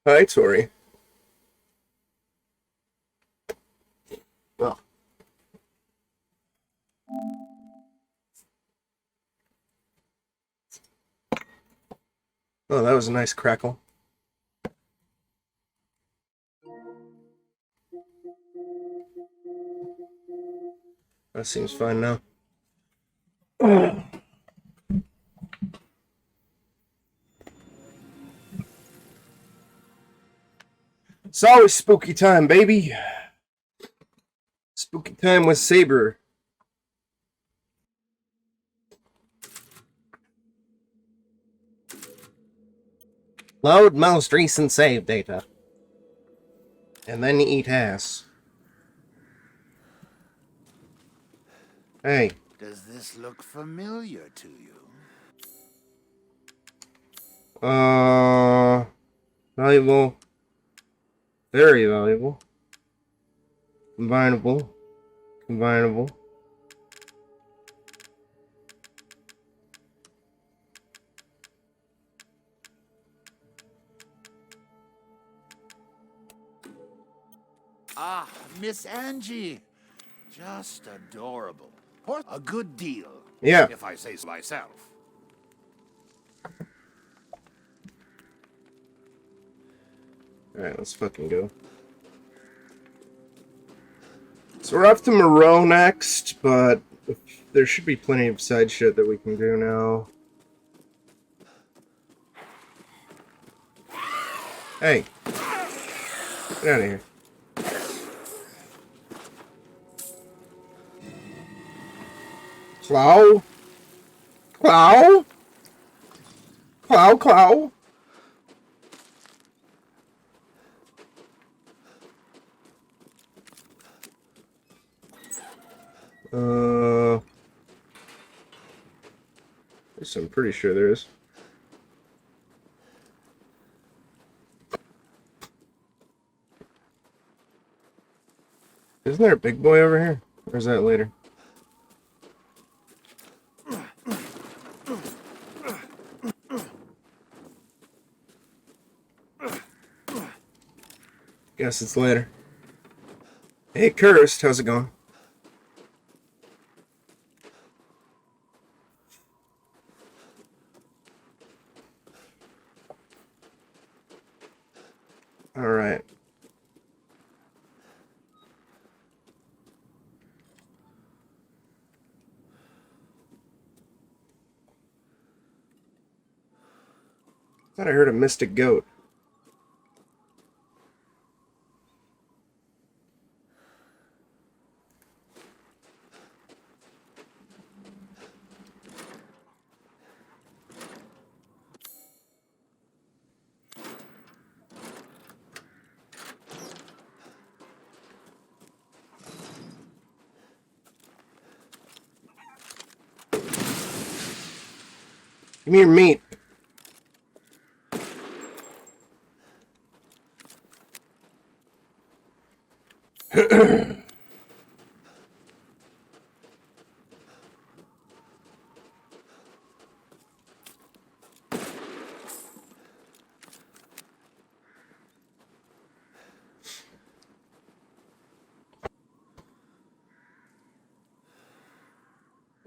Hi, Tori. Well, oh, that was a nice crackle. That seems fine now. It's always spooky time, baby. Spooky time with Saber. Load most recent save data. And then you eat ass. Hey. Does this look familiar to you? Valuable. Very valuable. Combinable. Combinable. Ah, Miss Angie. Just adorable. A good deal. Yeah. If I say so myself. Alright, let's fucking go. So we're off to Moreau next, but there should be plenty of side shit that we can do now. Hey. Get out of here. Clow? Clow? Clow, clow? Yes, I'm pretty sure there is. Isn't there a big boy over here? Or is that later? Guess it's later. Hey, Cursed, how's it going? Alright. Thought I heard a mystic goat. Give me your meat.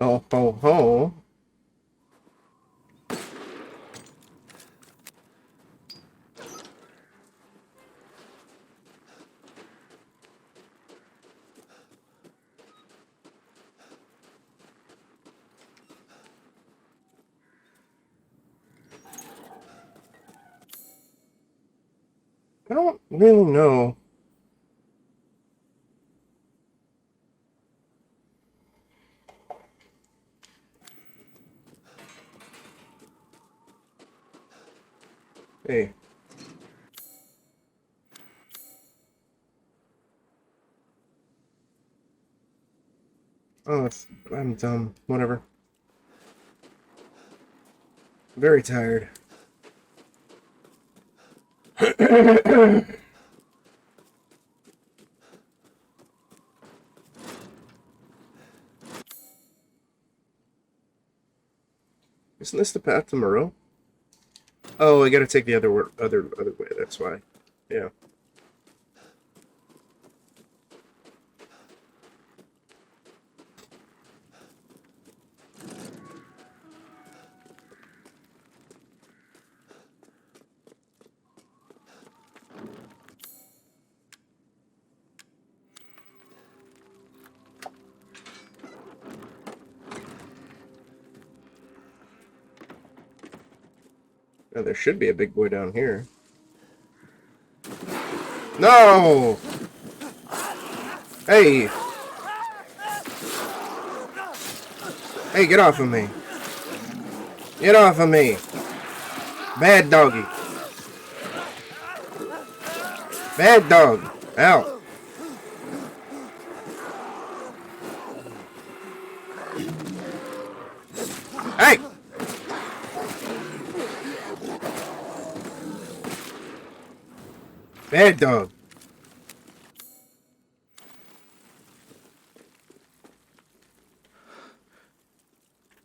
Oh, ho, ho. I don't really know. Hey. Oh, I'm dumb. Whatever. Very tired. Isn't this the path to Moreau? Oh, I gotta take the other way. That's why. Yeah. Oh, there should be a big boy down here. No! Hey! Hey, get off of me! Get off of me! Bad doggy! Bad dog! Ow! Hey! Bad dog!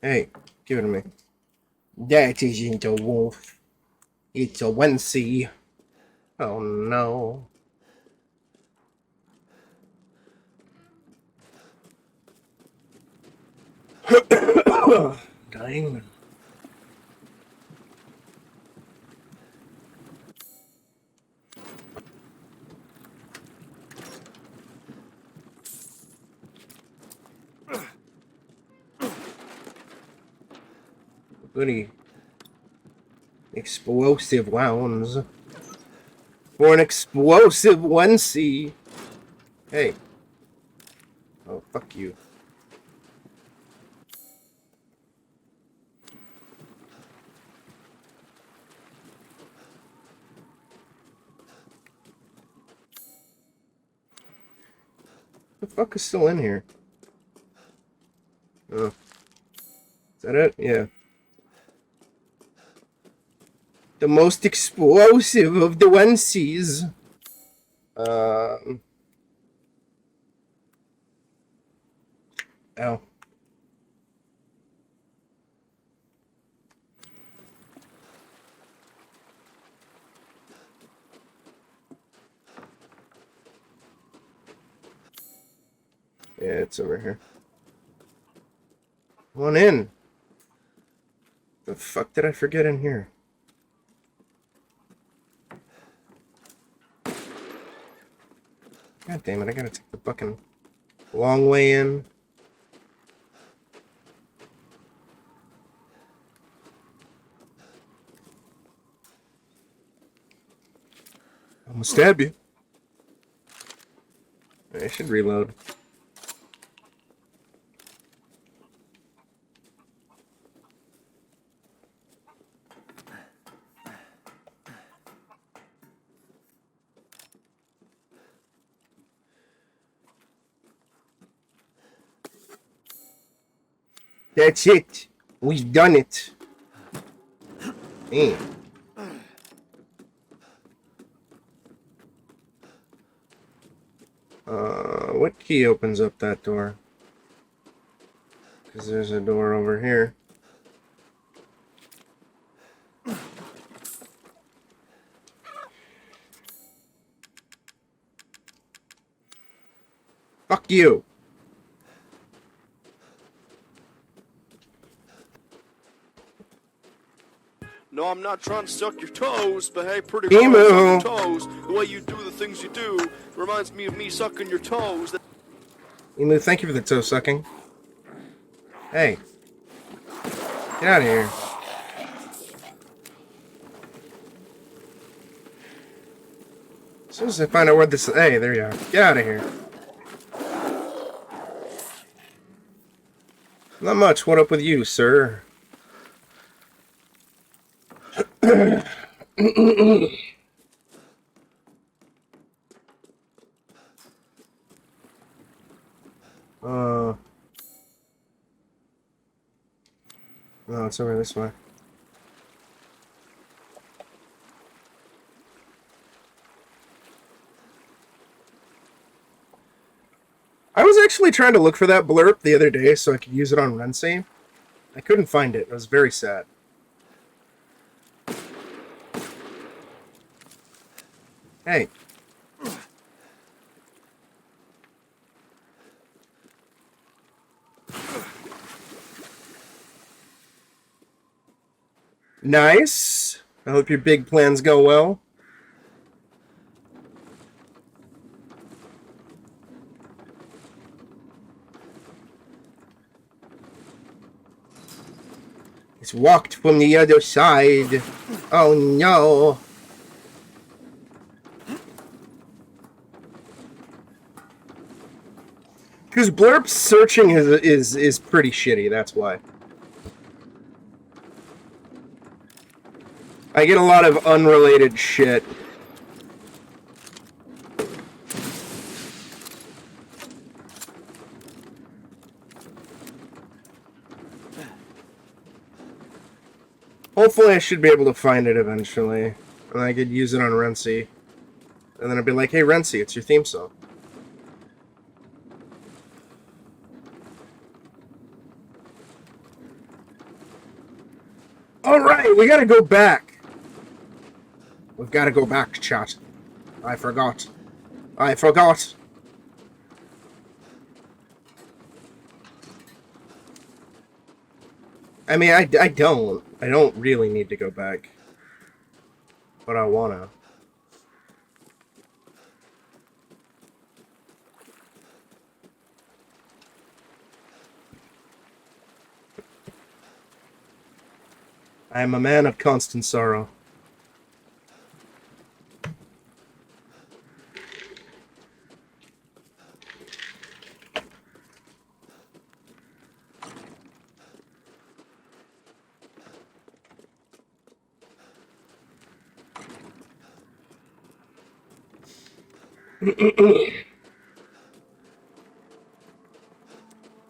Hey, give it to me. That isn't a wolf. It's a onesie. Oh no. Dying. Goody. Explosive wounds. For an explosive onesie. Hey. Oh, fuck you. The fuck is still in here? Oh. Is that it? Yeah. The most explosive of the onesies. Ow. Yeah, it's over here. Come on in. The fuck did I forget in here? God damn it, I gotta take the fucking long way in. I'm gonna stab you. I should reload. That's it. We've done it. Man. What key opens up that door? Because there's a door over here. Fuck you. No, I'm not trying to suck your toes, but hey, pretty Emu. girl, suck your toes. The way you do the things you do reminds me of me sucking your toes. Emu, thank you for the toe sucking. Hey. Get out of here. As soon as I find out where this... Hey, there you are. Get out of here. Not much. What up with you, sir? No, it's over this way. I was actually trying to look for that blurb the other day so I could use it on run save. I couldn't find it. I was very sad. Hey. Nice. I hope your big plans go well. It's walked from the other side. Oh no. Because Blurp's searching is pretty shitty, that's why. I get a lot of unrelated shit. Hopefully I should be able to find it eventually. And I could use it on Rency. And then I'd be like, hey Rency, it's your theme song. Alright, we gotta go back. We've gotta go back, chat. I forgot. I forgot. I mean, I don't really need to go back. But I wanna. I am a man of constant sorrow.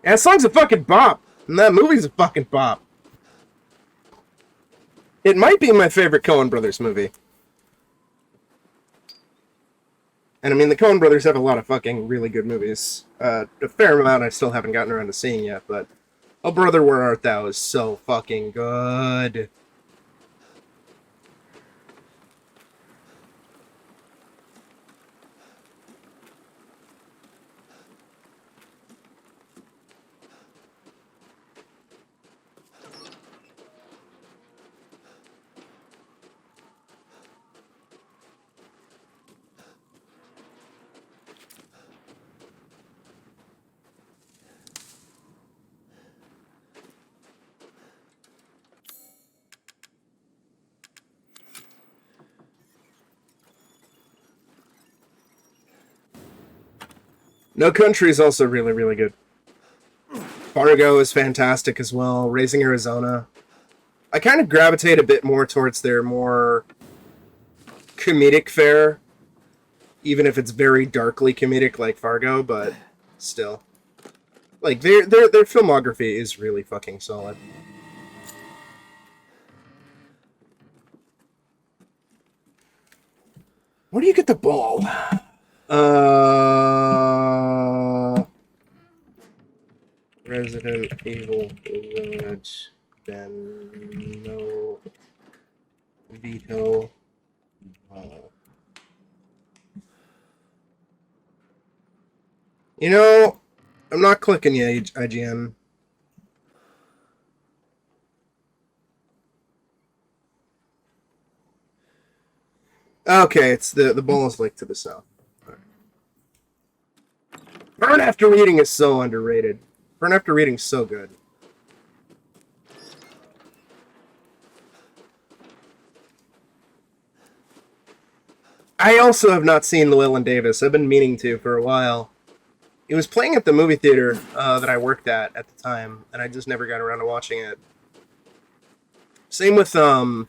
Yeah, that song's a fucking bop. And that movie's a fucking bop. It might be my favorite Coen Brothers movie. And I mean, the Coen Brothers have a lot of fucking really good movies. A fair amount I still haven't gotten around to seeing yet, but Oh Brother, Where Art Thou is so fucking good. No Country is also really, really good. Fargo is fantastic as well. Raising Arizona. I kind of gravitate a bit more towards their more comedic fare, even if it's very darkly comedic like Fargo, but still. Like, their filmography is really fucking solid. Where do you get the ball? Resident Evil Village, then no Vito. You know, I'm not clicking you, IGN. Okay, it's the ball is linked to the south. Right. Burn After Reading is so underrated. Burn After Reading is so good. I also have not seen Llewellyn Davis. I've been meaning to for a while. It was playing at the movie theater that I worked at the time, and I just never got around to watching it. Same with A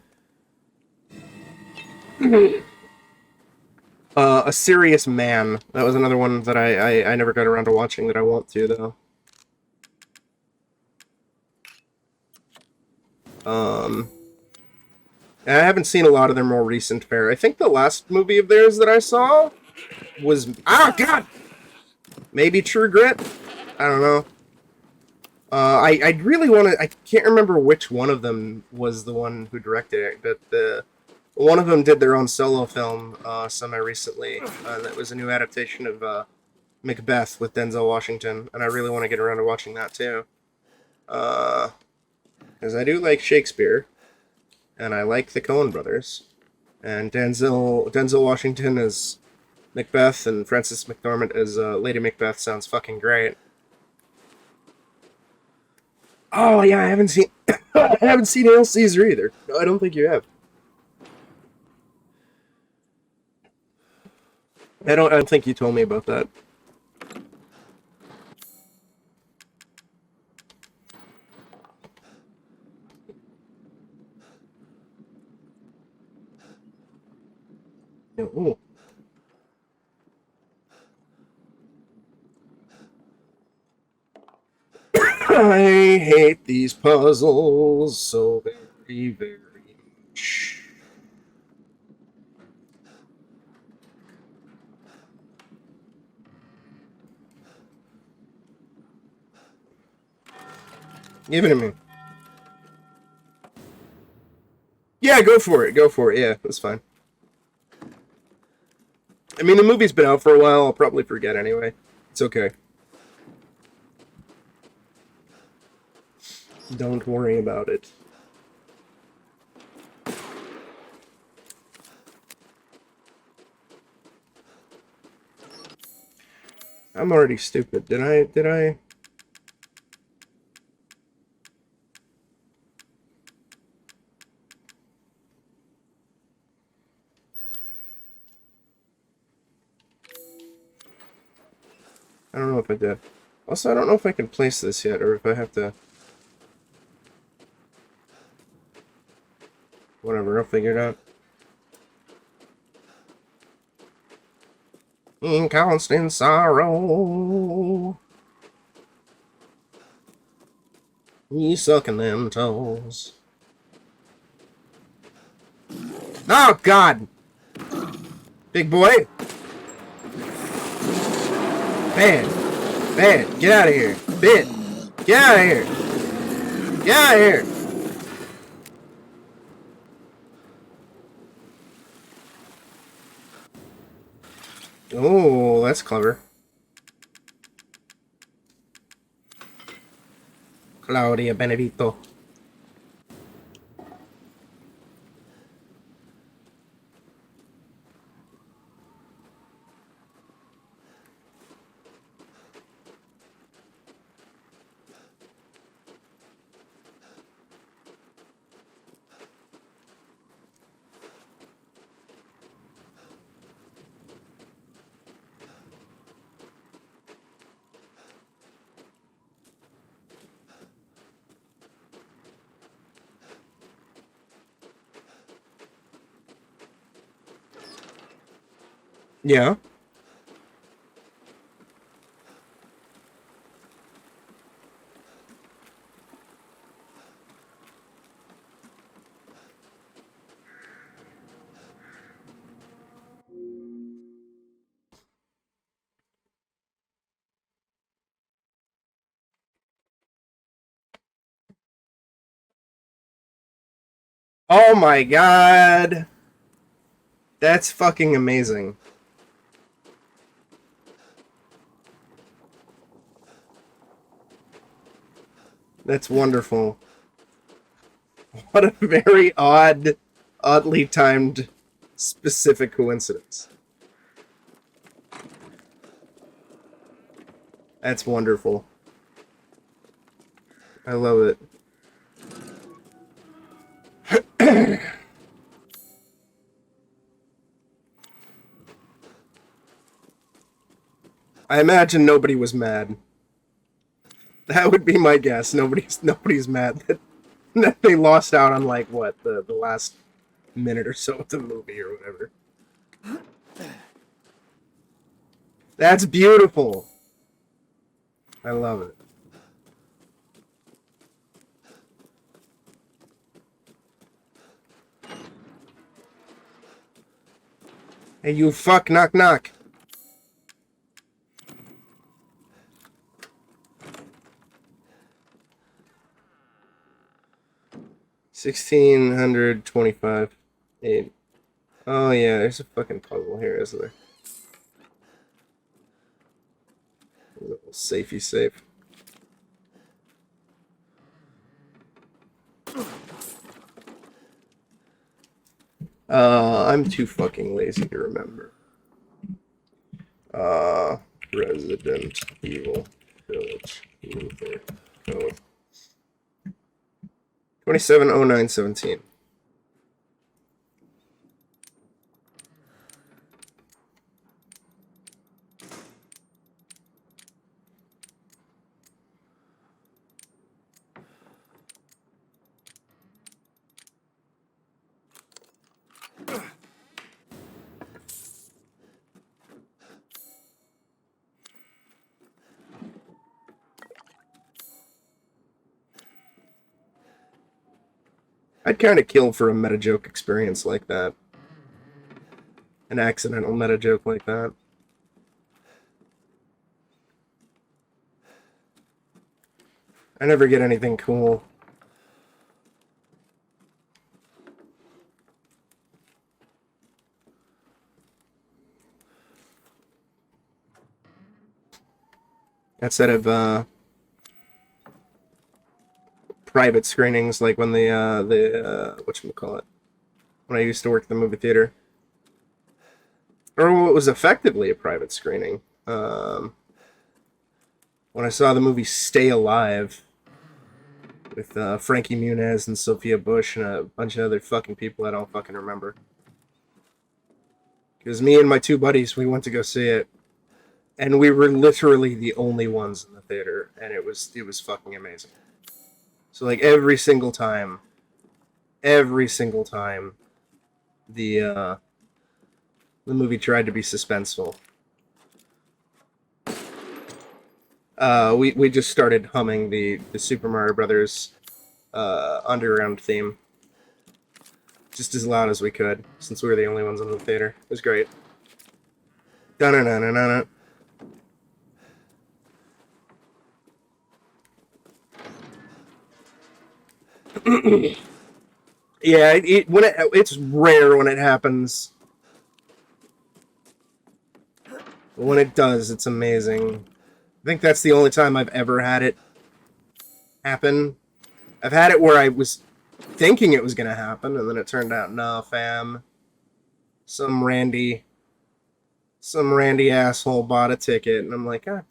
Serious Man. That was another one that I never got around to watching that I want to, though. I haven't seen a lot of their more recent fare. I think the last movie of theirs that I saw was... Ah, God! Maybe True Grit? I don't know. I really want to... I can't remember which one of them was the one who directed it, but One of them did their own solo film semi-recently. That was a new adaptation of Macbeth with Denzel Washington, and I really want to get around to watching that too. Because I do like Shakespeare, and I like the Coen brothers. And Denzel Washington as Macbeth and Frances McDormand as Lady Macbeth sounds fucking great. Oh yeah, I haven't seen I haven't seen Hail Caesar either. No, I don't think you have. I don't think you told me about that. Ooh. I hate these puzzles so very, very much. Give it to me. Yeah, go for it. Go for it. Yeah, that's fine. I mean, the movie's been out for a while. I'll probably forget anyway. It's okay. Don't worry about it. I'm already stupid. Did I? I don't know if I did. Also, I don't know if I can place this yet, or if I have to... Whatever, I'll figure it out. In constant sorrow, you sucking them toes. Oh, God! Big boy! Man! Man, get out of here! Bit! Get out of here! Get out of here! Oh, that's clever. Claudia Benedito. Yeah. Oh my God. That's fucking amazing. That's wonderful. What a very oddly timed, specific coincidence. That's wonderful. I love it. I imagine nobody was mad. That would be my guess. Nobody's mad that they lost out on like what the last minute or so of the movie or whatever. That's beautiful. I love it. Hey, you fuck, knock knock. $1,625. 8. Oh yeah, there's a fucking puzzle here, isn't there? A little safety safe. I'm too fucking lazy to remember. Resident Evil Village. Luther Code. 270917. I'd kind of kill for a meta joke experience like that. An accidental meta joke like that. I never get anything cool. Outside of private screenings, like when the whatchamacallit, when I used to work at the movie theater, or what was effectively a private screening. When I saw the movie Stay Alive with Frankie Muniz and Sophia Bush and a bunch of other fucking people I don't fucking remember. Because me and my two buddies, we went to go see it, and we were literally the only ones in the theater, and it was fucking amazing. So like every single time, the movie tried to be suspenseful. We just started humming the Super Mario Brothers underground theme just as loud as we could, since we were the only ones in the theater. It was great. Da-na-na-na-na-na. Yeah, it's rare when it happens. But when it does, it's amazing. I think that's the only time I've ever had it happen. I've had it where I was thinking it was gonna happen, and then it turned out, nah, fam. Some randy asshole bought a ticket, and I'm like, God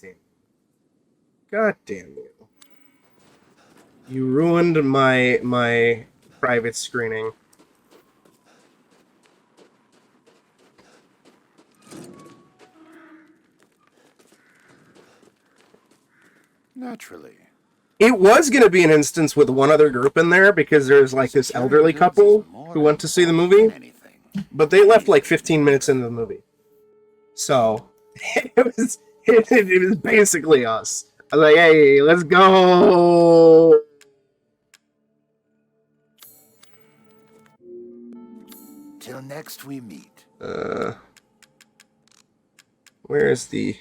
damn you. You ruined my private screening. Naturally. It was going to be an instance with one other group in there, because there's like this elderly couple who went to see the movie, but they left like 15 minutes into the movie. So it was basically us. I was like, hey, let's go. Till next we meet. Where is the...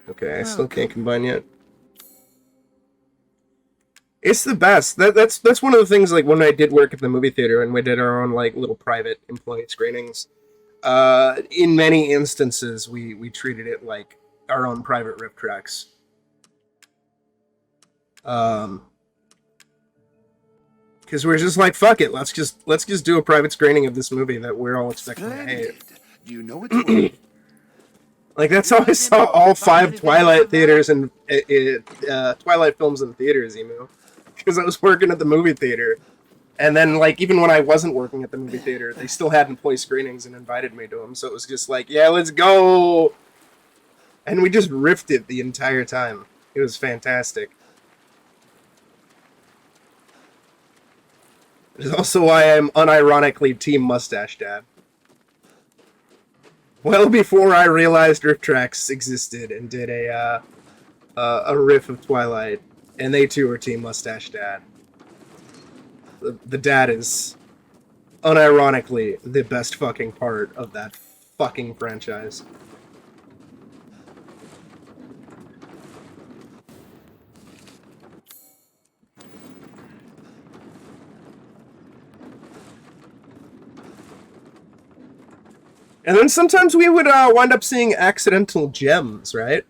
Okay, I still can't combine yet. It's the best. That's one of the things, like, when I did work at the movie theater and we did our own, like, little private employee screenings, in many instances we treated it like our own private rip tracks. Because we're just like, fuck it, let's just do a private screening of this movie that we're all expecting to hate. Do you know it? Like, that's how I saw all 5 Twilight theaters and Twilight films in theaters, Emu. Because I was working at the movie theater. And then, like, even when I wasn't working at the movie theater, they still had employee screenings and invited me to them. So it was just like, yeah, let's go! And we just riffed it the entire time. It was fantastic. It is also why I'm unironically Team Mustache Dad. Well before I realized riff tracks existed and did a riff of Twilight, and they too are Team Mustache Dad. The dad is unironically the best fucking part of that fucking franchise. And then sometimes we would wind up seeing accidental gems, right?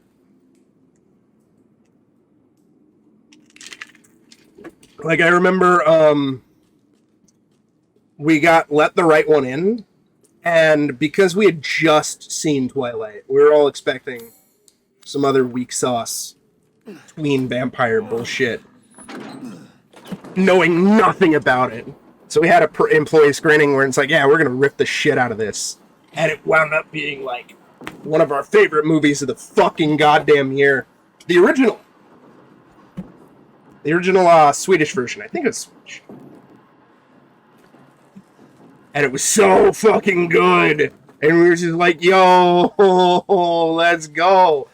Like, I remember we got Let the Right One In, and because we had just seen Twilight, we were all expecting some other weak sauce tween vampire bullshit, knowing nothing about it. So we had a employee screening where it's like, yeah, we're gonna rip the shit out of this. And it wound up being like one of our favorite movies of the fucking goddamn year. The original Swedish version. I think it was Swedish. And it was so fucking good. And we were just like, yo, let's go.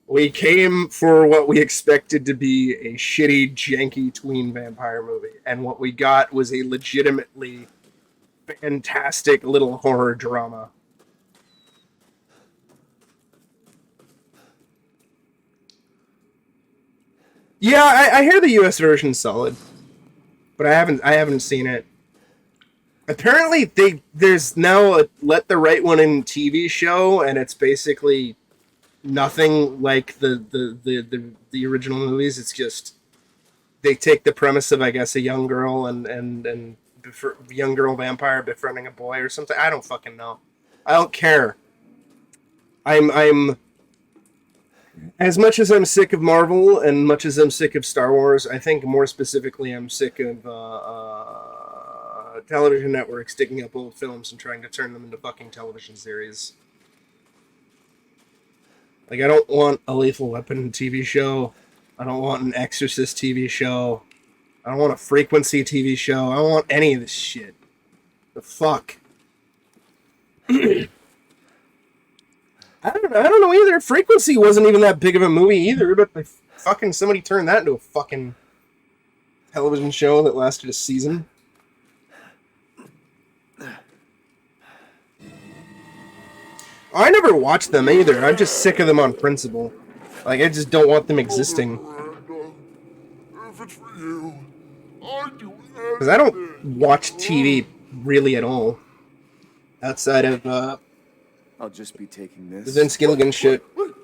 We came for what we expected to be a shitty, janky tween vampire movie. And what we got was a legitimately fantastic little horror drama. Yeah, I hear the US version's solid, but I haven't seen it. Apparently, there's now a Let the Right One In TV show, and it's basically nothing like the original movies. It's just they take the premise of, I guess, a young girl and young girl vampire befriending a boy or something. I don't fucking know. I don't care. I'm as much as I'm sick of Marvel and much as I'm sick of Star Wars, I think more specifically I'm sick of television networks digging up old films and trying to turn them into fucking television series. Like, I don't want a Lethal Weapon TV show. I don't want an Exorcist TV show. I don't want a Frequency TV show. I don't want any of this shit. The fuck? I don't know either. Frequency wasn't even that big of a movie either, but they fucking somebody turned that into a fucking television show that lasted a season. I never watched them either. I'm just sick of them on principle. Like, I just don't want them existing. Because I don't watch TV really at all. Outside of, I'll just be taking this. the Vince Gilligan shit.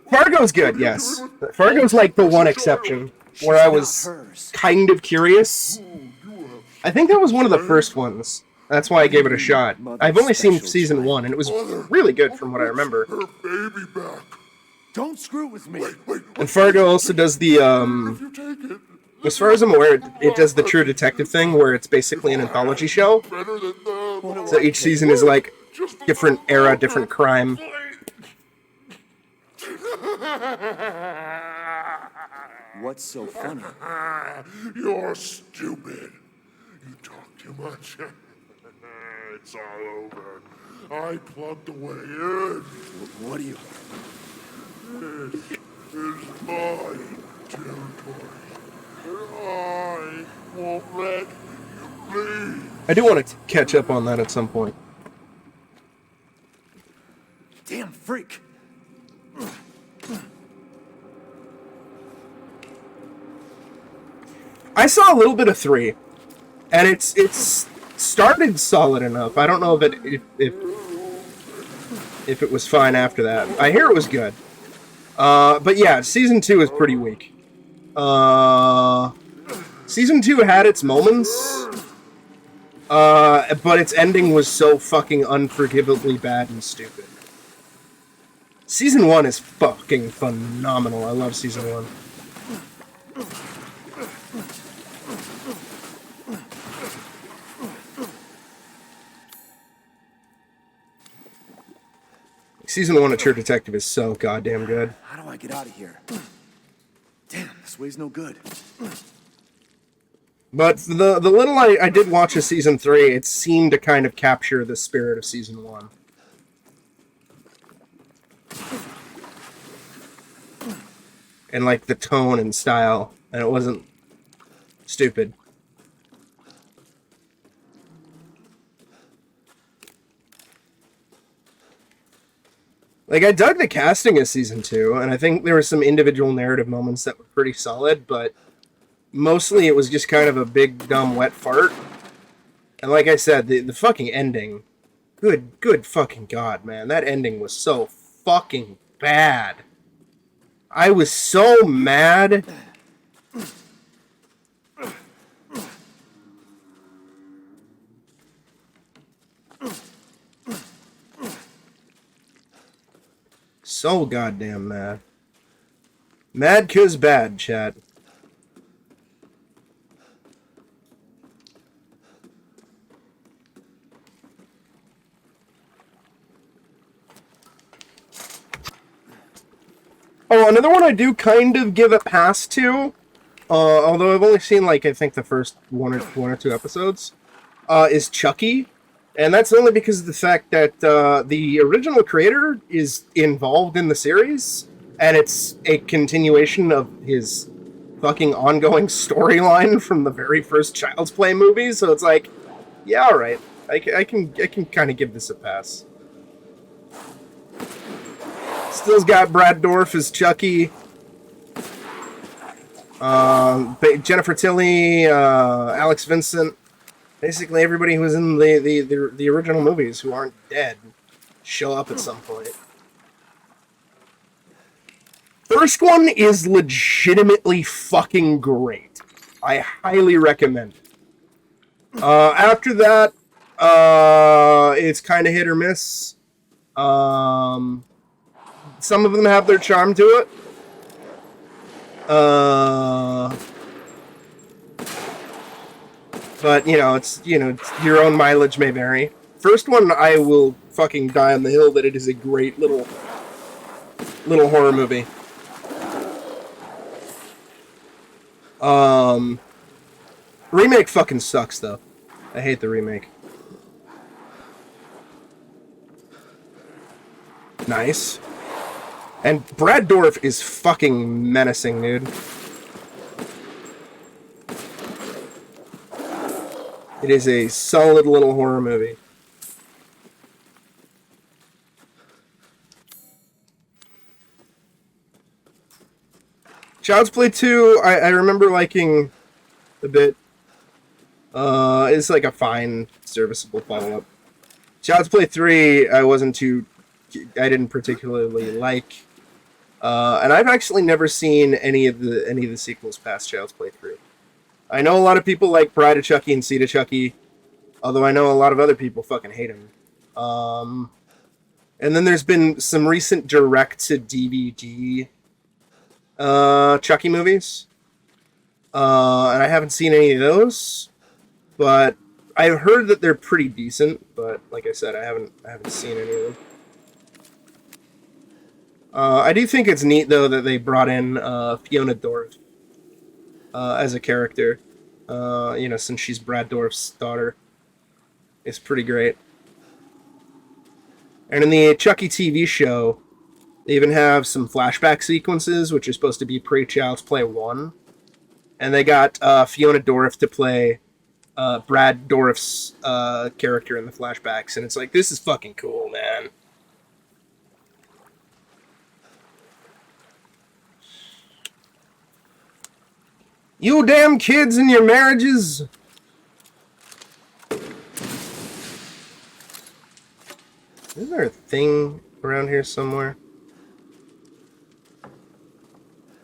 Fargo's good, yes. Fargo's like the one exception where I was kind of curious. I think that was one of the first ones. That's why I gave it a shot. I've only seen season 1, and it was really good from what I remember. Her baby back. Don't screw with me. Wait. And Fargo also does the, If you take it, as far as I'm aware, it does the True Detective thing, where it's basically an anthology show. better than the... So each season is like different era, different crime. What's so funny? You're stupid. You talk too much. It's all over. I plugged the way in. What do you... This is my territory. And I won't let you leave. I do want to catch up on that at some point. Damn freak. I saw a little bit of 3, and it's started solid enough. I don't know if it was fine after that. I hear it was good. But yeah, season 2 is pretty weak. Season 2 had its moments, but its ending was so fucking unforgivably bad and stupid. Season 1 is fucking phenomenal. I love season 1. Season 1 of True Detective is so goddamn good. How do I get out of here? Damn, this way's no good. But the little I did watch of season 3, it seemed to kind of capture the spirit of season 1. And like the tone and style, and it wasn't stupid. Like, I dug the casting of season 2, and I think there were some individual narrative moments that were pretty solid, but mostly it was just kind of a big, dumb, wet fart. And like I said, the fucking ending Good fucking God, man. That ending was so fucking bad. I was so mad. So goddamn mad. Mad 'cause bad, chat. Oh, another one I do kind of give a pass to, although I've only seen, like, I think the first one or two episodes, is Chucky. And that's only because of the fact that the original creator is involved in the series, and it's a continuation of his fucking ongoing storyline from the very first Child's Play movie, so it's like, yeah, alright. I can kind of give this a pass. Still's got Brad Dourif as Chucky. Jennifer Tilly, Alex Vincent. Basically everybody who was in the original movies who aren't dead show up at some point. First one is legitimately fucking great. I highly recommend it. After that, it's kind of hit or miss. Some of them have their charm to it. But, it's your own mileage may vary. First one, I will fucking die on the hill that it is a great little horror movie. Remake fucking sucks, though. I hate the remake. Nice. And Brad Dourif is fucking menacing, dude. It is a solid little horror movie. Child's Play 2, I remember liking a bit. It's like a fine, serviceable follow-up. Child's Play 3, I didn't particularly like. And I've actually never seen any of the sequels past Child's Play 3. I know a lot of people like Bride of Chucky and Seed of Chucky, although I know a lot of other people fucking hate him. And then there's been some recent direct-to-DVD Chucky movies, and I haven't seen any of those, but I've heard that they're pretty decent. But like I said, I haven't seen any of them. I do think it's neat though that they brought in Fiona Dourif as a character. Since she's Brad Dourif's daughter, it's pretty great. And in the Chucky TV show, they even have some flashback sequences, which are supposed to be pre-Child's Play 1. And they got Fiona Dourif to play Brad Dourif's character in the flashbacks. And it's like, this is fucking cool, man. You damn kids and your marriages! Isn't there a thing around here somewhere?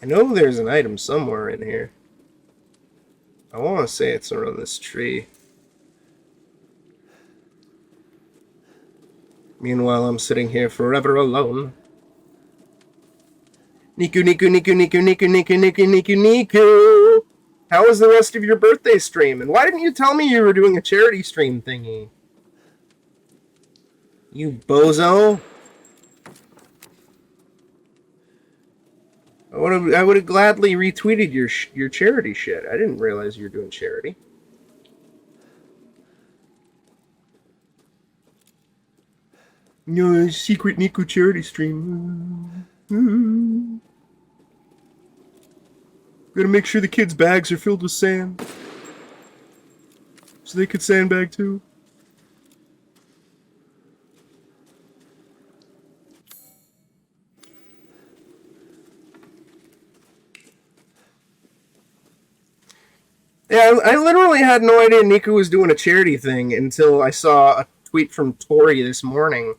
I know there's an item somewhere in here. I want to say it's around this tree. Meanwhile, I'm sitting here forever alone. Niku, Niku, Niku, Niku, Niku, Niku, Niku, Niku, Niku. How was the rest of your birthday stream? And why didn't you tell me you were doing a charity stream thingy? You bozo. I would have gladly retweeted your charity shit. I didn't realize you were doing charity. No, secret Niku charity stream. Gotta make sure the kids' bags are filled with sand. So they could sandbag too. Yeah, I literally had no idea Niku was doing a charity thing until I saw tweet from Tori this morning,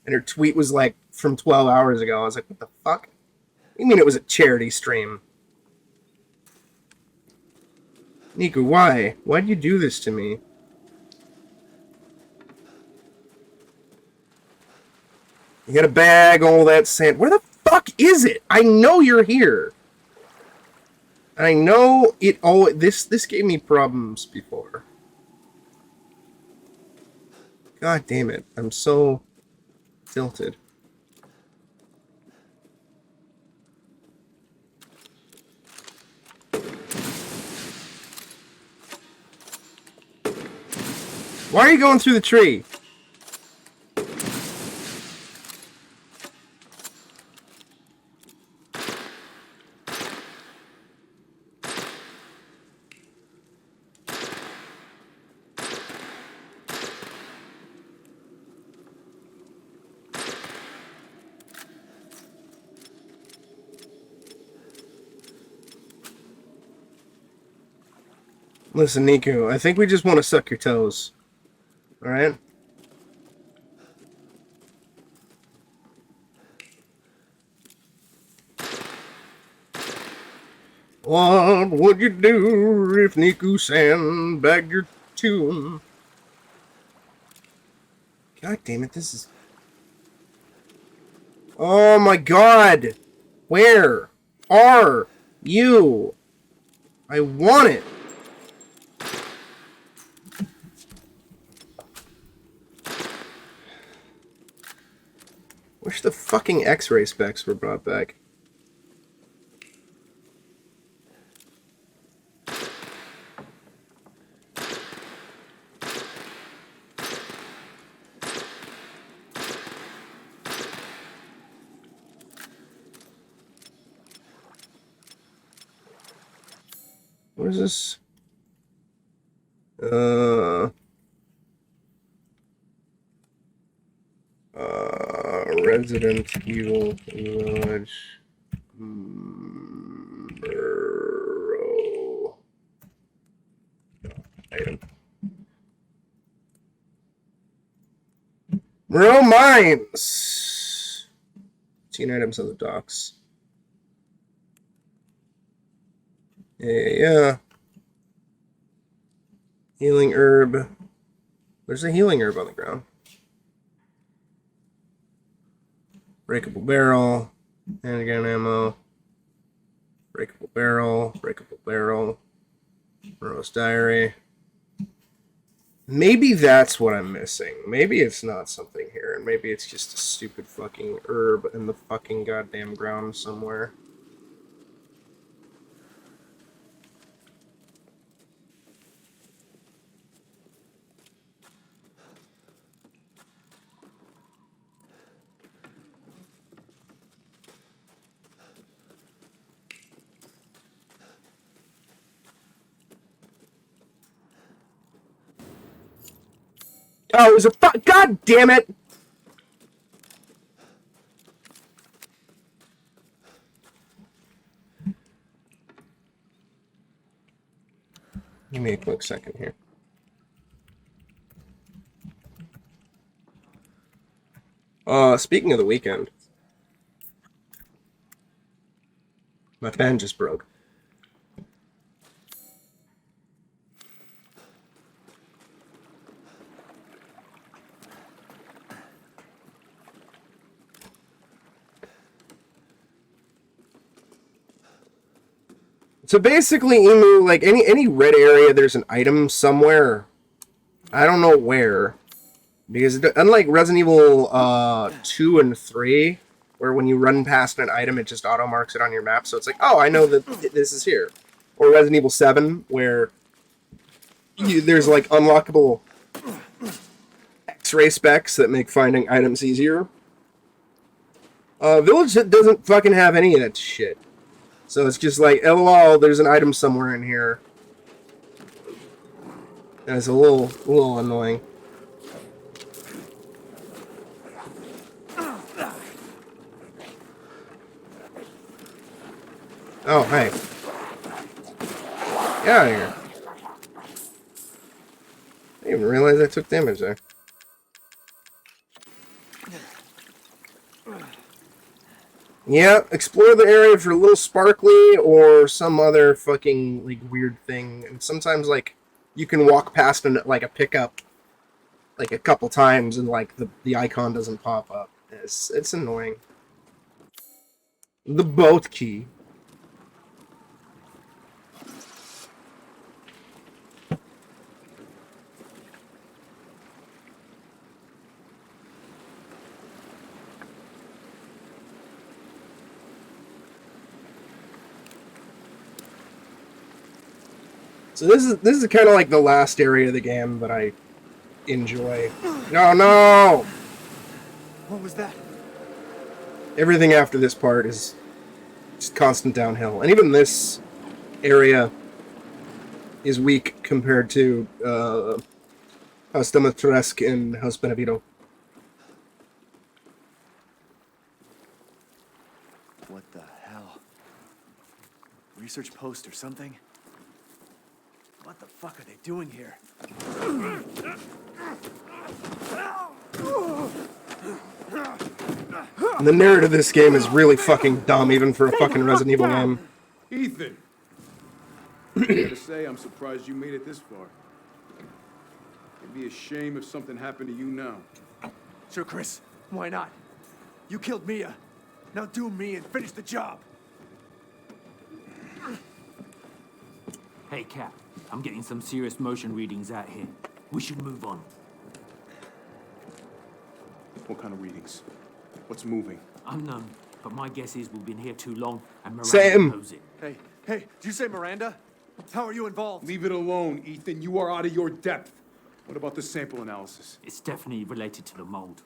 and her tweet was like from 12 hours ago. I was like, what the fuck? What do you mean it was a charity stream? Niku, why? Why'd you do this to me? You gotta bag all that sand. Where the fuck is it? I know you're here. I know it all. This gave me problems before. God damn it. I'm so tilted. Why are you going through the tree? Listen, Niku, I think we just want to suck your toes. Alright? What would you do if Niku-san bagged your tune? God damn it, this is... Oh my god! Where are you? I want it! Wish the fucking X-ray specs were brought back. What is this? Resident Evil Village. Bro. Item. Bro Mines! 10 items on the docks. Yeah. Healing herb. There's a healing herb on the ground. Breakable barrel. Handgun ammo. Breakable barrel. Breakable barrel. Rose diary. Maybe that's what I'm missing. Maybe it's not something here, and maybe it's just a stupid fucking herb in the fucking goddamn ground somewhere. Oh, it was a God damn it! Give me a quick second here. Speaking of the weekend, my fan just broke. So basically, Emu, like any red area, there's an item somewhere. I don't know where. Because unlike Resident Evil 2 and 3, where when you run past an item, it just auto-marks it on your map. So it's like, oh, I know that this is here. Or Resident Evil 7, where there's like unlockable X-ray specs that make finding items easier. Village doesn't fucking have any of that shit. So it's just like, LOL, there's an item somewhere in here. And it's a little annoying. Oh, hey. Get out of here. I didn't even realize I took damage there. Yeah, explore the area for a little sparkly or some other fucking like weird thing. And sometimes like you can walk past like a pickup like a couple times and like the icon doesn't pop up. It's annoying. The boat key. So this is kind of like the last area of the game that I enjoy. No, no. What was that? Everything after this part is just constant downhill, and even this area is weak compared to House Demetresque and House Benevito. What the hell? Research post or something? What the fuck are they doing here? And the narrative of this game is really fucking dumb, even for a fucking Resident Evil game. Ethan! I gotta say, I'm surprised you made it this far. It'd be a shame if something happened to you now. Sure, Chris. Why not? You killed Mia. Now do me and finish the job. Hey, Cap. I'm getting some serious motion readings out here. We should move on. What kind of readings? What's moving? Unknown, but my guess is we've been here too long and Miranda Sam. knows it. Hey, did you say Miranda? How are you involved? Leave it alone, Ethan. You are out of your depth. What about the sample analysis? It's definitely related to the mold.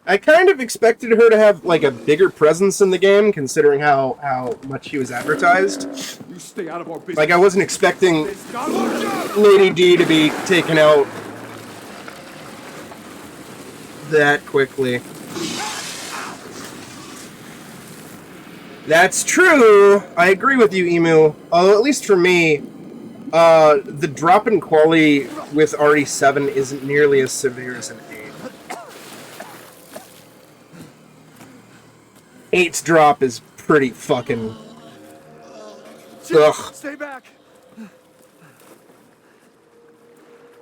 I kind of expected her to have like a bigger presence in the game, considering how much she was advertised. You stay out of our business. Like I wasn't expecting Now look out! Lady D to be taken out that quickly. That's true. I agree with you, Emu. At least for me, the drop in quality with RE7 isn't nearly as severe as an 8. 8's drop is pretty fucking... Ugh. Stay back.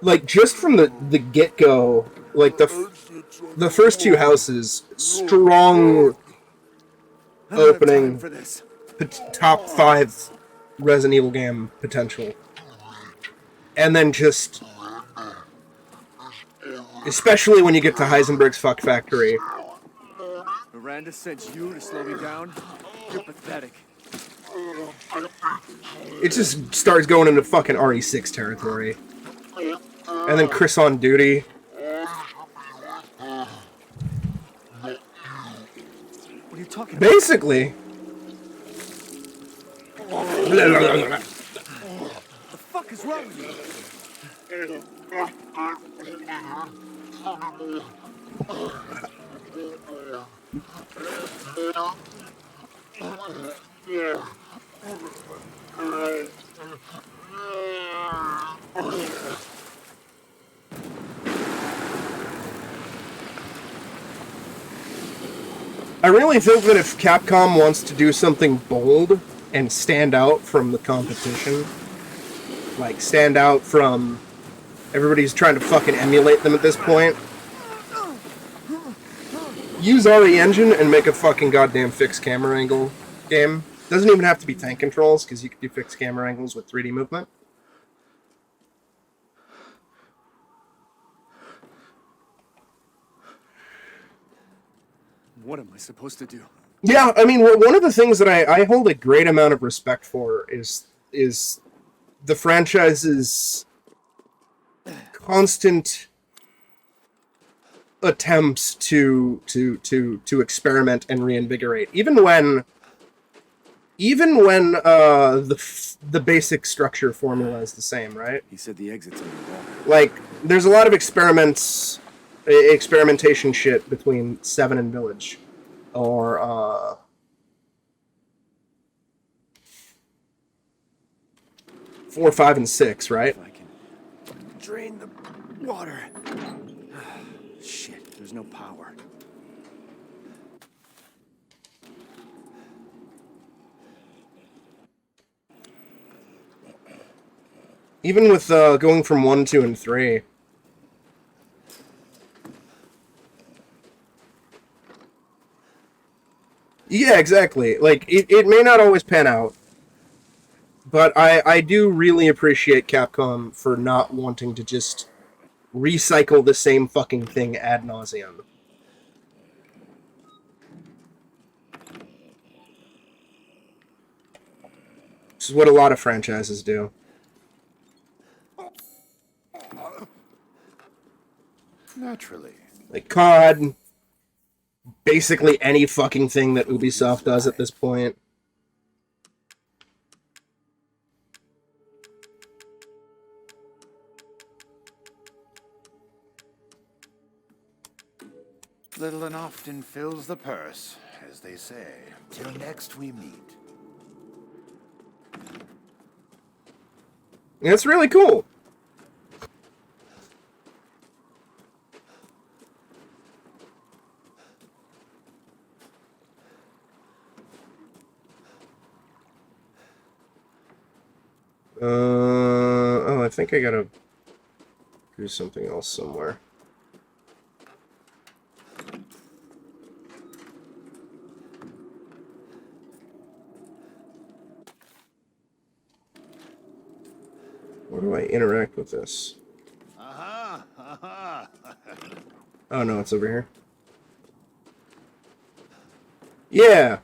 Like, just from the get-go, like, the first two houses, strong I don't have time opening, for this. top 5 Resident Evil game potential. And then just... Especially when you get to Heisenberg's Fuck Factory. Miranda sent you to slow me down? You're pathetic. It just starts going into fucking RE6 territory. And then Chris on duty. What are you talking about? Basically. What the fuck is wrong with you? I really think that if Capcom wants to do something bold and stand out from the competition, like stand out from everybody's trying to fucking emulate them at this point, use RE Engine and make a fucking goddamn fixed camera angle game. Doesn't even have to be tank controls, because you can do fixed camera angles with 3D movement. What am I supposed to do? Yeah, I mean, one of the things that I hold a great amount of respect for is the franchise's constant attempts to experiment and reinvigorate, even when the basic structure formula is the same, right? He said the exit's on the wall. Like, there's a lot of experimentation shit between 7 and Village, or 4, 5, and 6, right? If I can drain the water. Shit, there's no power. Even with going from 1, 2, and 3. Yeah, exactly. Like, it may not always pan out, but I do really appreciate Capcom for not wanting to just recycle the same fucking thing ad nauseum. This is what a lot of franchises do. Naturally. Like COD, basically any fucking thing that Ubisoft does at this point. Little and often fills the purse, as they say. Till next we meet. It's really cool. Oh, I think I gotta do something else somewhere. Where do I interact with this? Oh no, it's over here. Yeah!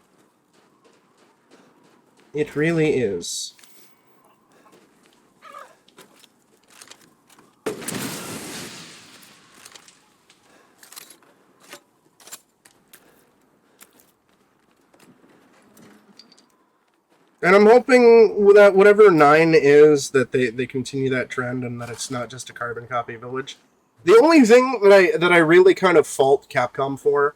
It really is. And I'm hoping that whatever 9 is, that they continue that trend and that it's not just a carbon copy village. The only thing that I really kind of fault Capcom for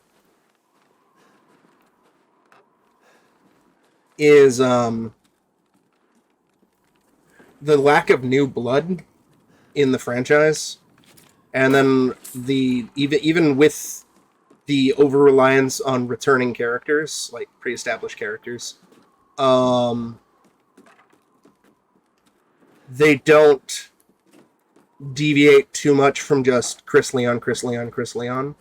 is the lack of new blood in the franchise, and then the even with the over reliance on returning characters, like pre-established characters. They don't deviate too much from just Chris Leon, Chris Leon, Chris Leon.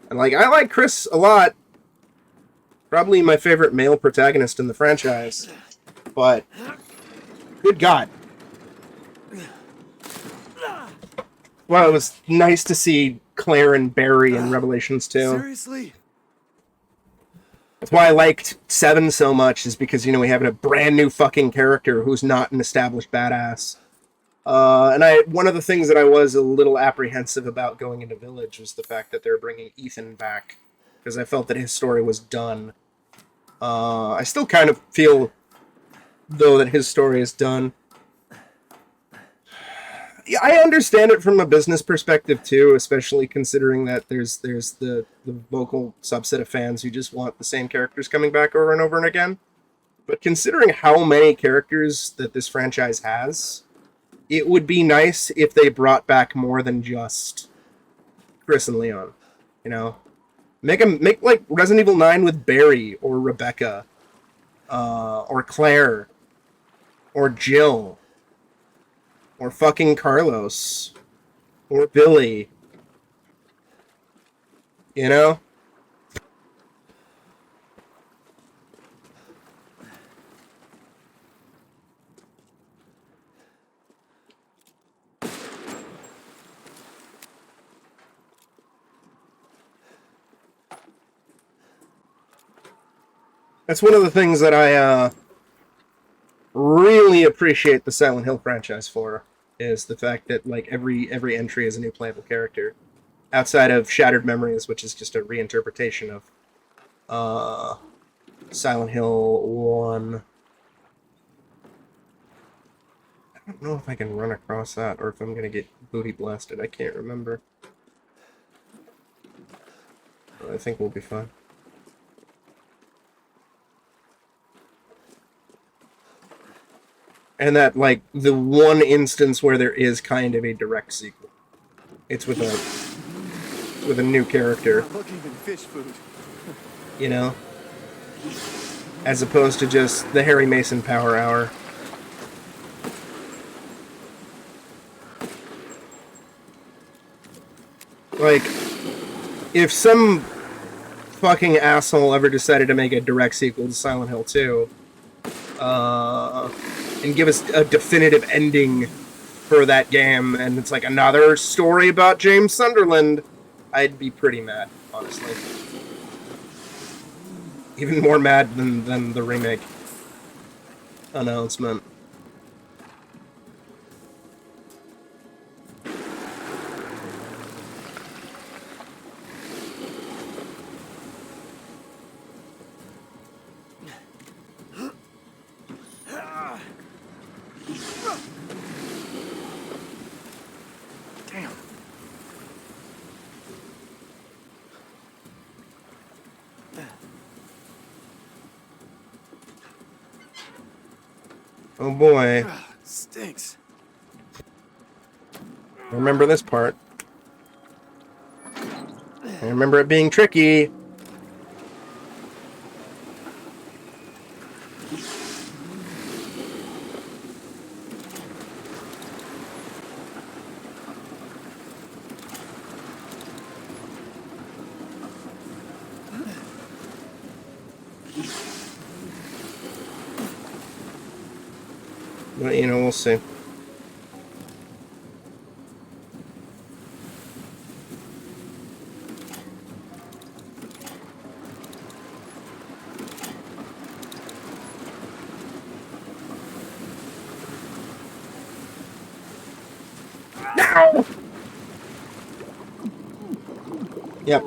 And like, I like Chris a lot. Probably my favorite male protagonist in the franchise. But good God. Well, it was nice to see Claire and Barry in Revelations 2. Seriously? That's why I liked 7 so much, is because, we have a brand new fucking character who's not an established badass. And one of the things that I was a little apprehensive about going into Village was the fact that they're bringing Ethan back, because I felt that his story was done. I still kind of feel, though, that his story is done. Yeah, I understand it from a business perspective too, especially considering that there's the vocal subset of fans who just want the same characters coming back over and over and again. But considering how many characters that this franchise has, it would be nice if they brought back more than just Chris and Leon. Make like Resident Evil 9 with Barry or Rebecca, or Claire, or Jill. Or fucking Carlos. Or Billy. That's one of the things that I really appreciate the Silent Hill franchise for, is the fact that like every entry is a new playable character, outside of Shattered Memories, which is just a reinterpretation of Silent Hill 1. I don't know if I can run across that or if I'm gonna get booty blasted. I can't remember. I think we'll be fine. And that, like, the one instance where there is kind of a direct sequel. It's with a new character. Looking in fish food. As opposed to just the Harry Mason Power Hour. Like, if some fucking asshole ever decided to make a direct sequel to Silent Hill 2, and give us a definitive ending for that game, and it's like another story about James Sunderland, I'd be pretty mad, honestly. Even more mad than the remake announcement. Damn. Oh boy. Stinks. I remember this part. I remember it being tricky. But, you know, we'll see. No! Yep.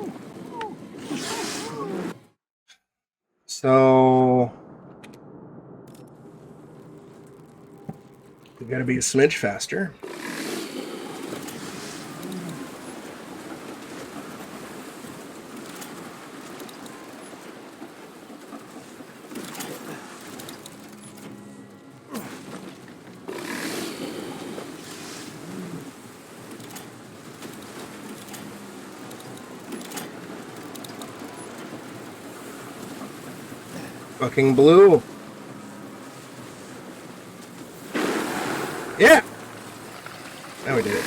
So... we gotta be a smidge faster. Fucking blue. Yeah! Now we did it.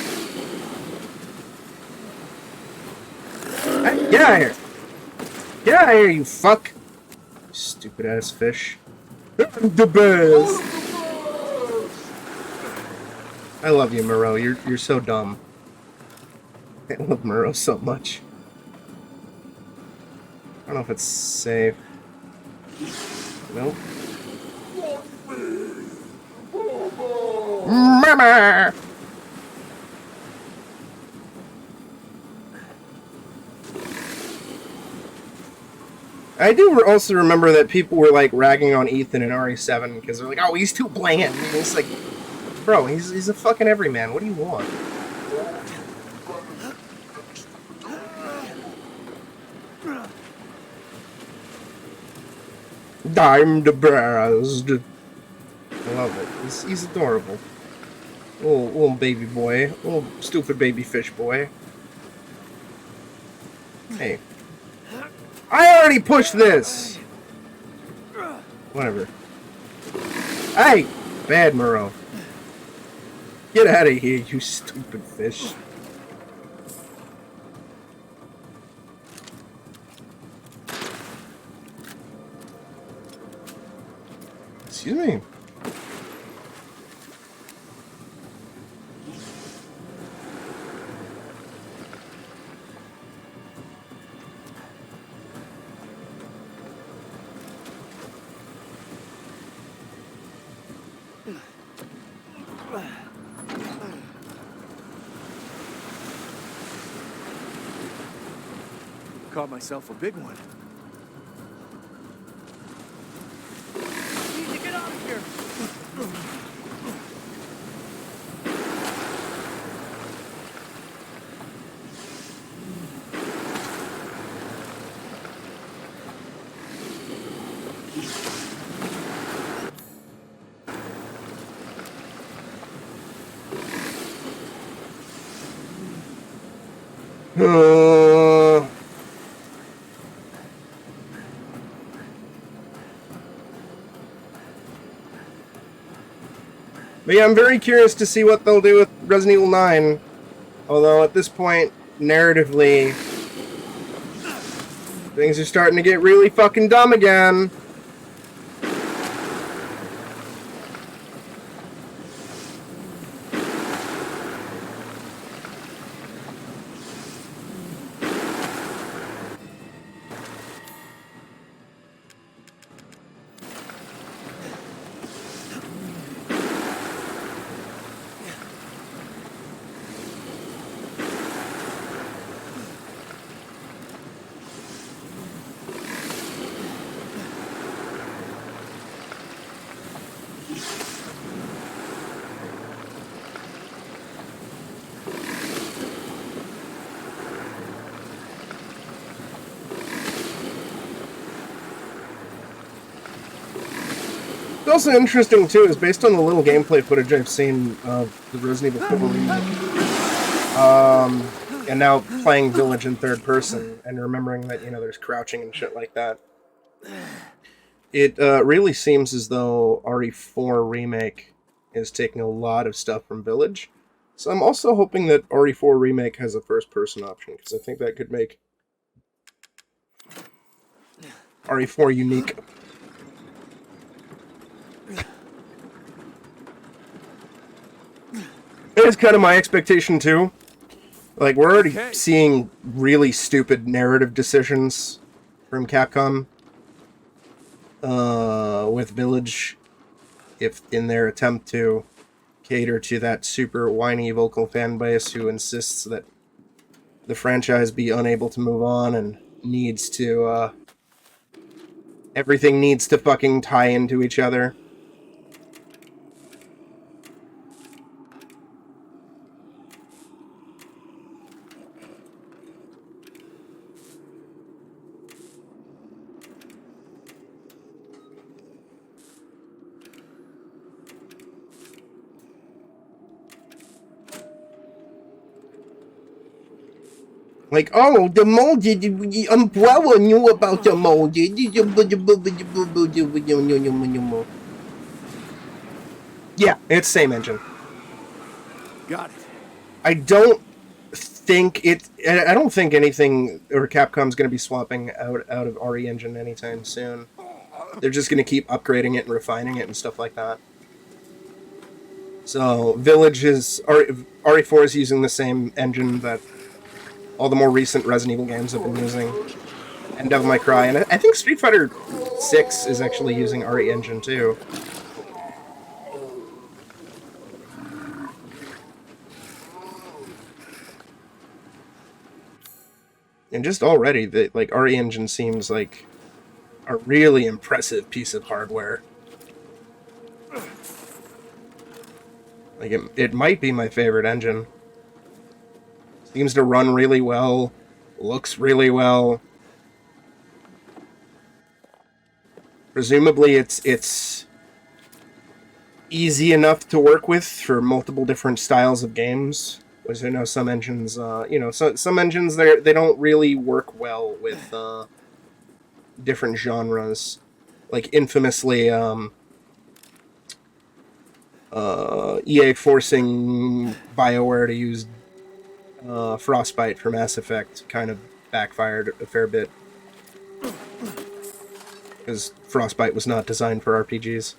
Hey, get out of here! Get out of here, you fuck! Stupid ass fish. The best! I love you, Moreau. You're so dumb. I love Moreau so much. I don't know if it's safe. Nope. Mama! I do also remember that people were like ragging on Ethan in RE7 because they're like, "Oh, he's too bland." And it's like, bro, he's a fucking everyman. What do you want? I'm depressed. I love it. He's adorable. Little baby boy. Little stupid baby fish boy. Hey. I already pushed this! Whatever. Hey! Bad Moreau. Get out of here, you stupid fish. Excuse me. Caught myself a big one. Need to get out of here. But yeah, I'm very curious to see what they'll do with Resident Evil 9. Although at this point, narratively, things are starting to get really fucking dumb again. What's also interesting too is based on the little gameplay footage I've seen of the Resident Evil 4 remake, and now playing Village in third person and remembering that, you know, there's crouching and shit like that. It really seems as though RE4 remake is taking a lot of stuff from Village. So I'm also hoping that RE4 remake has a first person option, because I think that could make RE4 unique. It's kind of my expectation too. Like, we're already seeing really stupid narrative decisions from Capcom with Village, if in their attempt to cater to that super whiny vocal fan base who insists that the franchise be unable to move on and needs to everything needs to fucking tie into each other. Like, oh, the molded umbrella knew about the molded. Yeah, it's same engine. Got it. I don't think anything or Capcom's going to be swapping out of RE Engine anytime soon. They're just going to keep upgrading it and refining it and stuff like that. So Village is RE4 is using the same engine that all the more recent Resident Evil games have been using, and Devil May Cry, and I think Street Fighter 6 is actually using RE Engine too. And just already, the RE Engine seems like a really impressive piece of hardware. Like, it might be my favorite engine. Seems to run really well, looks really well. Presumably it's easy enough to work with for multiple different styles of games. Which I know some engines, some engines they don't really work well with different genres. Like infamously, EA forcing BioWare to use Frostbite for Mass Effect kind of backfired a fair bit. Because Frostbite was not designed for RPGs.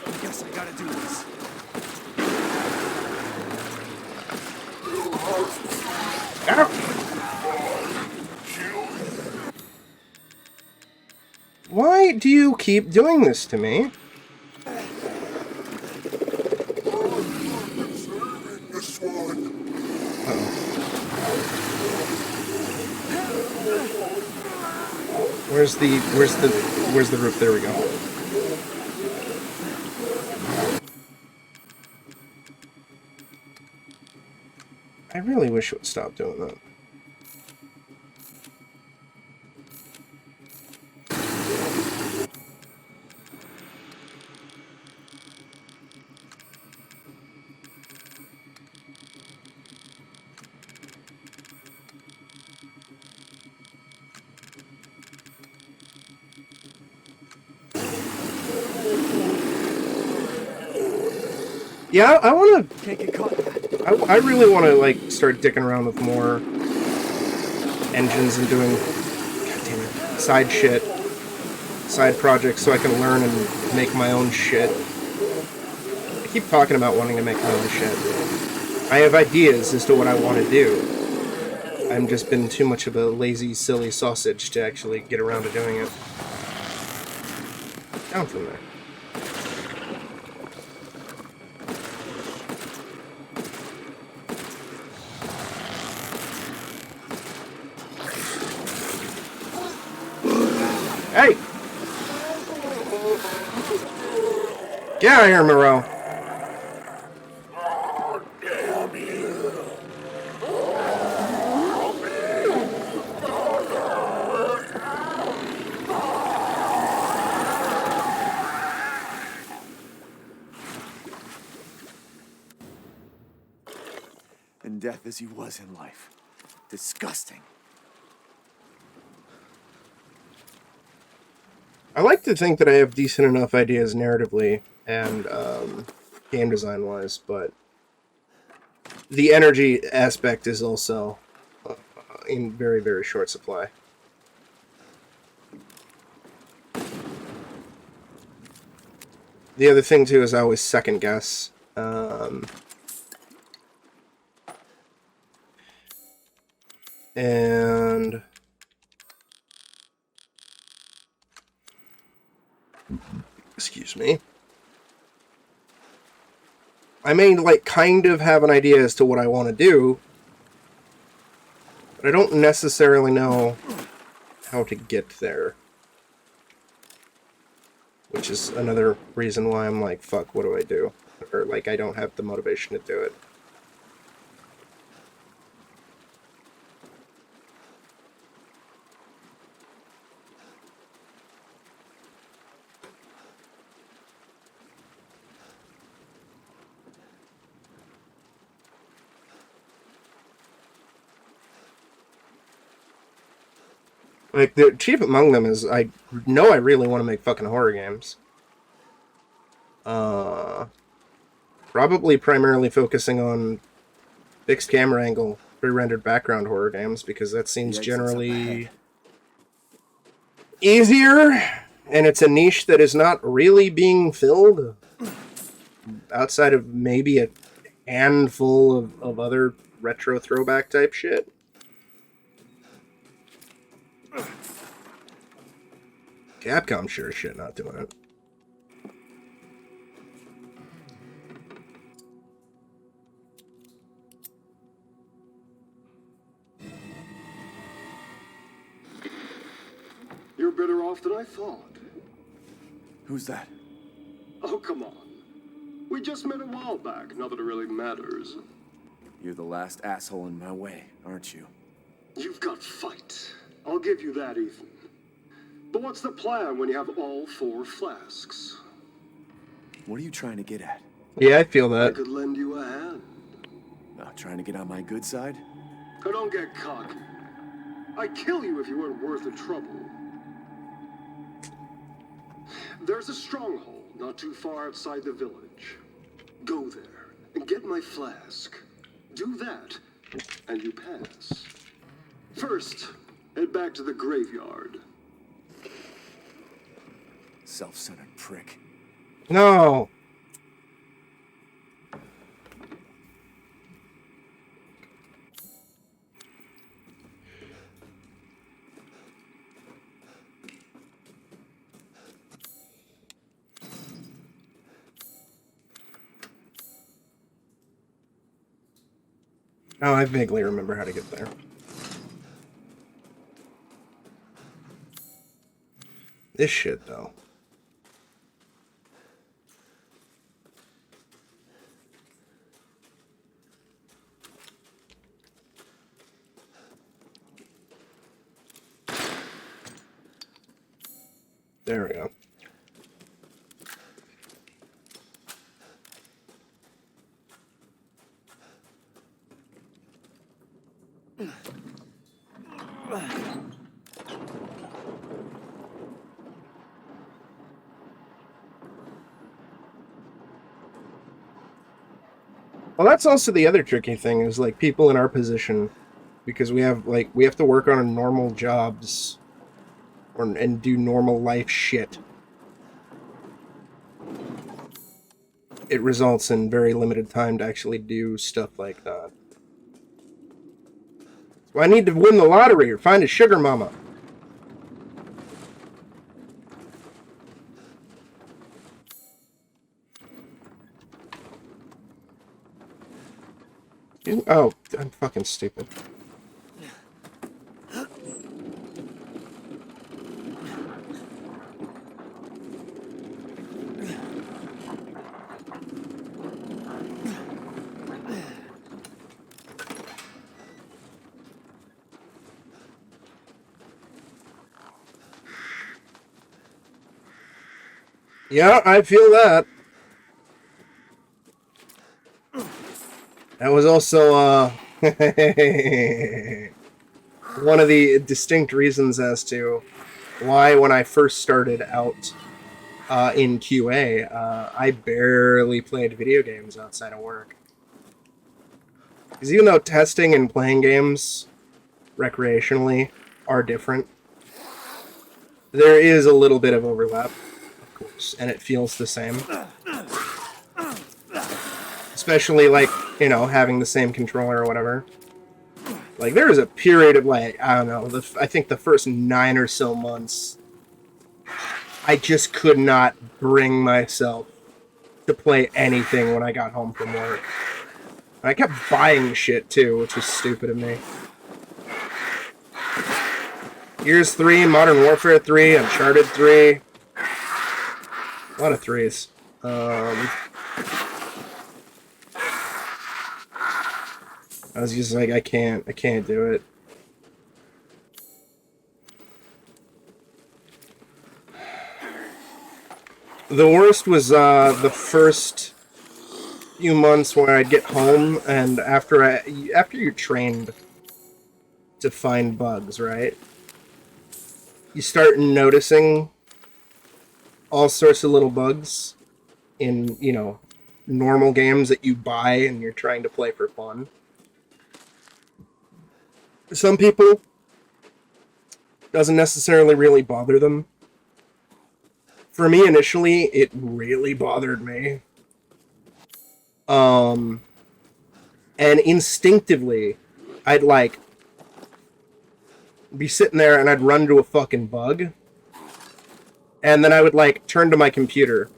I guess I gotta do this. Why do you keep doing this to me? This one. Where's the roof? There we go. I really wish it would stop doing that. Yeah, I want to. Can't get caught. I really want to like start dicking around with more engines and doing, god damn it, side projects, so I can learn and make my own shit. I keep talking about wanting to make my own shit. I have ideas as to what I want to do. I've just been too much of a lazy, silly sausage to actually get around to doing it. Down from there. Hey! Get out of here, Moreau. In death as he was in life. Disgusting. I like to think that I have decent enough ideas narratively and game design wise, but the energy aspect is also in very, very short supply. The other thing too is I always second guess. And excuse me. I may like kind of have an idea as to what I want to do, but I don't necessarily know how to get there. Which is another reason why I'm like, fuck, what do I do? Or like I don't have the motivation to do it. Like, the chief among them is, I know I really want to make fucking horror games. Probably primarily focusing on fixed camera angle, pre-rendered background horror games, because that seems generally easier, and it's a niche that is not really being filled, outside of maybe a handful of other retro throwback type shit. Capcom sure as shit not doing it. You're better off than I thought. Who's that? Oh, come on. We just met a while back, not that it really matters. You're the last asshole in my way, aren't you? You've got fight. I'll give you that, Ethan. But what's the plan when you have all 4 flasks? What are you trying to get at? Yeah, I feel I that. could lend you a hand. Not trying to get on my good side? Oh, don't get cocky. I'd kill you if you weren't worth the trouble. There's a stronghold not too far outside the village. Go there and get my flask. Do that, and you pass. First, head back to the graveyard. Self-centered prick. No! Oh, I vaguely remember how to get there. This shit, though. There we go. Well, that's also the other tricky thing is like people in our position, because we have to work on normal jobs, and do normal life shit. It results in very limited time to actually do stuff like that. So I need to win the lottery or find a sugar mama. Oh, I'm fucking stupid. Yeah, I feel that. That was also, one of the distinct reasons as to why when I first started out in QA, I barely played video games outside of work. Because even though testing and playing games recreationally are different, there is a little bit of overlap, of course, and it feels the same. Especially, like, you know, having the same controller or whatever. Like, there was a period of, like, I don't know, I think the first 9 or so months, I just could not bring myself to play anything when I got home from work. And I kept buying shit, too, which was stupid of me. Gears 3, Modern Warfare 3, Uncharted 3. A lot of 3s. I was just like, I can't do it. The worst was the first few months where I'd get home, and after you're trained to find bugs, right? You start noticing all sorts of little bugs in, you know, normal games that you buy and you're trying to play for fun. Some people, doesn't necessarily really bother them. For me, initially, it really bothered me. And instinctively, I'd, like, be sitting there and I'd run to a fucking bug. And then I would, like, turn to my computer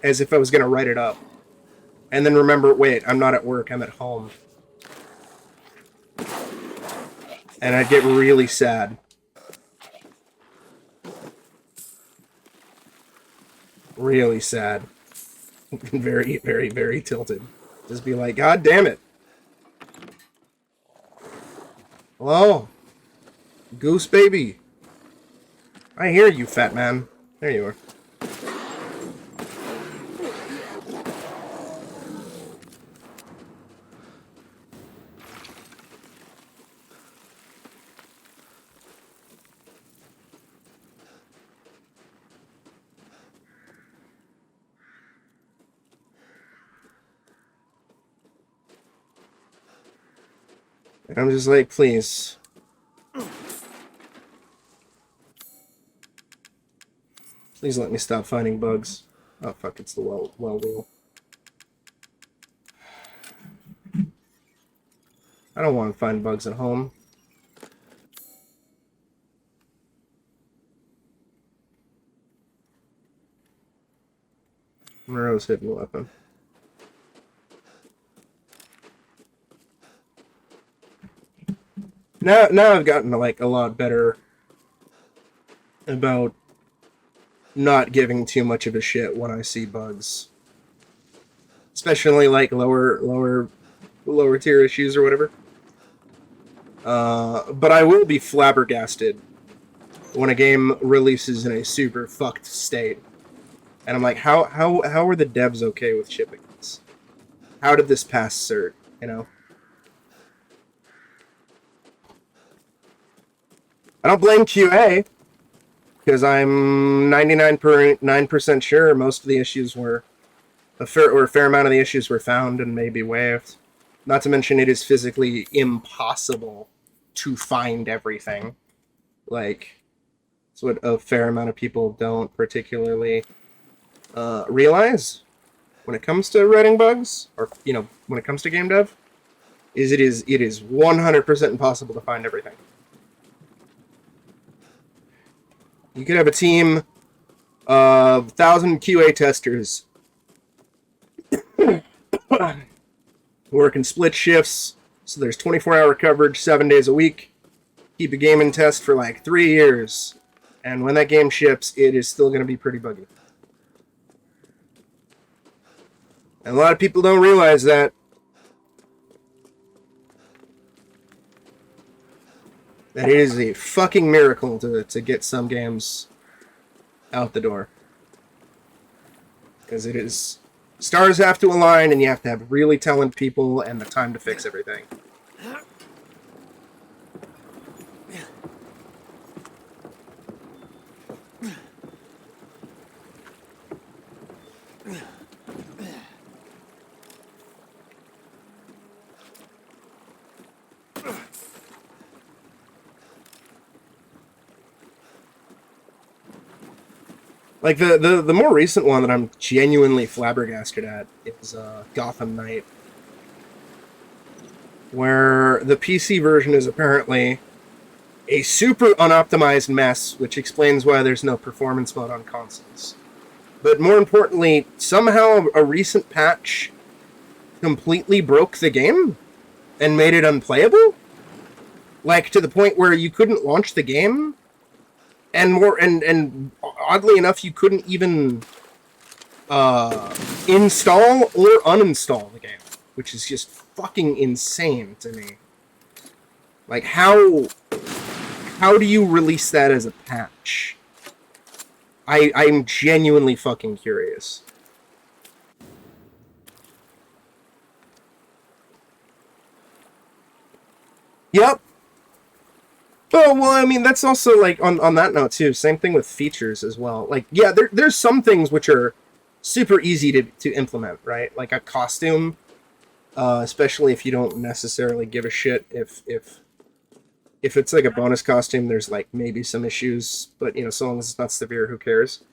as if I was going to write it up. And then remember, wait, I'm not at work, I'm at home. And I'd get really sad. Really sad. Very, very, very tilted. Just be like, God damn it. Hello? Goose baby. I hear you, fat man. There you are. And I'm just like, please. Please let me stop finding bugs. Oh fuck, it's the well wheel. I don't want to find bugs at home. Moreau's hidden weapon. Now I've gotten like a lot better about not giving too much of a shit when I see bugs, especially like lower tier issues or whatever. But I will be flabbergasted when a game releases in a super fucked state, and I'm like, how are the devs okay with shipping this? How did this pass cert? You know. I don't blame QA, because I'm 99.9% sure most of the issues were, a fair amount of the issues were found and maybe waived. Not to mention it is physically impossible to find everything. Like, it's what a fair amount of people don't particularly realize when it comes to writing bugs, or, you know, when it comes to game dev, is it is 100% impossible to find everything. You could have a team of 1,000 QA testers working split shifts, so there's 24-hour coverage 7 days a week. Keep a game in test for like 3 years, and when that game ships, it is still going to be pretty buggy. And a lot of people don't realize that. That it is a fucking miracle to get some games out the door. Because it is... Stars have to align, and you have to have really talented people and the time to fix everything. Like, the more recent one that I'm genuinely flabbergasted at is Gotham Knight. Where the PC version is apparently a super unoptimized mess, which explains why there's no performance mode on consoles. But more importantly, somehow a recent patch completely broke the game and made it unplayable? Like, to the point where you couldn't launch the game? And oddly enough, you couldn't even install or uninstall the game, which is just fucking insane to me. Like, how do you release that as a patch? I'm genuinely fucking curious. Yep. Oh, well, I mean, that's also, like, on that note, too. Same thing with features as well. Like, yeah, there's some things which are super easy to implement, right? Like a costume, especially if you don't necessarily give a shit if it's, like, a bonus costume, there's, like, maybe some issues. But, you know, so long as it's not severe, who cares?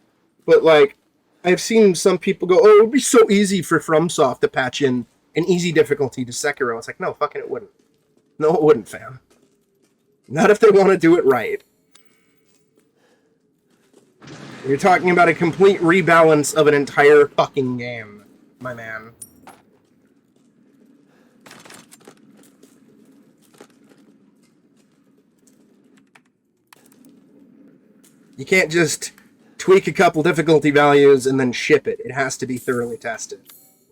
But, like, I've seen some people go, oh, it would be so easy for FromSoft to patch in an easy difficulty to Sekiro. It's like, no, fucking it wouldn't. No, it wouldn't, fam. Not if they want to do it right. You're talking about a complete rebalance of an entire fucking game, my man. You can't just tweak a couple difficulty values and then ship it. It has to be thoroughly tested.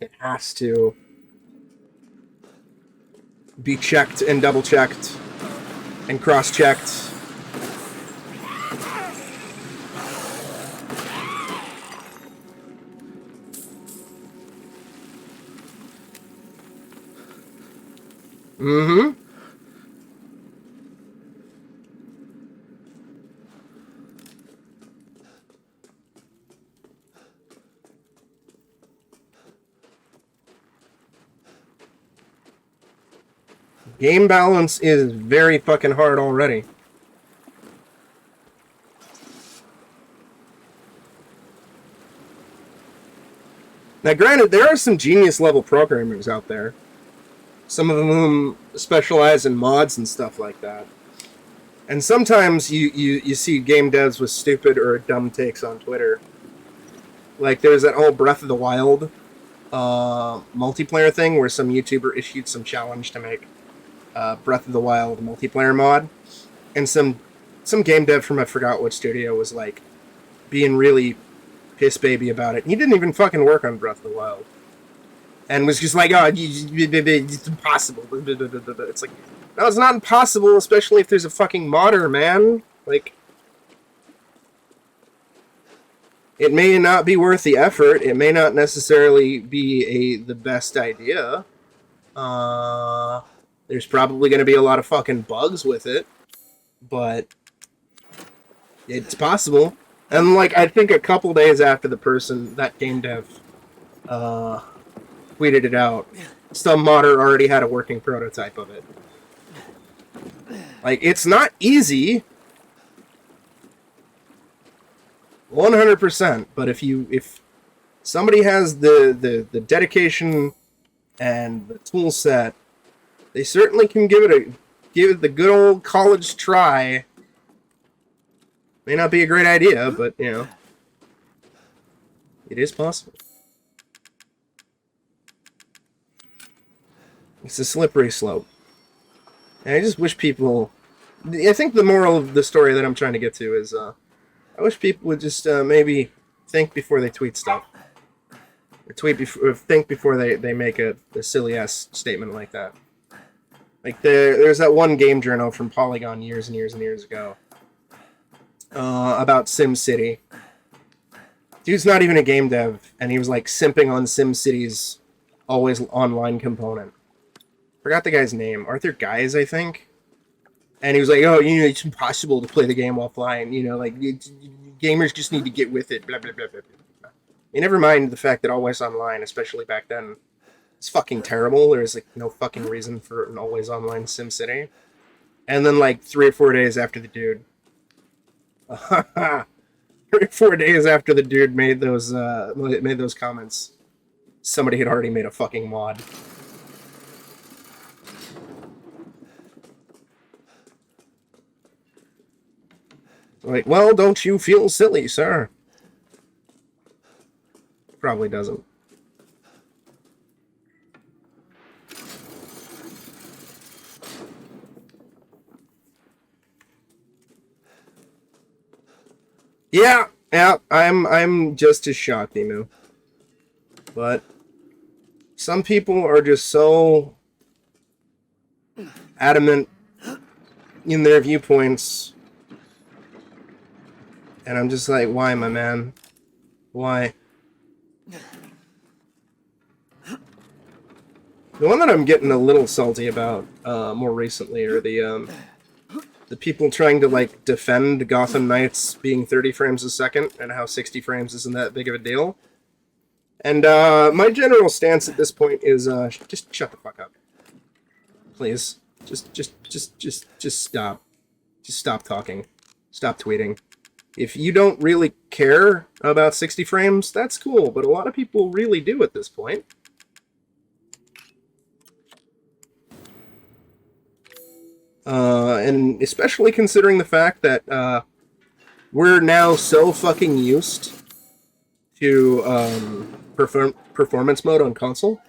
It has to be checked and double-checked and cross-checked. Mm-hmm. Game balance is very fucking hard already. Now, granted, there are some genius level programmers out there. Some of them specialize in mods and stuff like that. And sometimes you see game devs with stupid or dumb takes on Twitter. Like, there's that whole Breath of the Wild multiplayer thing where some YouTuber issued some challenge to make Breath of the Wild multiplayer mod, and some game dev from I forgot what studio was like being really piss baby about it. He didn't even fucking work on Breath of the Wild, and was just like, oh, it's impossible. It's like, no, it's not impossible, especially if there's a fucking modder, man. Like, it may not be worth the effort. It may not necessarily be the best idea. There's probably going to be a lot of fucking bugs with it, but it's possible. And, like, I think a couple days after that game dev tweeted it out, some modder already had a working prototype of it. Like, it's not easy, 100%, but if somebody has the dedication and the tool set, they certainly can give it the good old college try. May not be a great idea, but, you know, it is possible. It's a slippery slope. And I just wish people... I think the moral of the story that I'm trying to get to is, I wish people would just maybe think before they tweet stuff. Or think before they make a silly-ass statement like that. Like, there's that one game journal from Polygon years and years and years ago. About SimCity. Dude's not even a game dev, and he was, like, simping on SimCity's always online component. Forgot the guy's name. Arthur Guys, I think. And he was like, oh, you know, it's impossible to play the game while flying. You know, like, gamers just need to get with it. Blah, blah, blah, blah, blah. You never mind the fact that always online, especially back then, it's fucking terrible. There's, like, no fucking reason for an always online SimCity. And then, like, 3 or 4 days after the dude... 3 or 4 days after the dude made those comments, somebody had already made a fucking mod. Like, well, don't you feel silly, sir? Probably doesn't. Yeah, I'm just as shocked, Emu. But some people are just so adamant in their viewpoints. And I'm just like, why, my man? Why? The one that I'm getting a little salty about more recently are the people trying to, like, defend Gotham Knights being 30 frames a second and how 60 frames isn't that big of a deal. And my general stance at this point is just shut the fuck up. Please. Just stop. Just stop talking. Stop tweeting. If you don't really care about 60 frames, that's cool, but a lot of people really do at this point. And especially considering the fact that we're now so fucking used to performance mode on console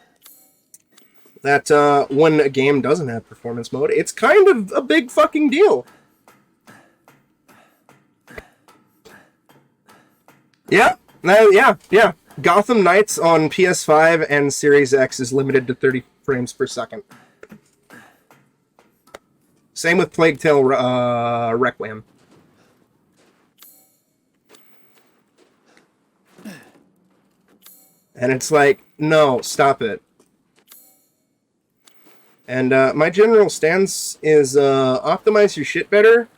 that when a game doesn't have performance mode, it's kind of a big fucking deal. Yeah, yeah. Gotham Knights on PS5 and Series X is limited to 30 frames per second. Same with Plague Tale Requiem. And it's like, no, stop it. And my general stance is optimize your shit better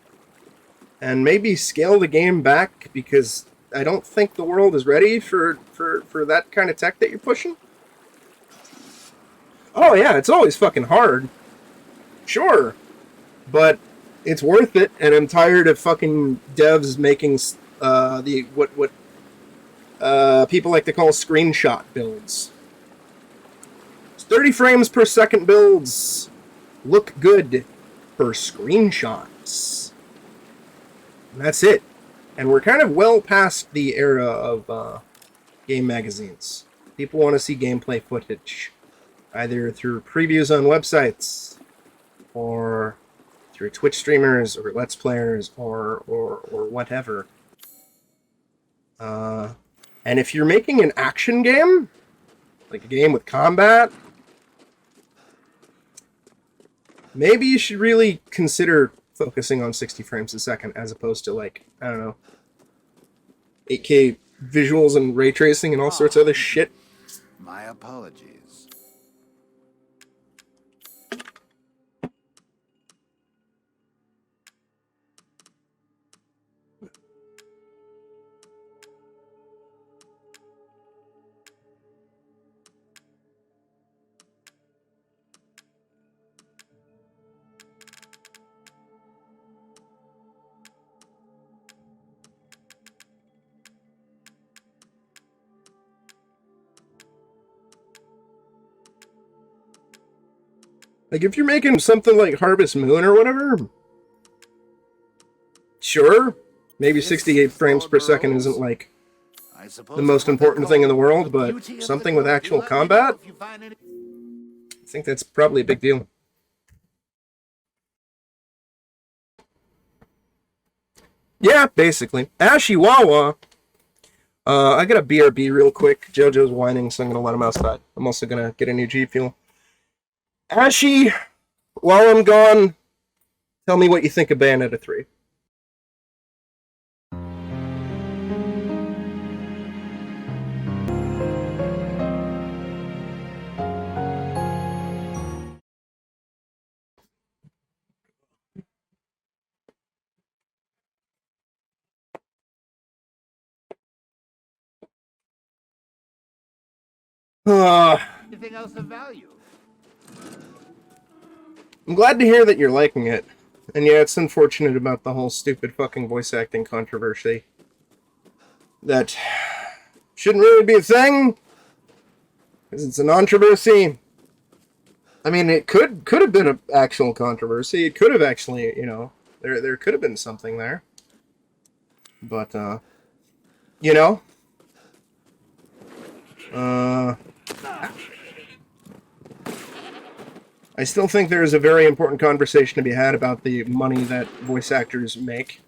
and maybe scale the game back, because I don't think the world is ready for that kind of tech that you're pushing. Oh yeah, it's always fucking hard. Sure. But it's worth it, and I'm tired of fucking devs making what people like to call screenshot builds. 30 frames per second builds look good for screenshots. And that's it. And we're kind of well past the era of game magazines. People want to see gameplay footage, either through previews on websites, or through Twitch streamers, or Let's Players, or whatever. And if you're making an action game, like a game with combat, maybe you should really consider focusing on 60 frames a second as opposed to, like, I don't know, 8K visuals and ray tracing and all sorts of other shit. My apologies. Like, if you're making something like Harvest Moon or whatever, sure, maybe 68 frames per second isn't, like, the most important thing in the world, but something with actual combat, I think that's probably a big deal. Yeah, basically. Ashy Wawa. I got a BRB real quick. JoJo's whining, so I'm gonna let him outside. I'm also gonna get a new G Fuel. Ashy, while I'm gone, tell me what you think of Bayonetta 3. Anything else of value? I'm glad to hear that you're liking it. And yeah, it's unfortunate about the whole stupid fucking voice acting controversy. That shouldn't really be a thing, because it's a controversy. I mean, it could have been an actual controversy. It could have actually, you know, there could have been something there. But, you know, I still think there is a very important conversation to be had about the money that voice actors make.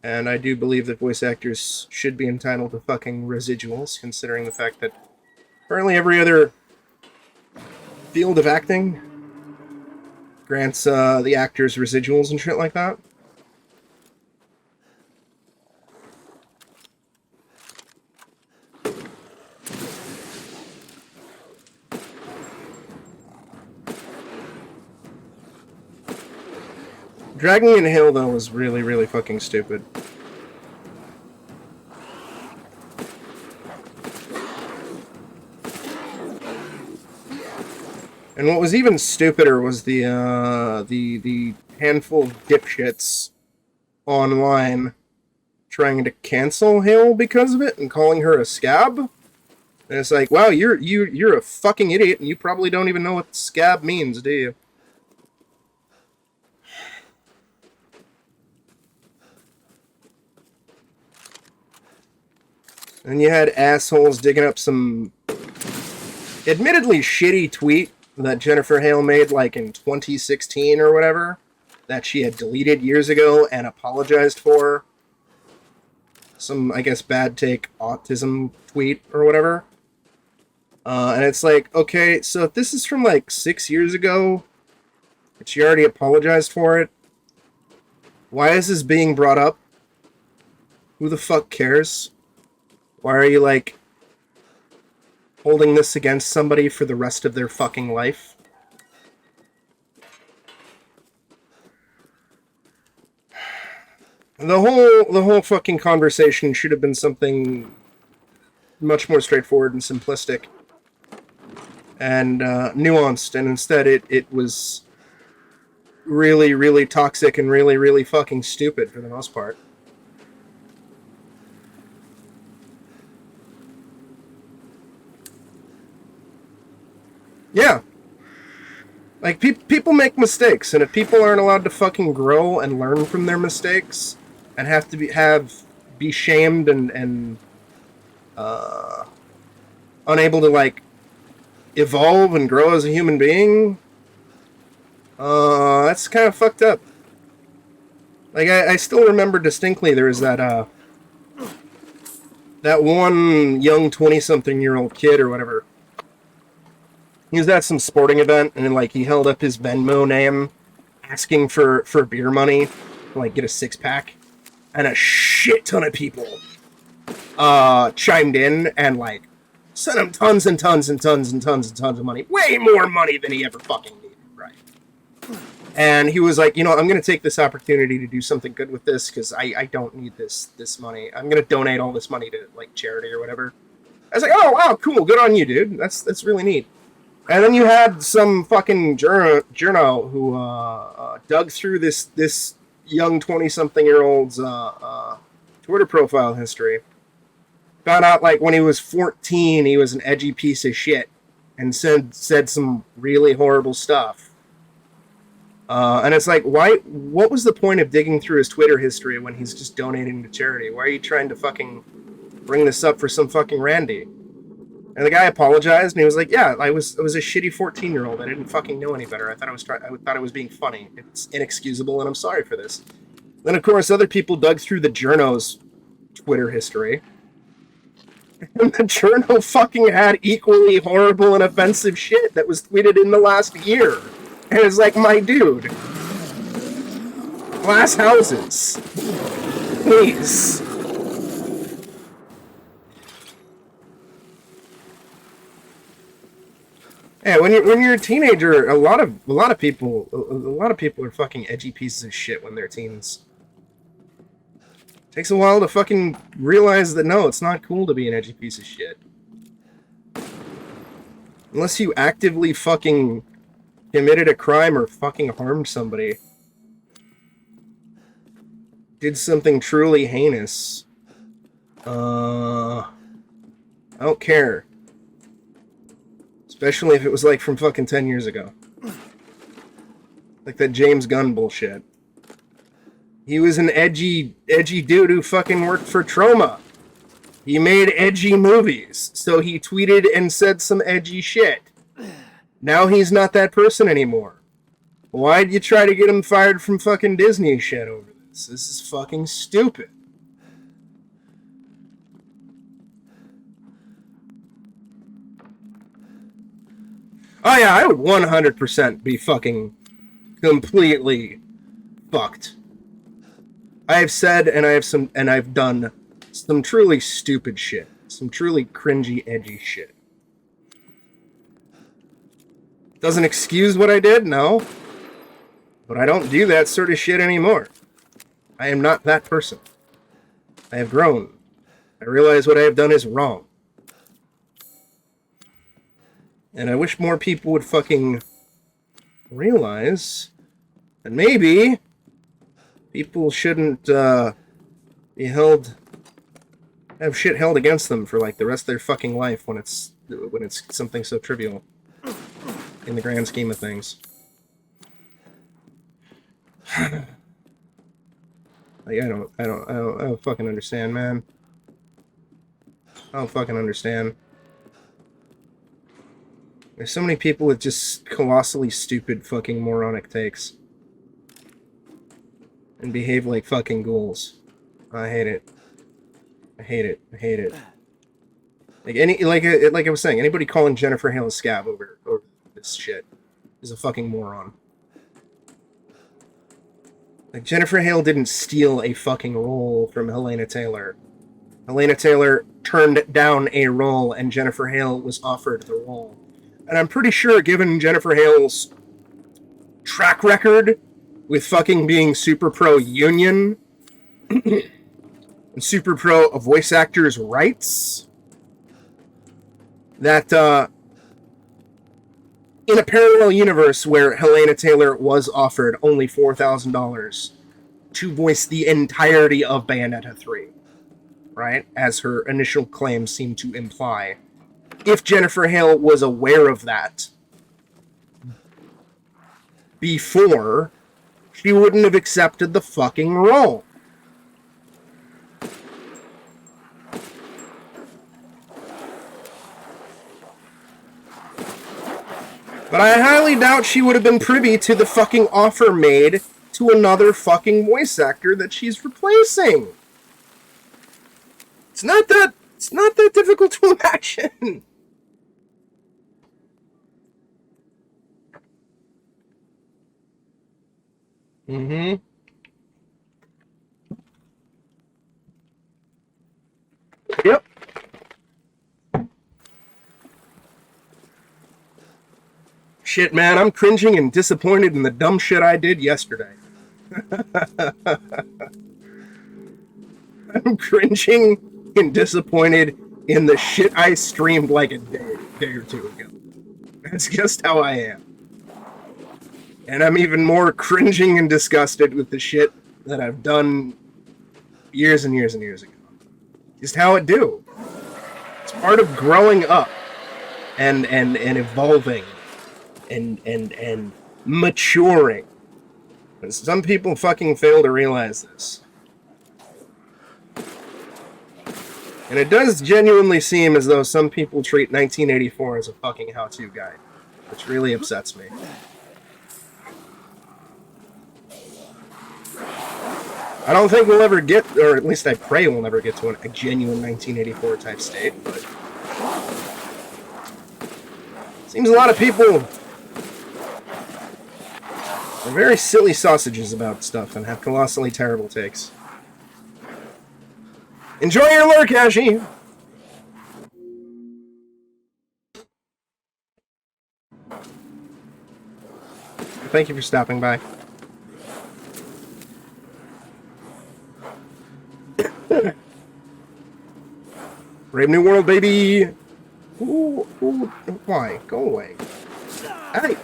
And I do believe that voice actors should be entitled to fucking residuals, considering the fact that apparently every other field of acting grants the actors residuals and shit like that. Dragging in Hill, though, was really, really fucking stupid. And what was even stupider was the handful of dipshits online trying to cancel Hill because of it and calling her a scab. And it's like, wow, you're a fucking idiot, and you probably don't even know what scab means, do you? And you had assholes digging up some admittedly shitty tweet that Jennifer Hale made like in 2016 or whatever, that she had deleted years ago and apologized for. Some, I guess, bad take autism tweet or whatever. And it's like, okay, so if this is from like 6 years ago, but she already apologized for it, why is this being brought up? Who the fuck cares? Why are you, like, holding this against somebody for the rest of their fucking life? The whole fucking conversation should have been something much more straightforward and simplistic and nuanced, and instead it was really, really toxic and really, really fucking stupid for the most part. Yeah. Like, people make mistakes, and if people aren't allowed to fucking grow and learn from their mistakes, and have to be shamed and unable to, like, evolve and grow as a human being, that's kind of fucked up. Like, I still remember distinctly there was that one young 20-something-year-old kid or whatever. He was at some sporting event, and like he held up his Venmo name, asking for beer money, to, like, get a 6-pack, and a shit ton of people chimed in and like sent him tons and tons and tons and tons and tons of money, way more money than he ever fucking needed, right? And he was like, you know, I'm gonna take this opportunity to do something good with this because I don't need this money. I'm gonna donate all this money to like charity or whatever. I was like, oh wow, cool, good on you, dude. That's really neat. And then you had some fucking journo who dug through this young 20-something-year-old's Twitter profile history. Found out, like, when he was 14, he was an edgy piece of shit. And said some really horrible stuff. And it's like, what was the point of digging through his Twitter history when he's just donating to charity? Why are you trying to fucking bring this up for some fucking Randy? And the guy apologized, and he was like, yeah, I was a shitty 14-year-old. I didn't fucking know any better. I thought I was being funny. It's inexcusable, and I'm sorry for this. Then, of course, other people dug through the journo's Twitter history. And the journo fucking had equally horrible and offensive shit that was tweeted in the last year. And it's like, my dude. Glass houses. Please. Yeah, when you're a teenager, a lot of people are fucking edgy pieces of shit when they're teens. Takes a while to fucking realize that no, it's not cool to be an edgy piece of shit. Unless you actively fucking committed a crime or fucking harmed somebody. Did something truly heinous. I don't care. Especially if it was like from fucking 10 years ago. Like that James Gunn bullshit. He was an edgy dude who fucking worked for Troma. He made edgy movies, so he tweeted and said some edgy shit. Now he's not that person anymore. Why'd you try to get him fired from fucking Disney shit over this? This is fucking stupid. Oh yeah, I would 100% be fucking completely fucked. I have said and I've done some truly stupid shit. Some truly cringy, edgy shit. Doesn't excuse what I did, no. But I don't do that sort of shit anymore. I am not that person. I have grown. I realize what I have done is wrong. And I wish more people would fucking realize that maybe people shouldn't have shit held against them for like the rest of their fucking life when it's something so trivial in the grand scheme of things. Like I don't fucking understand, man. I don't fucking understand. There's so many people with just colossally stupid fucking moronic takes. And behave like fucking ghouls. I hate it. I hate it. I hate it. Like I was saying, anybody calling Jennifer Hale a scab over this shit is a fucking moron. Like, Jennifer Hale didn't steal a fucking role from Helena Taylor. Helena Taylor turned down a role, and Jennifer Hale was offered the role. And I'm pretty sure, given Jennifer Hale's track record with fucking being super pro union and super pro voice actors' rights, that in a parallel universe where Helena Taylor was offered only $4,000 to voice the entirety of Bayonetta 3, right? As her initial claims seem to imply. If Jennifer Hale was aware of that before, she wouldn't have accepted the fucking role. But I highly doubt she would have been privy to the fucking offer made to another fucking voice actor that she's replacing. It's not that difficult to imagine. Mm-hmm. Yep. Shit, man, I'm cringing and disappointed in the dumb shit I did yesterday. I'm cringing and disappointed in the shit I streamed like a day or two ago. That's just how I am. And I'm even more cringing and disgusted with the shit that I've done years and years and years ago. Just how it do. It's part of growing up and evolving and maturing But some people fucking fail to realize this. And it does genuinely seem as though some people treat 1984 as a fucking how-to guide, which really upsets me. I don't think we'll ever get, or at least I pray we'll never get to a genuine 1984 type state, but seems a lot of people are very silly sausages about stuff and have colossally terrible takes. Enjoy your lure, Kashi! Thank you for stopping by. Brave New World, baby! Ooh, why? Go away. Hey!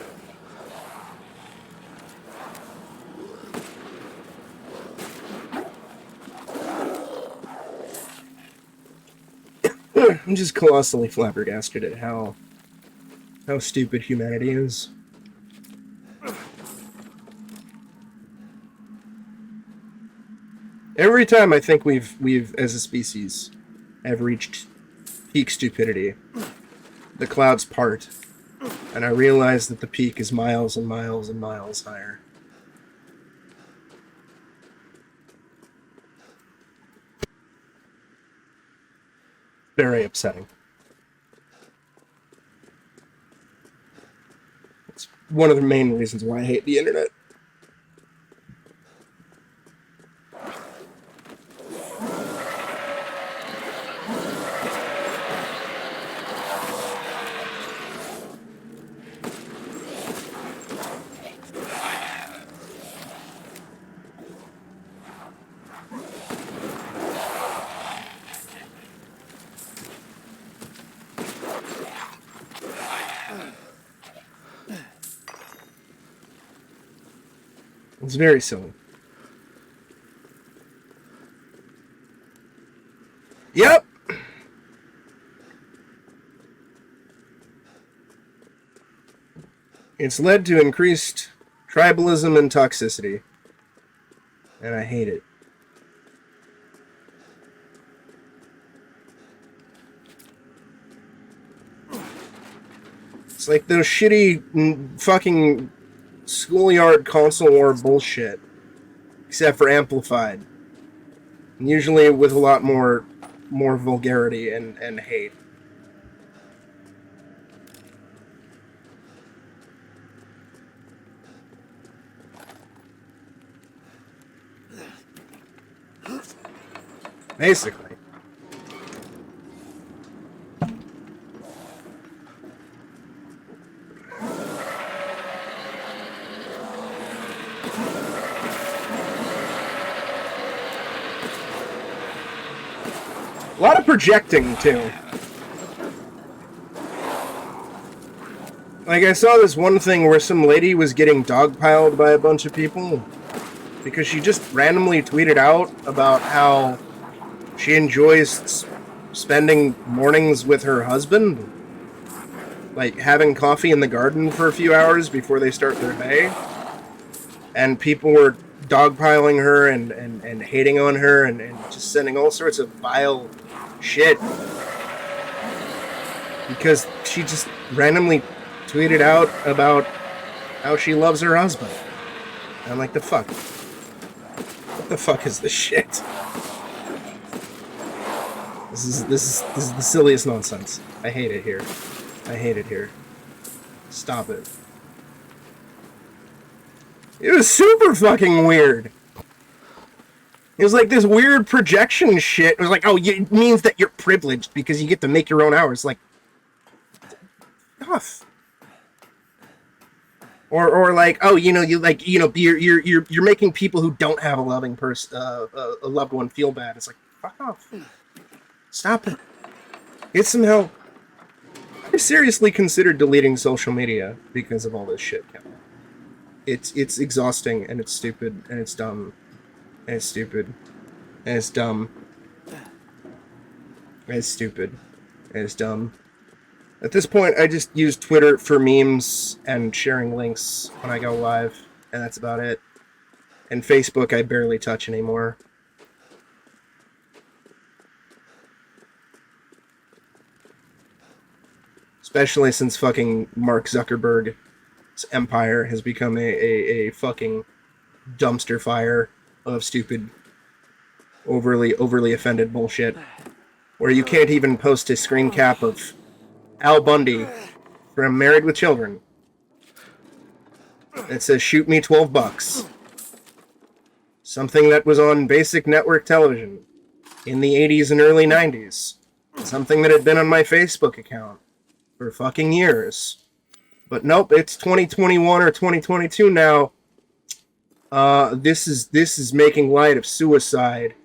I'm just colossally flabbergasted at how stupid humanity is. Every time I think we've as a species have reached peak stupidity, the clouds part, and I realize that the peak is miles and miles and miles higher. Very upsetting. It's one of the main reasons why I hate the internet. It's very silly. Yep! It's led to increased tribalism and toxicity. And I hate it. It's like those shitty fucking schoolyard console war bullshit, except for amplified, and usually with a lot more vulgarity and hate. Basically. A lot of projecting, too. Like, I saw this one thing where some lady was getting dogpiled by a bunch of people because she just randomly tweeted out about how she enjoys spending mornings with her husband, like having coffee in the garden for a few hours before they start their day. And people were dogpiling her and hating on her and just sending all sorts of vile shit because she just randomly tweeted out about how she loves her husband. And I'm like, the fuck? What the fuck is this shit? This is the silliest nonsense. I hate it here. I hate it here. Stop it. It was super fucking weird. It was like this weird projection shit. It was like, oh, it means that you're privileged because you get to make your own hours. Like, off. Or like, oh, you're making people who don't have a loving person, a loved one, feel bad. It's like, fuck off. Stop it. Get some help. I seriously considered deleting social media because of all this shit. It's exhausting and it's stupid and it's dumb. And it's stupid. And it's dumb. And it's stupid. And it's dumb. At this point, I just use Twitter for memes and sharing links when I go live. And that's about it. And Facebook I barely touch anymore. Especially since fucking Mark Zuckerberg's empire has become a fucking dumpster fire of stupid, overly offended bullshit. Where you can't even post a screen cap of Al Bundy from Married with Children. It says, shoot me $12. Something that was on basic network television in the 80s and early 90s. Something that had been on my Facebook account for fucking years. But nope, it's 2021 or 2022 now. This is making light of suicide.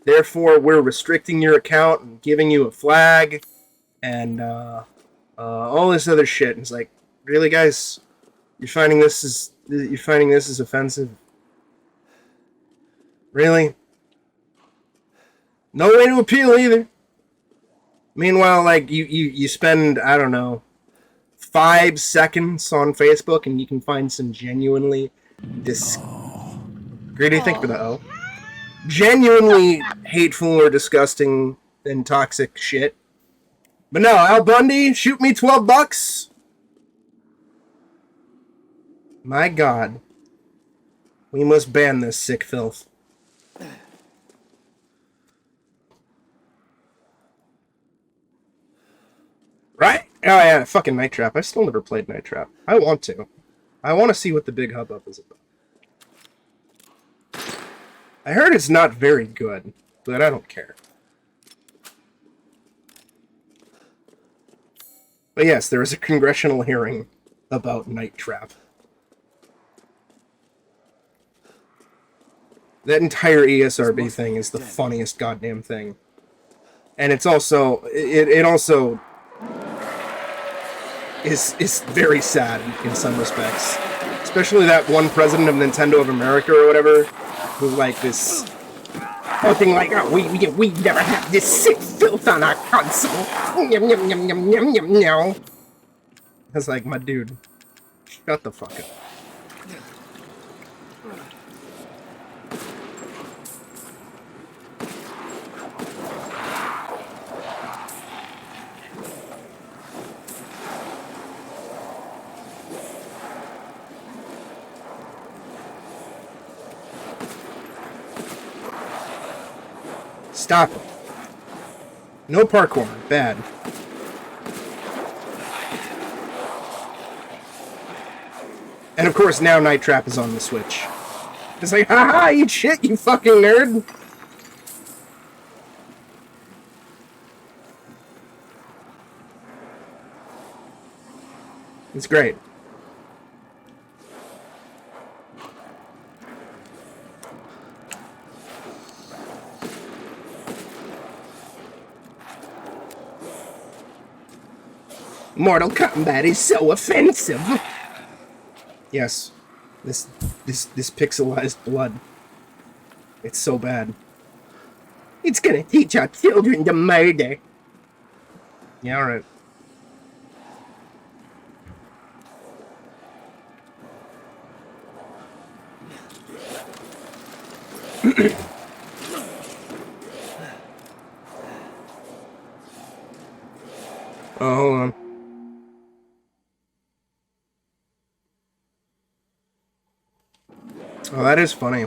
Therefore, we're restricting your account and giving you a flag and all this other shit. And it's like, really, guys, you're finding this as offensive? Really? No way to appeal either. Meanwhile, like you spend, I don't know, 5 seconds on Facebook and you can find some genuinely greedy, thank you for the O. Genuinely hateful or disgusting and toxic shit. But no, Al Bundy, shoot me $12. My God. We must ban this sick filth. Right? Oh yeah, fucking Night Trap. I still never played Night Trap. I want to. I want to see what the big hubbub is about. I heard it's not very good, but I don't care. But yes, there was a congressional hearing about Night Trap. That entire ESRB thing is the funniest goddamn thing. And it's also... It also... is very sad in some respects. Especially that one president of Nintendo of America or whatever, who like this fucking like, oh, we never have this sick filth on our console. Yum, yum, yum, yum, yum, yum, yum. It's like, my dude, shut the fuck up. Stop it. No parkour. Bad. And of course now Night Trap is on the Switch. It's like, haha, eat shit, you fucking nerd! It's great. Mortal Kombat is so offensive. Yes, this pixelized blood. It's so bad. It's gonna teach our children to murder. Yeah, alright. Oh, hold on. Oh, that is funny.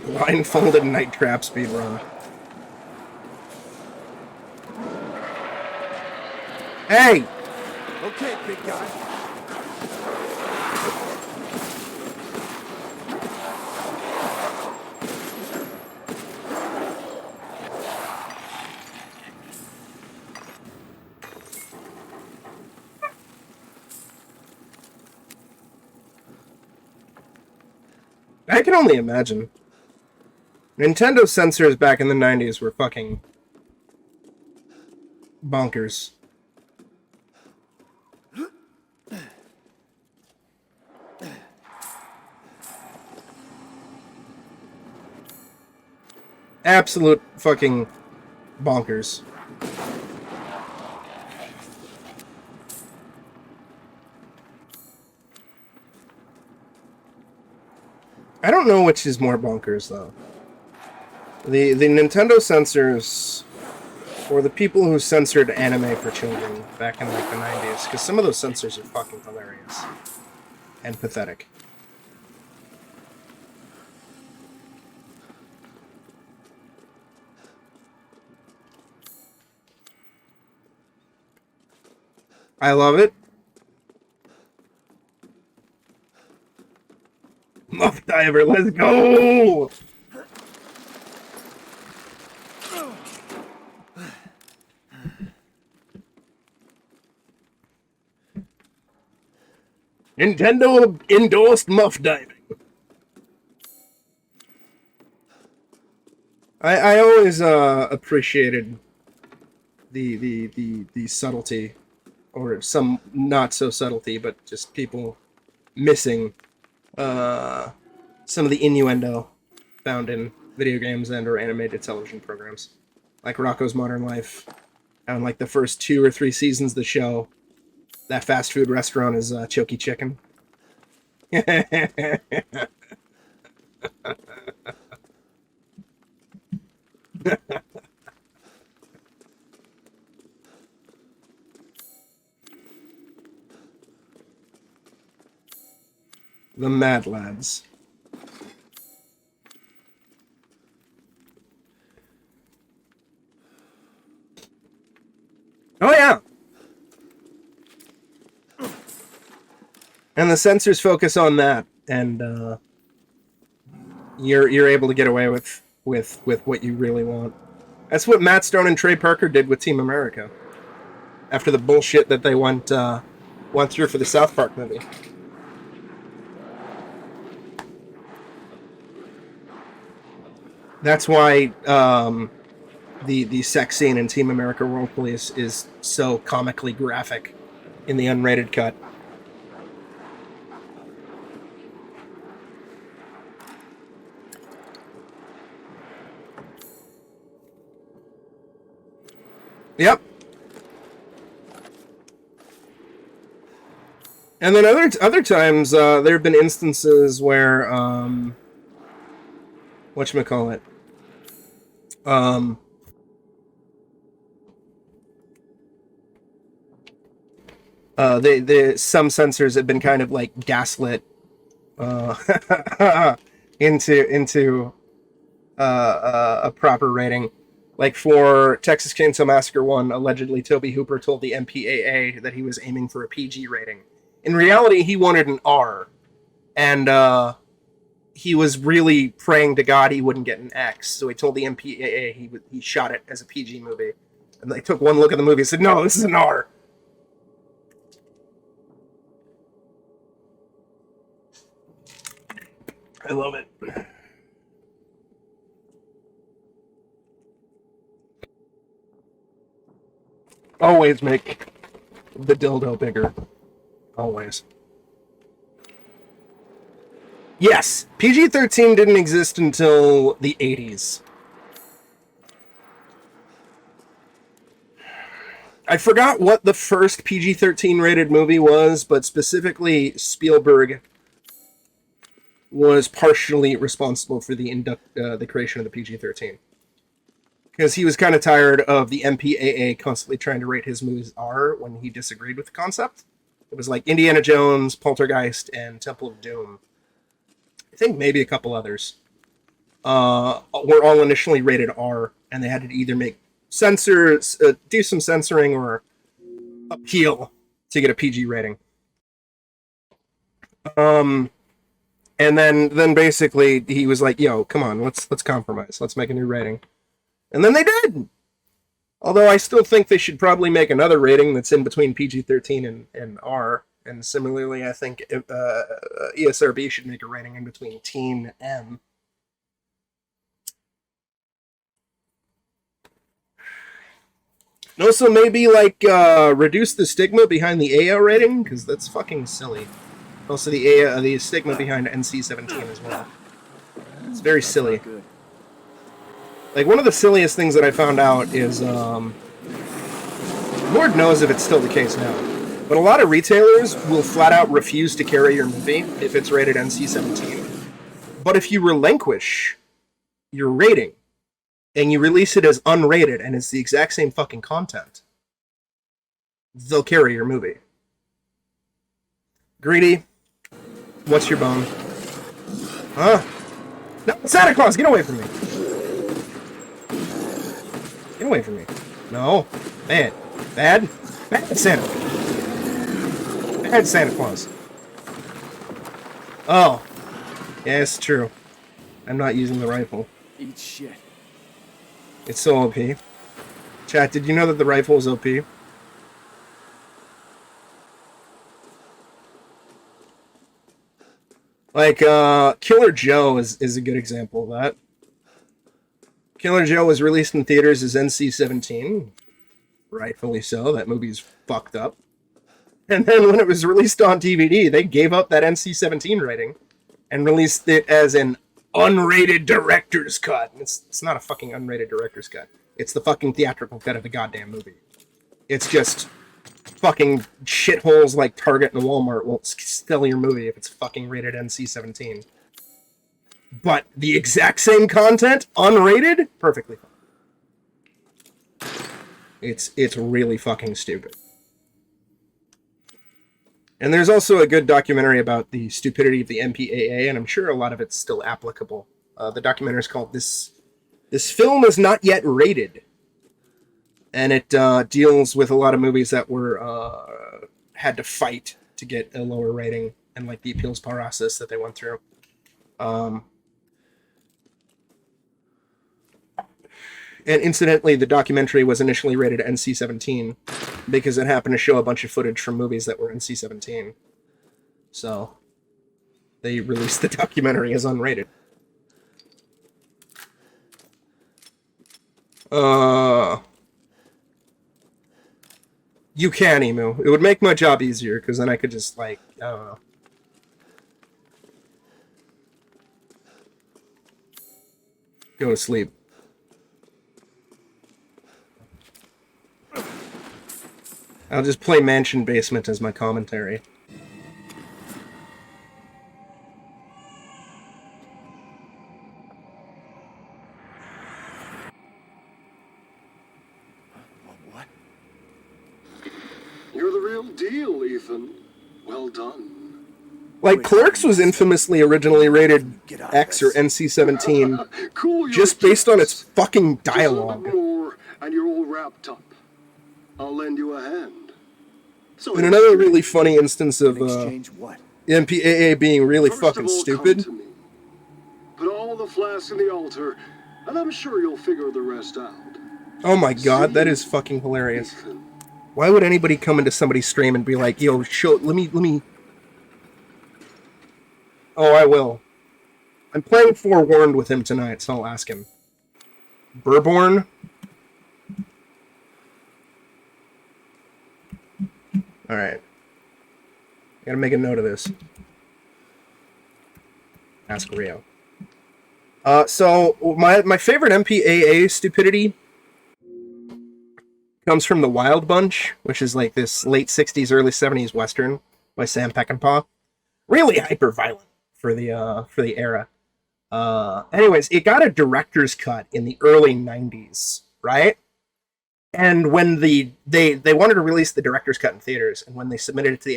Blindfolded Night Trap speedrun. Hey! Okay, big guy. I can only imagine. Nintendo censors back in the 90s were fucking bonkers. Absolute fucking bonkers. I don't know which is more bonkers, though. The Nintendo censors, or the people who censored anime for children back in like the 90s, because some of those censors are fucking hilarious and pathetic. I love it. Muff Diver, let's go! Nintendo endorsed muff diving. I always appreciated the subtlety, or some not so subtlety, but just people missing some of the innuendo found in video games and or animated television programs, like Rocko's Modern Life, and like the first 2 or 3 seasons of the show. That fast food restaurant is Choky Chicken. The Mad Lads. Oh yeah. And the censors focus on that, and you're able to get away with what you really want. That's what Matt Stone and Trey Parker did with Team America after the bullshit that they went through for the South Park movie. That's why the sex scene in Team America World Police is so comically graphic in the unrated cut. Yep. And then other times, there have been instances where, whatchamacallit, some censors have been kind of like gaslit, into a proper rating. Like for Texas Chainsaw Massacre 1, allegedly Toby Hooper told the MPAA that he was aiming for a PG rating. In reality, he wanted an R, and he was really praying to God he wouldn't get an X. So he told the MPAA he shot it as a PG movie, and they took one look at the movie and said, "No, this is an R." I love it. Always make the dildo bigger. Always. Yes, PG-13 didn't exist until the 80s. I forgot what the first PG-13 rated movie was, but specifically Spielberg was partially responsible for the creation of the PG-13. Because he was kind of tired of the MPAA constantly trying to rate his movies R when he disagreed with the concept. It was like Indiana Jones, Poltergeist, and Temple of Doom. I think maybe a couple others. Were all initially rated R, and they had to either make censors, do some censoring, or appeal to get a PG rating. And then basically he was like, "Yo, come on, let's compromise. Let's make a new rating." And then they did. Although I still think they should probably make another rating that's in between PG-13 and R. And similarly, I think ESRB should make a rating in between teen and M. And also maybe like reduce the stigma behind the AO rating, because that's fucking silly. Also the stigma behind NC-17 as well. It's very silly. Like, one of the silliest things that I found out is, Lord knows if it's still the case now, but a lot of retailers will flat out refuse to carry your movie if it's rated NC-17, But if you relinquish your rating and you release it as unrated and it's the exact same fucking content, they'll carry your movie. Greedy, what's your bone? Huh? No, Santa Claus, get away from me. Get away from me. No. Bad. Bad? Bad Santa. Bad Santa Claus. Oh. Yeah, it's true. I'm not using the rifle. Eat shit. It's so OP. Chat, did you know that the rifle is OP? Like, Killer Joe is a good example of that. Killer Joe was released in theaters as NC-17. Rightfully so, that movie's fucked up. And then when it was released on DVD, they gave up that NC-17 rating and released it as an unrated director's cut. It's not a fucking unrated director's cut. It's the fucking theatrical cut of the goddamn movie. It's just fucking shitholes like Target and Walmart won't sell your movie if it's fucking rated NC-17. But the exact same content, unrated, perfectly fine. It's really fucking stupid. And there's also a good documentary about the stupidity of the MPAA, and I'm sure a lot of it's still applicable. The documentary is called This Film Is Not Yet Rated. And it deals with a lot of movies that were had to fight to get a lower rating, and like the appeals process that they went through. And incidentally, the documentary was initially rated NC-17 because it happened to show a bunch of footage from movies that were NC-17. So they released the documentary as unrated. You can, Emu. It would make my job easier, because then I could just, like, I don't know. Go to sleep. I'll just play Mansion Basement as my commentary. What? You're the real deal, Ethan. Well done. Like, Clerks was infamously originally rated X or NC-17 Cool your just based on its jets. fucking Just a little dialogue. bit more, and you're all wrapped up. I'll lend you a hand. So And another really funny instance of Exchange what? MPAA being really first fucking of all, stupid. come to me. Put all the flasks in the altar, and I'm sure you'll figure the rest out. Oh my god, that is fucking hilarious. Ethan. Why would anybody come into somebody's stream and be like, yo, let me... Oh, I will. I'm playing Forewarned with him tonight, so I'll ask him. Burborn? Alright. I gotta make a note of this. Ask Rio. So, my favorite MPAA stupidity comes from The Wild Bunch, which is like this late 60s, early 70s Western by Sam Peckinpah. Really hyper-violent for the era. Anyways, it got a director's cut in the early 90s, right? And when they wanted to release the director's cut in theaters, and when they submitted it to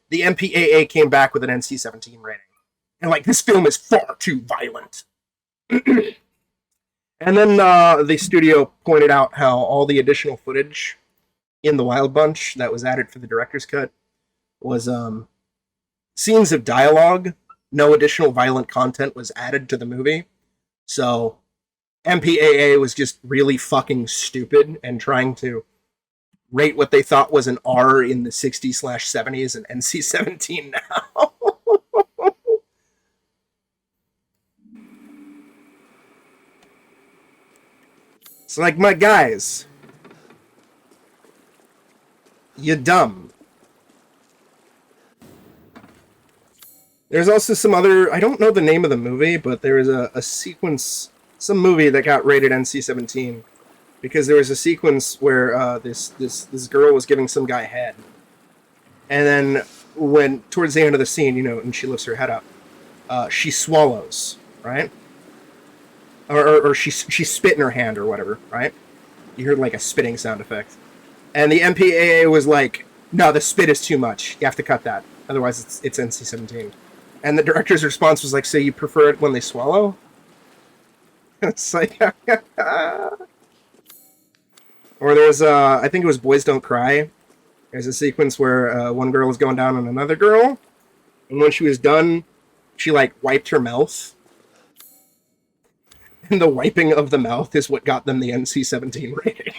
the MPAA came back with an NC-17 rating. And like, this film is far too violent. And then the studio pointed out how all the additional footage in The Wild Bunch that was added for the director's cut was scenes of dialogue. No additional violent content was added to the movie. So MPAA was just really fucking stupid and trying to rate what they thought was an R in the 60s/70s and NC-17 now. It's like, my guys, you dumb. There's also some other, I don't know the name of the movie, but there was a sequence, some movie that got rated NC-17 because there was a sequence where this girl was giving some guy head. And then when, towards the end of the scene, you know, and she lifts her head up, she swallows, right? Or she spit in her hand or whatever, right? You heard like a spitting sound effect. And the MPAA was like, no, the spit is too much. You have to cut that. Otherwise, it's NC-17. And the director's response was like, so you prefer it when they swallow? It's like... Or there's, I think it was Boys Don't Cry. There's a sequence where one girl was going down on another girl. And when she was done, she, like, wiped her mouth. And the wiping of the mouth is what got them the NC-17 rating.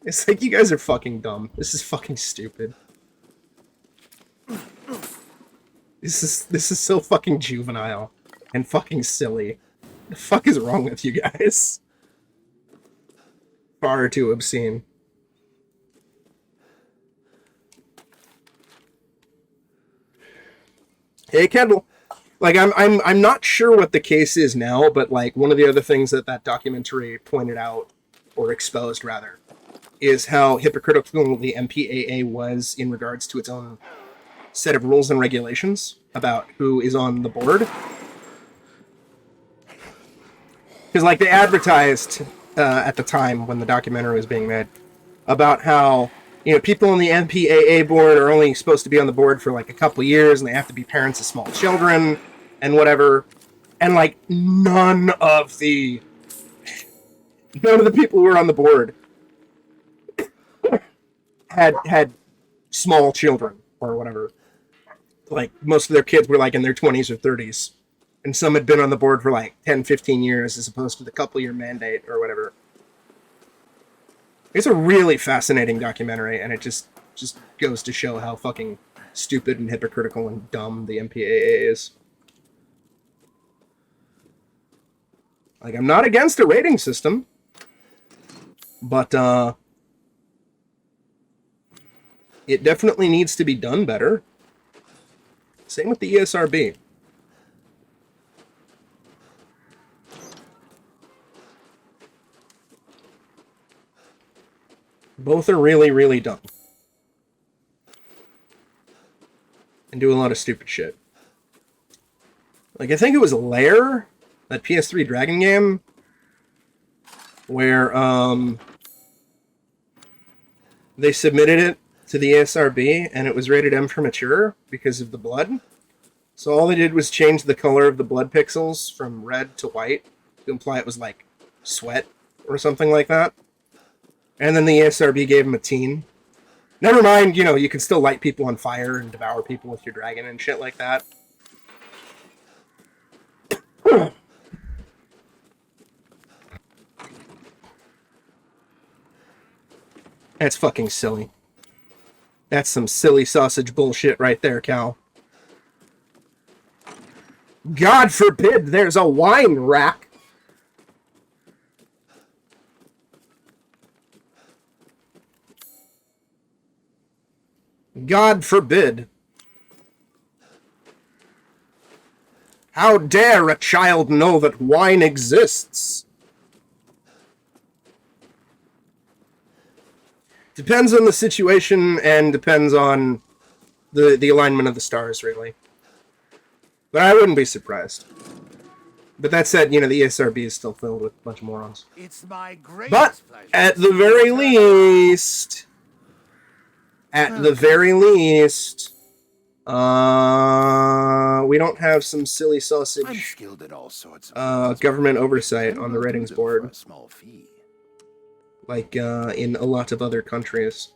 It's like, you guys are fucking dumb. This is fucking stupid. This is so fucking juvenile. And fucking silly. The fuck is wrong with you guys? Far too obscene. Hey, Kendall. Like, I'm not sure what the case is now, but like one of the other things that documentary pointed out, or exposed rather, is how hypocritical the MPAA was in regards to its own set of rules and regulations about who is on the board. Because like they advertised at the time when the documentary was being made about how, you know, people on the MPAA board are only supposed to be on the board for like a couple years and they have to be parents of small children and whatever. And like none of the people who were on the board had small children or whatever. Like most of their kids were like in their 20s or 30s. And some had been on the board for like 10, 15 years as opposed to the couple-year mandate or whatever. It's a really fascinating documentary, and it just goes to show how fucking stupid and hypocritical and dumb the MPAA is. Like, I'm not against a rating system, but it definitely needs to be done better. Same with the ESRB. Both are really, really dumb. And do a lot of stupid shit. Like, I think it was Lair, that PS3 Dragon game, where, they submitted it to the ASRB, and it was rated M for mature because of the blood. So all they did was change the color of the blood pixels from red to white to imply it was, like, sweat or something like that. And then the ASRB gave him a teen. Never mind, you know, you can still light people on fire and devour people with your dragon and shit like that. That's fucking silly. That's some silly sausage bullshit right there, Cal. God forbid there's a wine rack. God forbid. How dare a child know that wine exists? Depends on the situation and depends on the alignment of the stars, really. But I wouldn't be surprised. But that said, you know, the ESRB is still filled with a bunch of morons. It's my greatest But pleasure. at the very least, we don't have some silly I'm sausage skilled at all sorts of government oversight on the ratings for board, a small fee. like in a lot of other countries.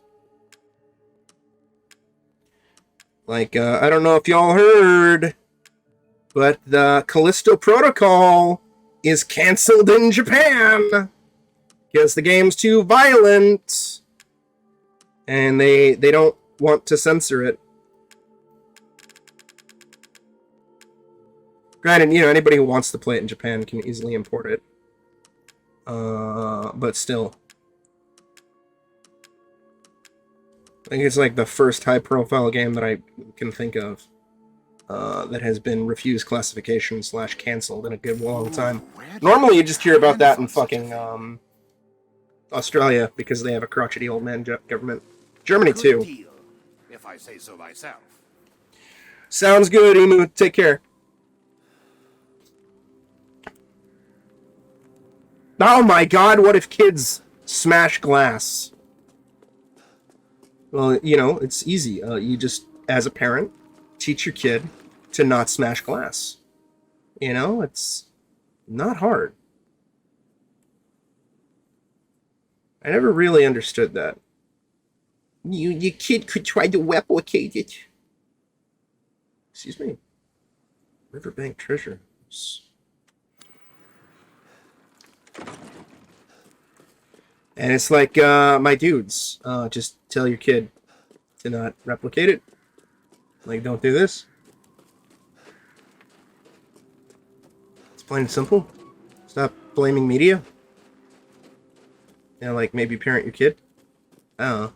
Like, I don't know if y'all heard, but the Callisto Protocol is canceled in Japan because the game's too violent, and they don't want to censor it. Granted, you know, anybody who wants to play it in Japan can easily import it. But still. I think it's like the first high-profile game that I can think of that has been refused classification / canceled in a good long time. Normally you just hear about that in fucking Australia because they have a crotchety old man government. Germany too. Deal, if I say so myself. Sounds good, Emu. Take care. Oh my god, what if kids smash glass? Well, you know, it's easy. You just, as a parent, teach your kid to not smash glass. You know, it's not hard. I never really understood that. Your kid could try to replicate it. Excuse me. Riverbank treasures. And it's like, my dudes, just tell your kid to not replicate it. Like, don't do this. It's plain and simple. Stop blaming media. You know, like, maybe parent your kid. I don't know.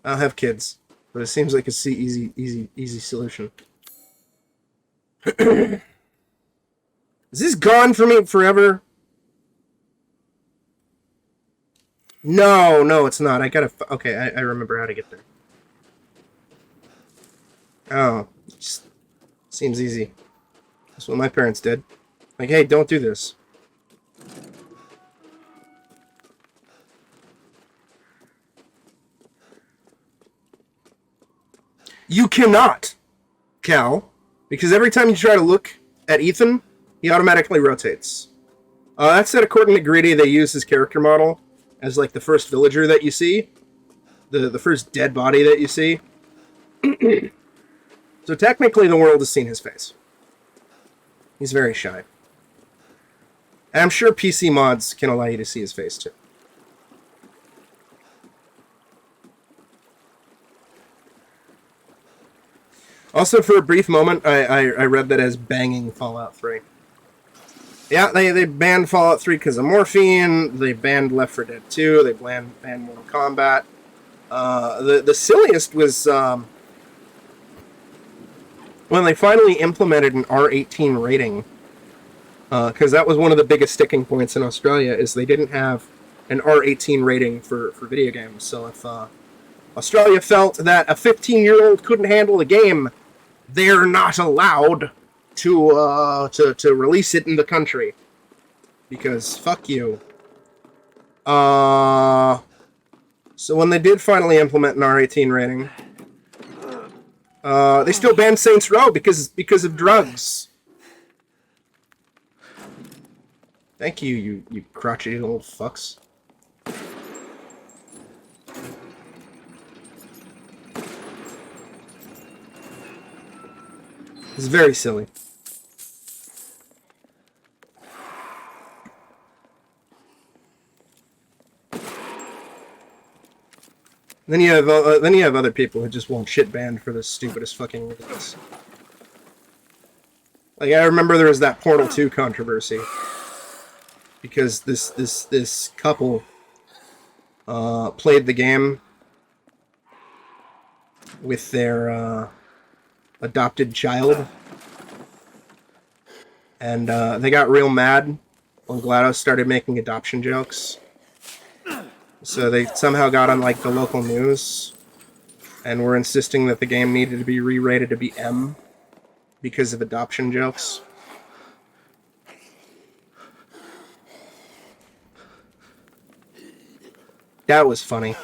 I don't have kids, but it seems like a easy solution. Is this gone for me forever? No, it's not. I gotta... Okay, I remember how to get there. Oh, just seems easy. That's what my parents did. Like, hey, don't do this. You cannot, Cal, because every time you try to look at Ethan, he automatically rotates. That's said according to Gritty, they use his character model as like the first villager that you see, the first dead body that you see. So technically the world has seen his face. He's very shy. And I'm sure PC mods can allow you to see his face too. Also, for a brief moment, I read that as banging Fallout 3. Yeah, they banned Fallout 3 because of morphine. They banned Left 4 Dead 2. They banned Mortal Kombat. The silliest was when they finally implemented an R18 rating. Because that was one of the biggest sticking points in Australia, is they didn't have an R18 rating for video games. So if Australia felt that a 15-year-old couldn't handle a game, they're not allowed to release it in the country. Because fuck you. So when they did finally implement an R18 rating, they still banned Saints Row because of drugs. Thank you, you crotchety little fucks. It's very silly. Then you have other people who just want shit banned for the stupidest fucking reasons. Like, I remember there was that Portal 2 controversy because this couple played the game with their adopted child, and they got real mad when GLaDOS started making adoption jokes. So they somehow got on like the local news and were insisting that the game needed to be re-rated to be M because of adoption jokes. That was funny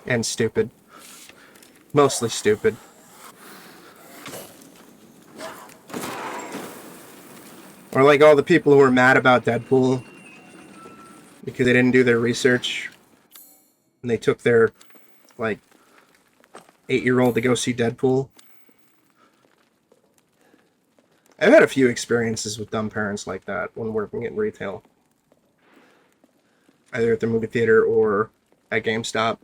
and stupid. Mostly stupid. Or like all the people who were mad about Deadpool because they didn't do their research and they took their like 8-year-old to go see Deadpool. I've had a few experiences with dumb parents like that when working in retail. Either at the movie theater or at GameStop.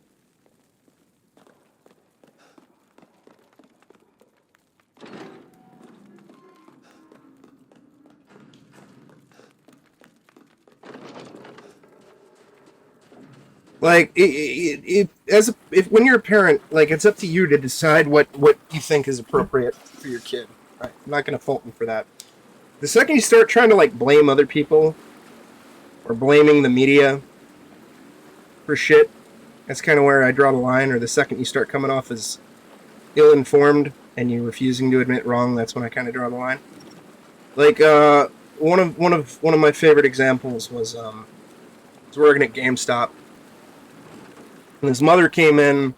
Like, if when you're a parent, like, it's up to you to decide what you think is appropriate for your kid. Right? I'm not going to fault you for that. The second you start trying to, like, blame other people or blaming the media for shit, that's kind of where I draw the line. Or the second you start coming off as ill-informed and you're refusing to admit wrong, that's when I kind of draw the line. Like, one of my favorite examples was working at GameStop, and his mother came in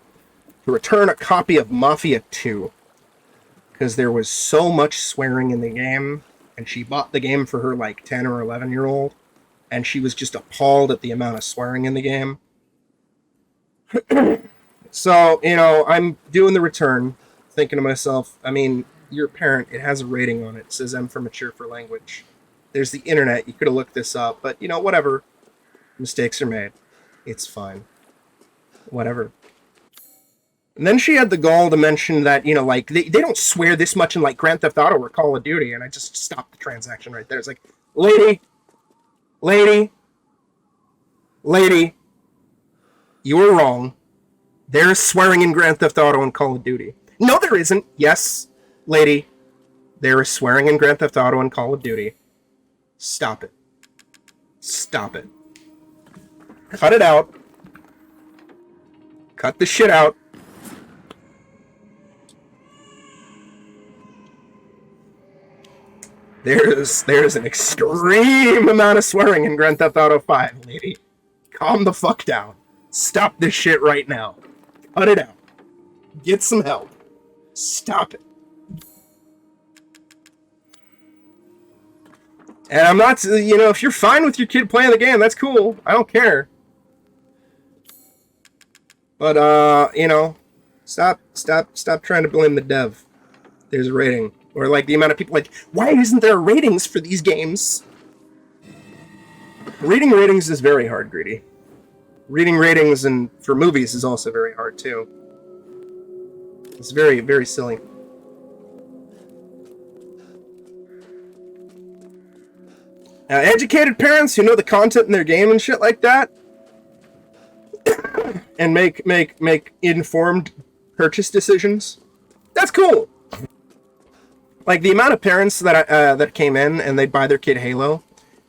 to return a copy of Mafia 2 because there was so much swearing in the game, and she bought the game for her like 10 or 11-year-old, and she was just appalled at the amount of swearing in the game. So, I'm doing the return, thinking to myself, I mean, you're a parent, it has a rating on it. It says M for mature for language. There's the internet, you could have looked this up, but, whatever. Mistakes are made. It's fine. Whatever. And then she had the gall to mention that, they don't swear this much in, like, Grand Theft Auto or Call of Duty, and I just stopped the transaction right there. It's like, lady, you were wrong. There's swearing in Grand Theft Auto and Call of Duty. No, there isn't. Yes, lady, there is swearing in Grand Theft Auto and Call of Duty. Stop it. Stop it. Cut it out. Cut the shit out. There's an extreme amount of swearing in Grand Theft Auto 5, lady. Calm the fuck down. Stop this shit right now. Cut it out. Get some help. Stop it. And I'm not, if you're fine with your kid playing the game, that's cool. I don't care. But, stop trying to blame the dev. There's a rating. Or, like, the amount of people, like, why isn't there ratings for these games? Reading ratings is very hard, Greedy. Reading ratings for movies is also very hard, too. It's very, very silly. Now, educated parents who know the content in their game and shit like that, and make informed purchase decisions, that's cool. Like, the amount of parents that came in and they'd buy their kid Halo,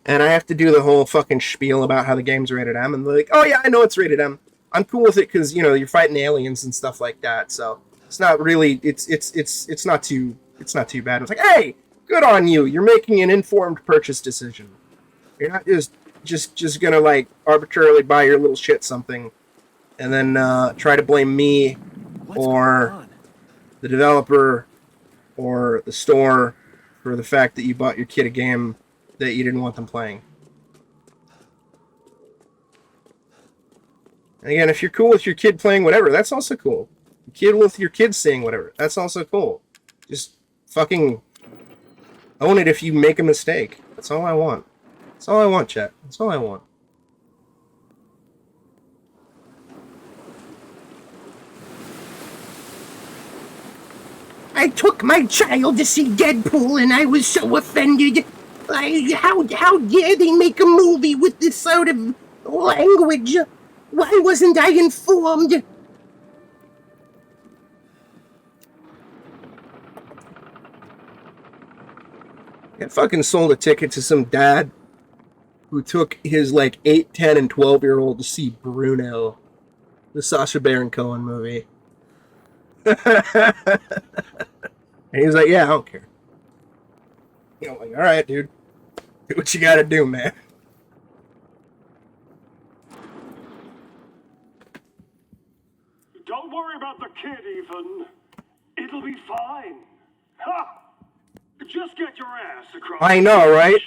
and I have to do the whole fucking spiel about how the game's rated M, and they're like, oh yeah, I know it's rated M. I'm cool with it because, you're fighting aliens and stuff like that, so it's not really, it's not too bad. It's like, hey, good on you. You're making an informed purchase decision. You're not just gonna, like, arbitrarily buy your little shit something and then try to blame me or the developer or the store for the fact that you bought your kid a game that you didn't want them playing. And again, if you're cool with your kid playing whatever, that's also cool. Your kid saying whatever, that's also cool. Just fucking own it if you make a mistake. That's all I want. That's all I want, chat. That's all I want. I took my child to see Deadpool and I was so offended. How dare they make a movie with this sort of language? Why wasn't I informed? I fucking sold a ticket to some dad who took his, like, 8, 10, and 12-year-old to see Bruno, the Sacha Baron Cohen movie. And he was like, yeah, I don't care. I'm like, alright, dude. Do what you gotta do, man. Don't worry about the kid, Ethan. It'll be fine. Ha! Just get your ass across. I know, right?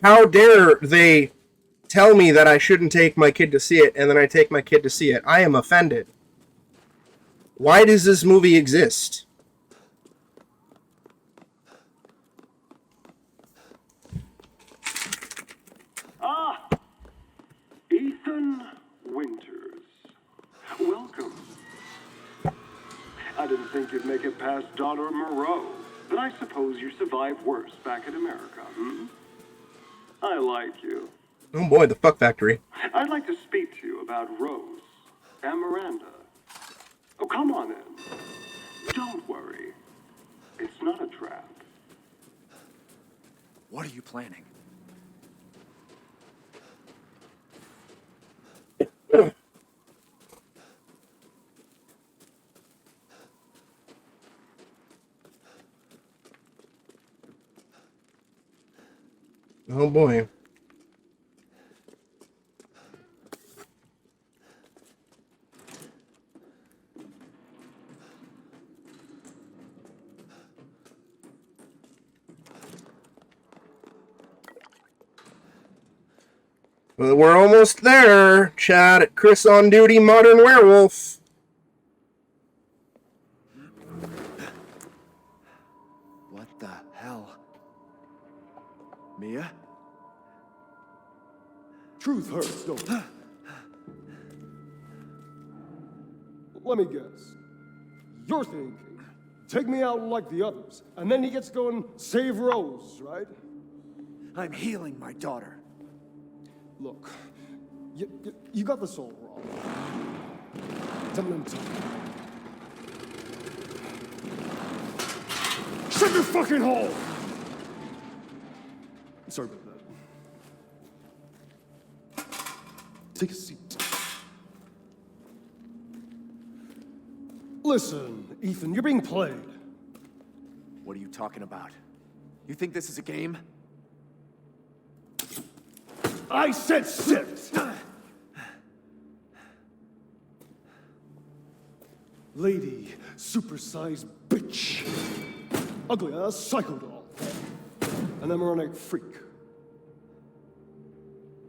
How dare they tell me that I shouldn't take my kid to see it, and then I take my kid to see it? I am offended. Why does this movie exist? Ah, Ethan Winters. Welcome. I didn't think you'd make it past Daughter Moreau, but I suppose you survived worse back in America, hmm? I like you. Oh boy, the fuck factory. I'd like to speak to you about Rose and Miranda. Oh, come on in. Don't worry. It's not a trap. What are you planning? Oh boy. Well, we're almost there, Chad, at Chris on Duty Modern Werewolf. What the hell? Mia? Truth hurts, don't it? Let me guess. You're thinking, take me out like the others, and then he gets to go and save Rose, right? I'm healing my daughter. Look, you got this all wrong. Let me tell you. Shut your fucking hole! Sorry about that. Take a seat. Listen, Ethan, you're being played. What are you talking about? You think this is a game? I said sit! Lady, supersized bitch. Ugly ass psycho doll. An embryonic freak.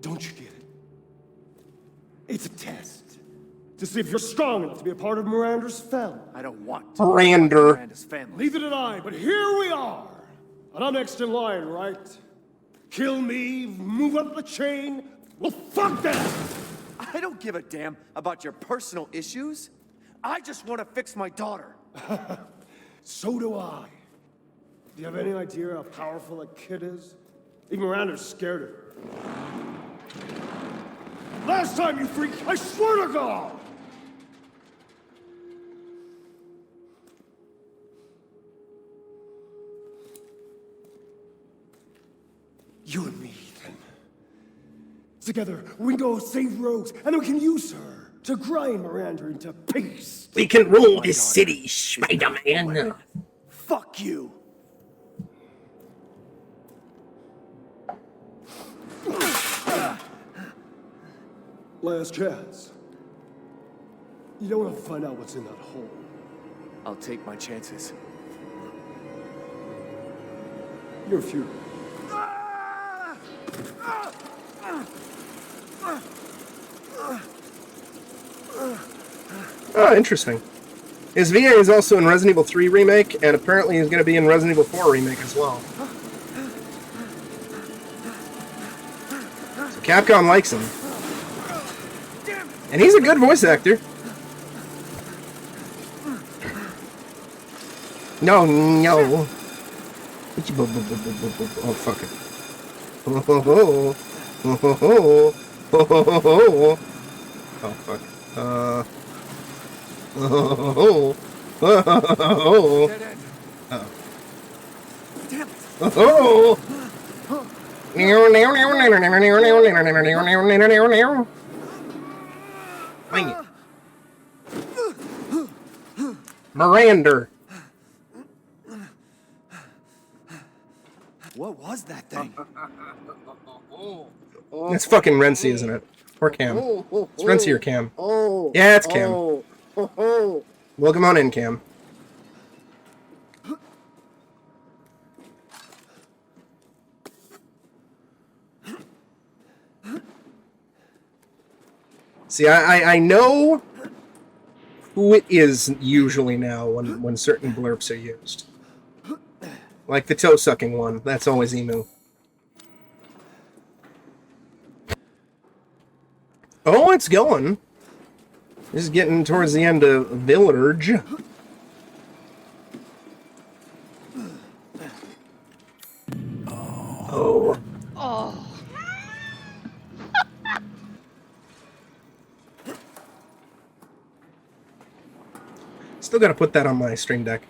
Don't you get it? It's a test. To see if you're strong enough to be a part of Miranda's family. I don't want to. Miranda. Miranda's family. Neither did I, but here we are. And I'm next in line, right? Kill me, move up the chain. Well, fuck that! I don't give a damn about your personal issues. I just want to fix my daughter. So do I. Do you have any idea how powerful that kid is? Even Miranda's scared of her. Last time, you freak, I swear to God! You and me, Ethan. Together, we can go save Rose, and we can use her to grind Miranda into paste. We can rule this city, Spider-Man. Fuck you. Last chance. You don't want to find out what's in that hole. I'll take my chances. You're futile. Oh, interesting. His VA is also in Resident Evil 3 Remake, and apparently he's going to be in Resident Evil 4 Remake as well. So Capcom likes him. And he's a good voice actor. No, no. Oh, fuck it. Oh, fuck. Oh. Damn it. Oh. Dang it. Miranda. What was that thing? It's fucking Renzi, isn't it? Or Cam. It's Renzi or Cam. Yeah, it's Cam. Welcome on in, Cam. See, I know who it is usually now when certain blurps are used. Like the toe-sucking one. That's always Emu. Oh, it's going. This is getting towards the end of Village. Oh. Oh. Still gotta put that on my stream deck.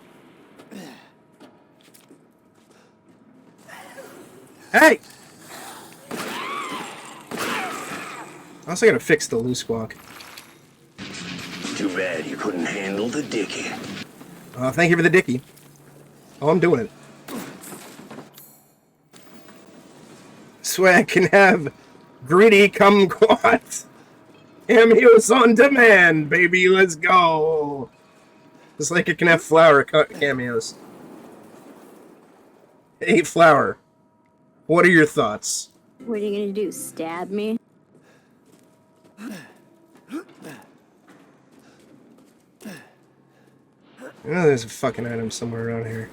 Hey! I also gotta fix the loose squawk. Too bad you couldn't handle the dickie. Thank you for the dickie. Oh, I'm doing it. This way I can have greedy kumquat. Cameos on demand, baby. Let's go. Just like it can have flower cameos. Hey, Flower. What are your thoughts? What are you gonna do, stab me? I know there's a fucking item somewhere around here.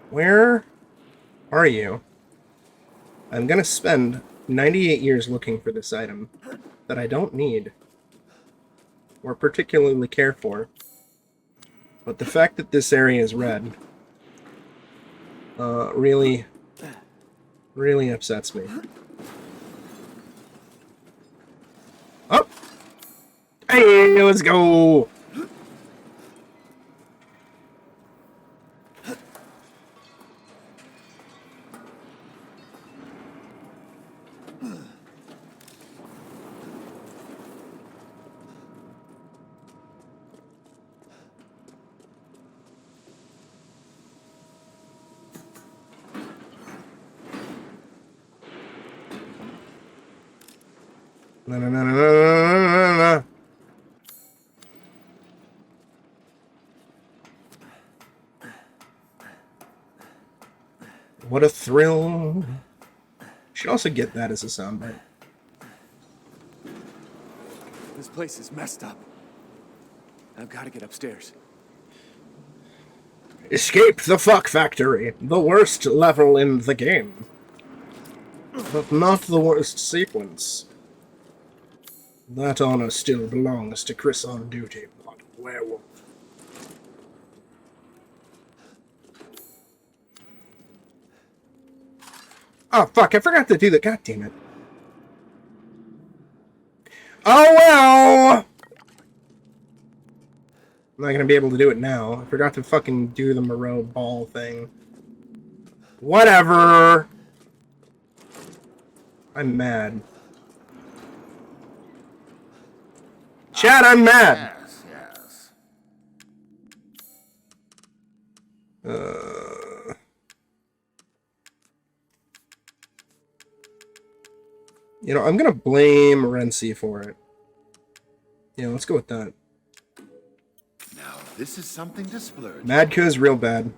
Where are you? I'm gonna spend 98 years looking for this item that I don't need or particularly care for. But the fact that this area is red really upsets me. Oh! Hey, let's go! No, no, no, no, no, no, no, no. What a thrill. Should also get that as a soundbite. This place is messed up. I've got to get upstairs. Escape the fuck factory. The worst level in the game. But not the worst sequence. That honor still belongs to Chris on duty, not Werewolf. Oh, fuck, I forgot to do that. God damn it. Oh, well! I'm not gonna be able to do it now. I forgot to fucking do the Moreau ball thing. Whatever! I'm mad. Chad, I'm mad! Yes, yes. You know, I'm gonna blame Renzi for it. Yeah, let's go with that. Now, this is something to splurge. Madka's real bad.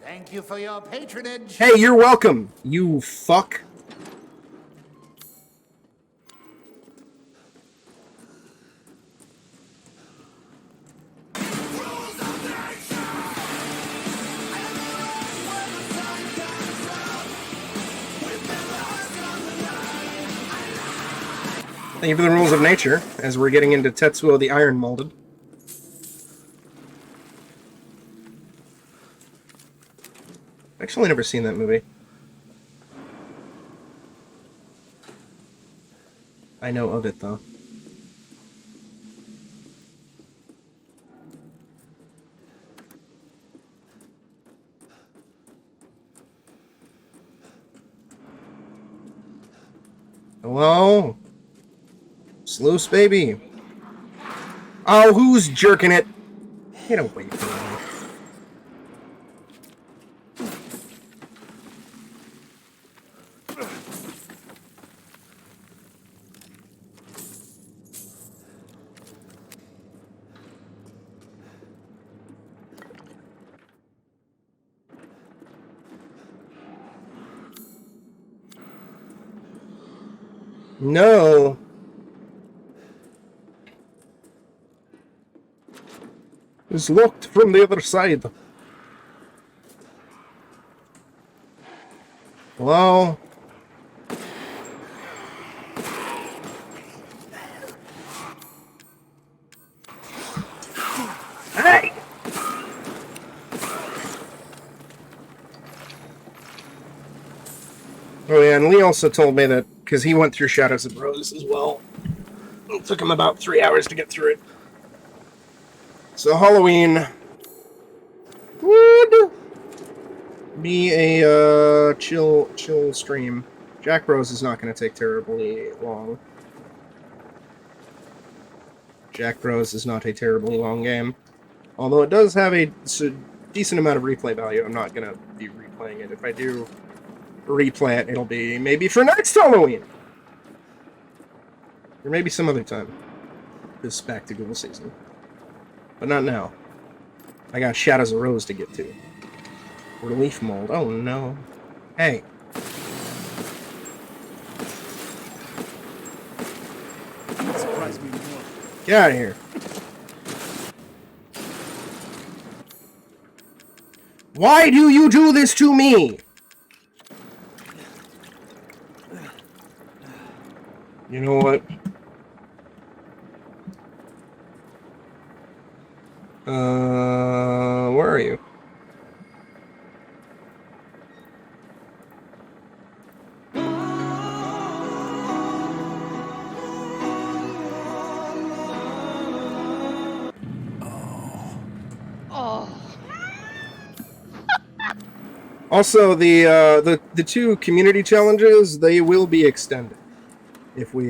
Thank you for your patronage. Hey, you're welcome, you fuck. Thank you for the rules of nature, as we're getting into Tetsuo the Iron Molded. Actually, never seen that movie. I know of it, though. Hello? Sluice, baby. Oh, who's jerking it? Get away from me. No. It's locked from the other side. Hello? Hey! Oh yeah, and Lee also told me that, because he went through Shadows of Rose as well. It took him about 3 hours to get through it. So Halloween would be a chill stream. Jack Rose is not going to take terribly long. Jack Bros is not a terribly long game. Although it does have a decent amount of replay value, I'm not going to be replaying it. If I do replay it, it'll be maybe for next Halloween! Or maybe some other time. This back to Ghoul season. But not now. I got Shadows of Rose to get to. Relief mold. Oh no. Hey. Surprise me more. Get out of here. Why do you do this to me? You know what? Where are you? Also, the two community challenges, they will be extended if we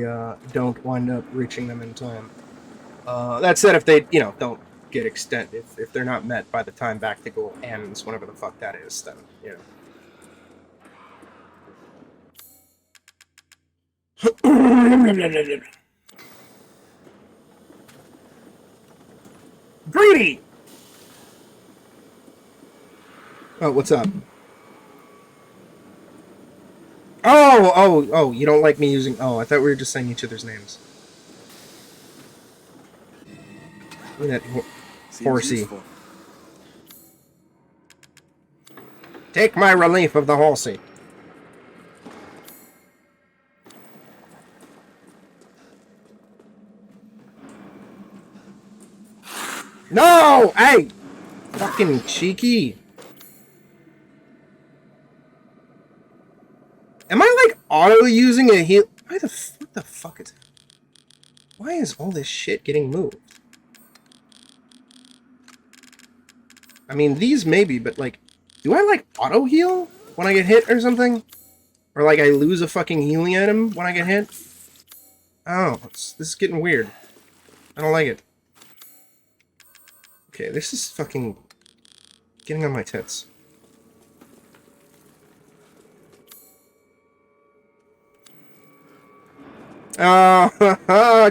don't wind up reaching them in time. That said, if they, don't get extended, if they're not met by the time Back to Ghoul ends, whenever the fuck that is, then, Greedy! Oh, what's up? Oh, you don't like me using... Oh, I thought we were just saying each other's names. Look at that horsey. Take my relief of the horsey. No! Hey! Fucking cheeky. Am I, like, auto-using a heal... What the fuck is... Why is all this shit getting moved? I mean, these maybe, but, like... Do I, like, auto-heal when I get hit or something? Or, like, I lose a fucking healing item when I get hit? Oh, this is getting weird. I don't like it. Okay, this is fucking... getting on my tits.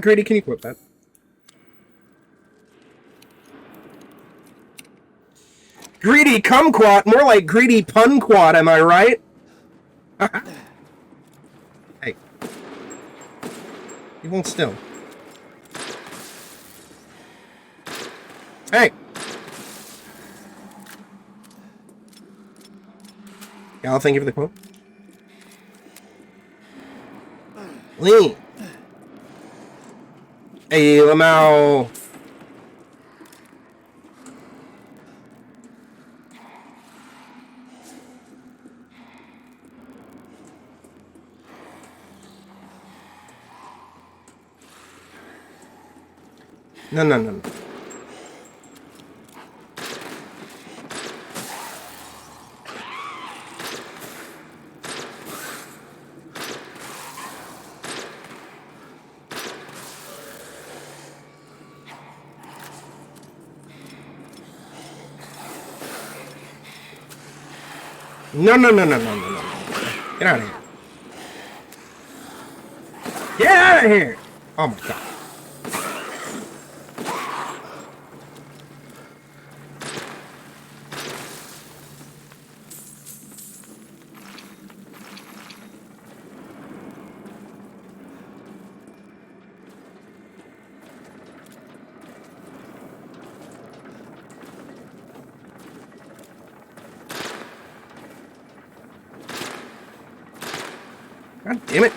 Greedy, can you quote that? Greedy kumquat, more like greedy punquat, am I right? Hey. You won't still. Hey! Gal, thank you for the quote. Lean. Hey, Lamau. No. No. Get out of here. Get out of here! Oh my god. God damn it.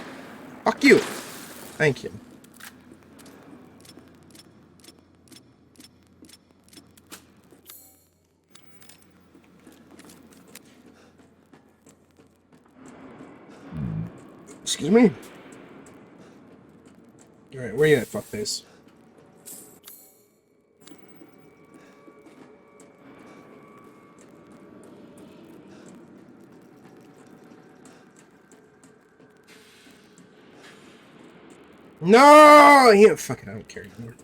Fuck you. Thank you. Excuse me? Alright, where you at, fuckface? No! Yeah, fuck it, I don't care anymore.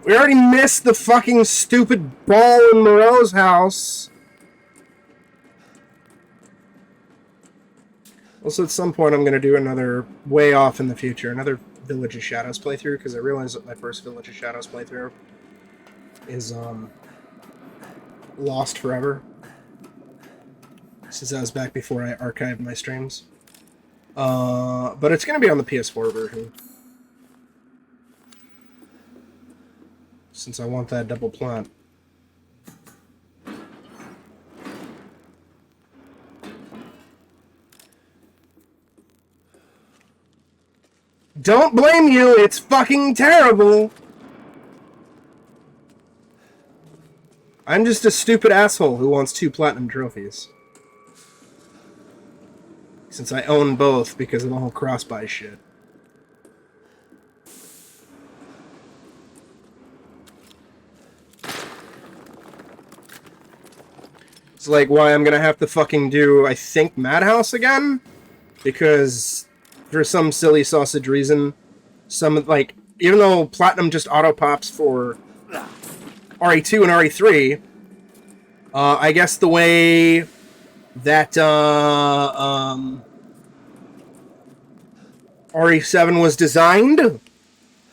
We already missed the fucking stupid ball in Moreau's house. Also, at some point, I'm going to do another, way off in the future, another Village of Shadows playthrough, because I realized that my first Village of Shadows playthrough is, lost forever. Since I was back before I archived my streams. But it's going to be on the PS4 version. Since I want that double plot. Don't blame you, it's fucking terrible! I'm just a stupid asshole who wants 2 platinum trophies. Since I own both because of the whole cross-buy shit. It's like why I'm gonna have to fucking do, I think, Madhouse again? Because for some silly sausage reason, like, even though platinum just auto-pops for RE2 and RE3, I guess the way that RE7 was designed, you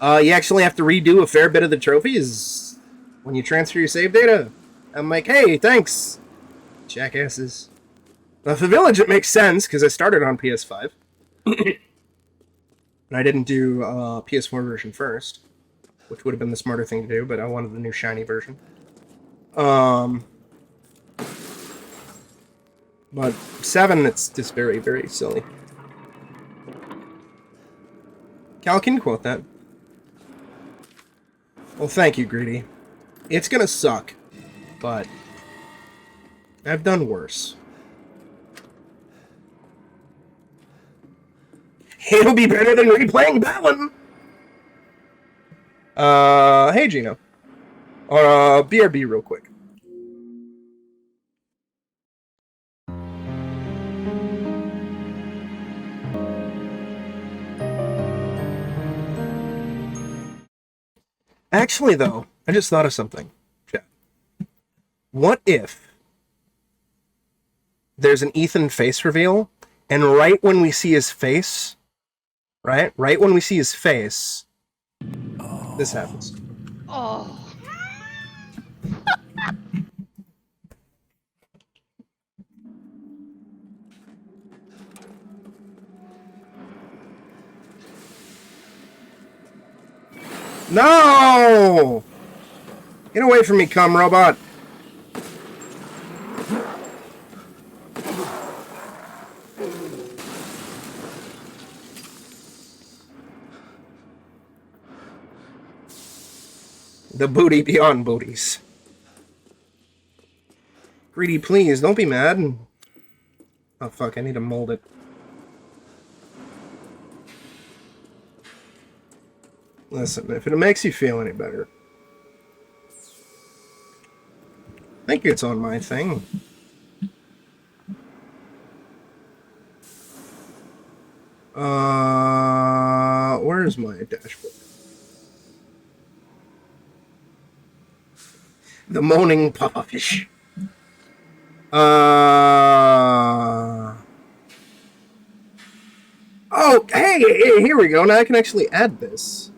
actually have to redo a fair bit of the trophies when you transfer your save data. I'm like, hey, thanks, jackasses. Now, for Village, it makes sense, because I started on PS5. And I didn't do PS4 version first, which would have been the smarter thing to do, but I wanted the new shiny version. But 7, it's just very, very silly. Cal, can you quote that? Well, thank you, Greedy. It's gonna suck, but I've done worse. It'll be better than replaying that one! Hey, Gino. BRB real quick. Actually, though, I just thought of something. Yeah. What if there's an Ethan face reveal, and right when we see his face, right when we see his face, this happens. Oh. No! Get away from me, cum robot. The booty beyond booties. Greedy, please, don't be mad. Oh, fuck, I need to mold it. Listen, if it makes you feel any better. I think it's on my thing. Where's my dashboard? The moaning puppyish. Oh, hey, here we go. Now I can actually add this.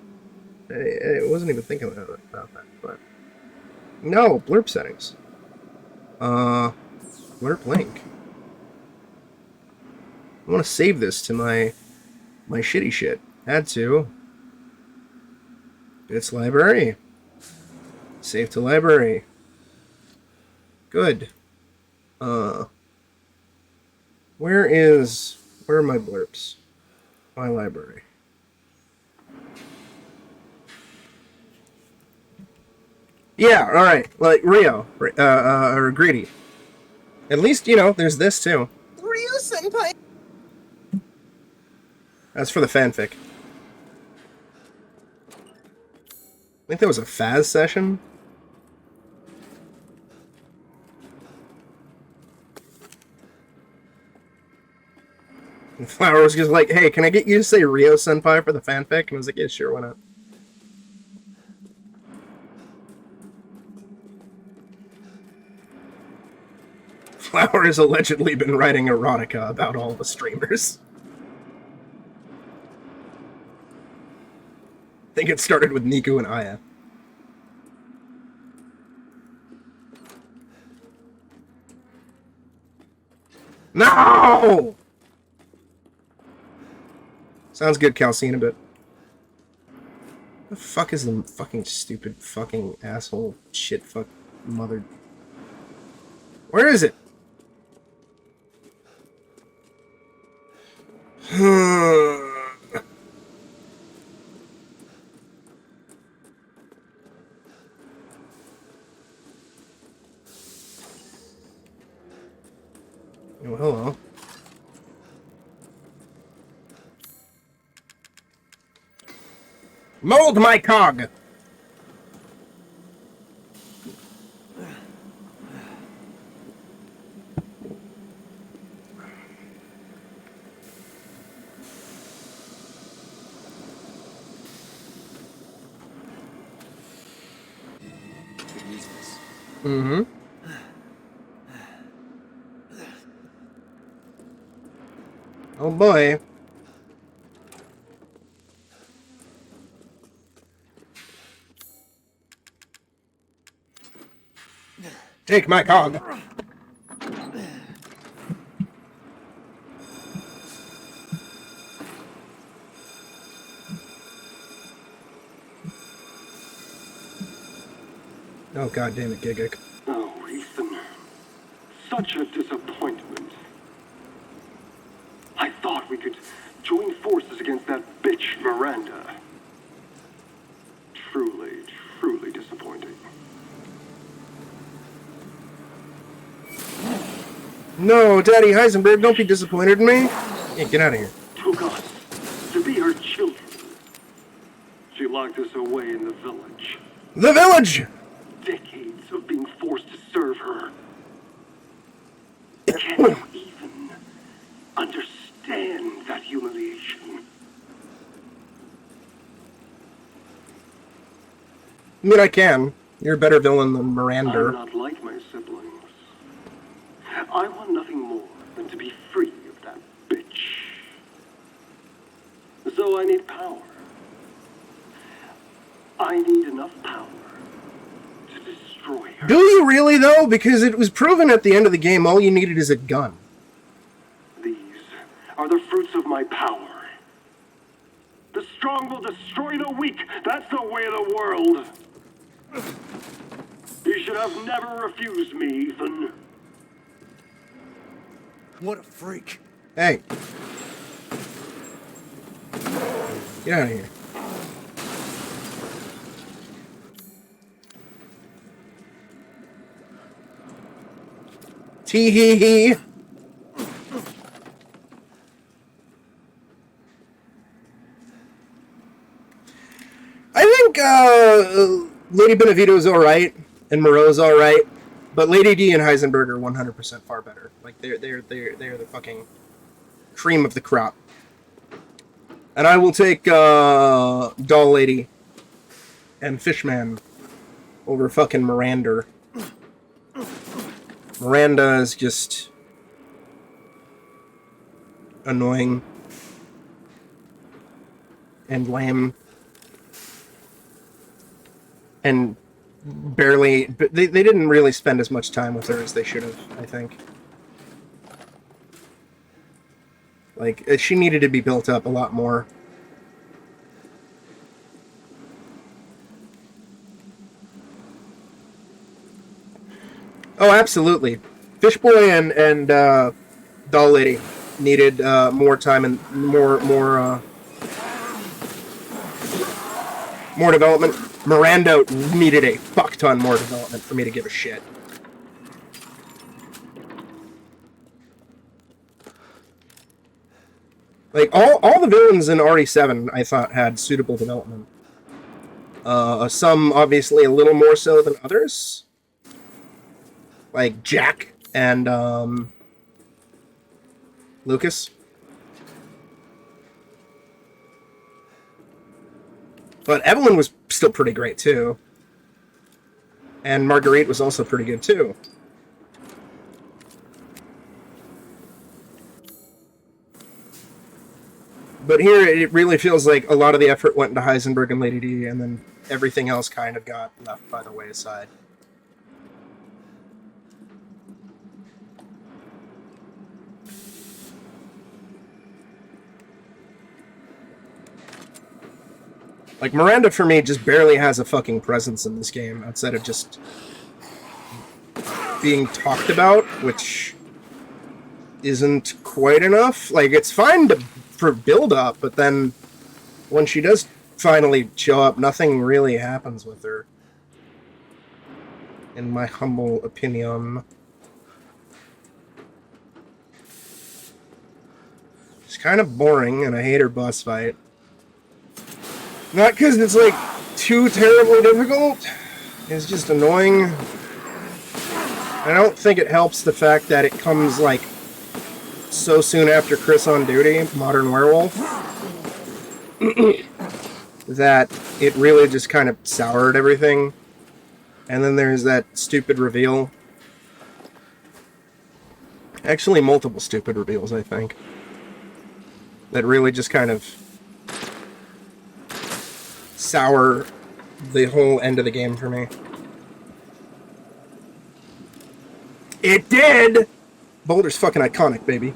I wasn't even thinking about that, but... No, blurb settings. Blurb link. I want to save this to my shitty shit. Add to. Bits library. Save to library. Good. Where are my blurbs? My library. Yeah, alright. Like, Rio. Or Greedy. At least, you know, there's this, too. Ryu-senpai! That's for the fanfic. I think that was a Faz session. And Flower was just like, hey, can I get you to say Rio Senpai for the fanfic? And I was like, yeah, sure, why not? Flower has allegedly been writing erotica about all the streamers. I think it started with Niku and Aya. No! Sounds good, Calcine, but... the fuck is the fucking stupid fucking asshole shit fuck mother... Where is it? Oh, hello. Mold my cog! Mm-hmm. Oh boy. Take my cog. Oh god damn it, Gigik. Oh, Ethan. Such a disappointment. I thought we could join forces against that bitch Miranda. Truly, truly disappointing. No, Daddy Heisenberg, don't be disappointed in me. Yeah, get out of here. Took us to be her children. She locked us away in the village. The village! Decades of being forced to serve her. Can you even understand that humiliation? I mean, I can. You're a better villain than Miranda. I'm not like my siblings. I want nothing more than to be free of that bitch. So I need power. I need enough power to destroy her. Do you really, though? Because it was proven at the end of the game all you needed is a gun. These are the fruits of my power. The strong will destroy the weak. That's the way of the world. You should have never refused me, Ethan. What a freak. Hey. Get out of here. Tee hee hee. I think Lady Benevito's alright and Moreau's alright, but Lady D and Heisenberg are 100% far better. Like they're the fucking cream of the crop. And I will take Doll Lady and Fishman over fucking Miranda. Miranda is just annoying and lame and barely, but they didn't really spend as much time with her as they should have, I think. Like, she needed to be built up a lot more. Oh, absolutely. Fishboy and Doll Lady needed more time and more development. Miranda needed a fuck ton more development for me to give a shit. Like, all the villains in RE7, I thought, had suitable development. Some, obviously, a little more so than others. Like Jack and Lucas. But Evelyn was still pretty great, too. And Marguerite was also pretty good, too. But here, it really feels like a lot of the effort went into Heisenberg and Lady D, and then everything else kind of got left by the wayside. Like, Miranda, for me, just barely has a fucking presence in this game, outside of just being talked about, which isn't quite enough. Like, it's fine for build-up, but then when she does finally show up, nothing really happens with her. In my humble opinion. It's kind of boring, and I hate her boss fight. Not because it's, like, too terribly difficult. It's just annoying. I don't think it helps the fact that it comes, like, so soon after Chris on Duty, Modern Werewolf, that it really just kind of soured everything. And then there's that stupid reveal. Actually, multiple stupid reveals, I think. That really just kind of sour the whole end of the game for me. It did! Boulder's fucking iconic, baby.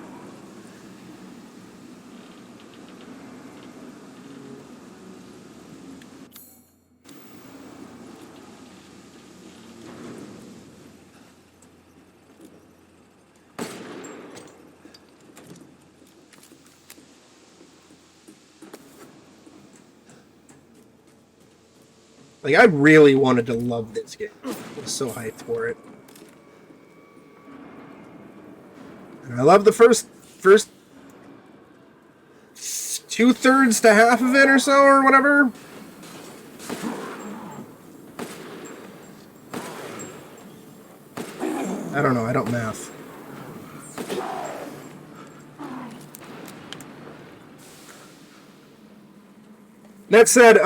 Like, I really wanted to love this game. I was so hyped for it. And I love the first 2/3 to half of it or so, or whatever. I don't know, I don't math. That said,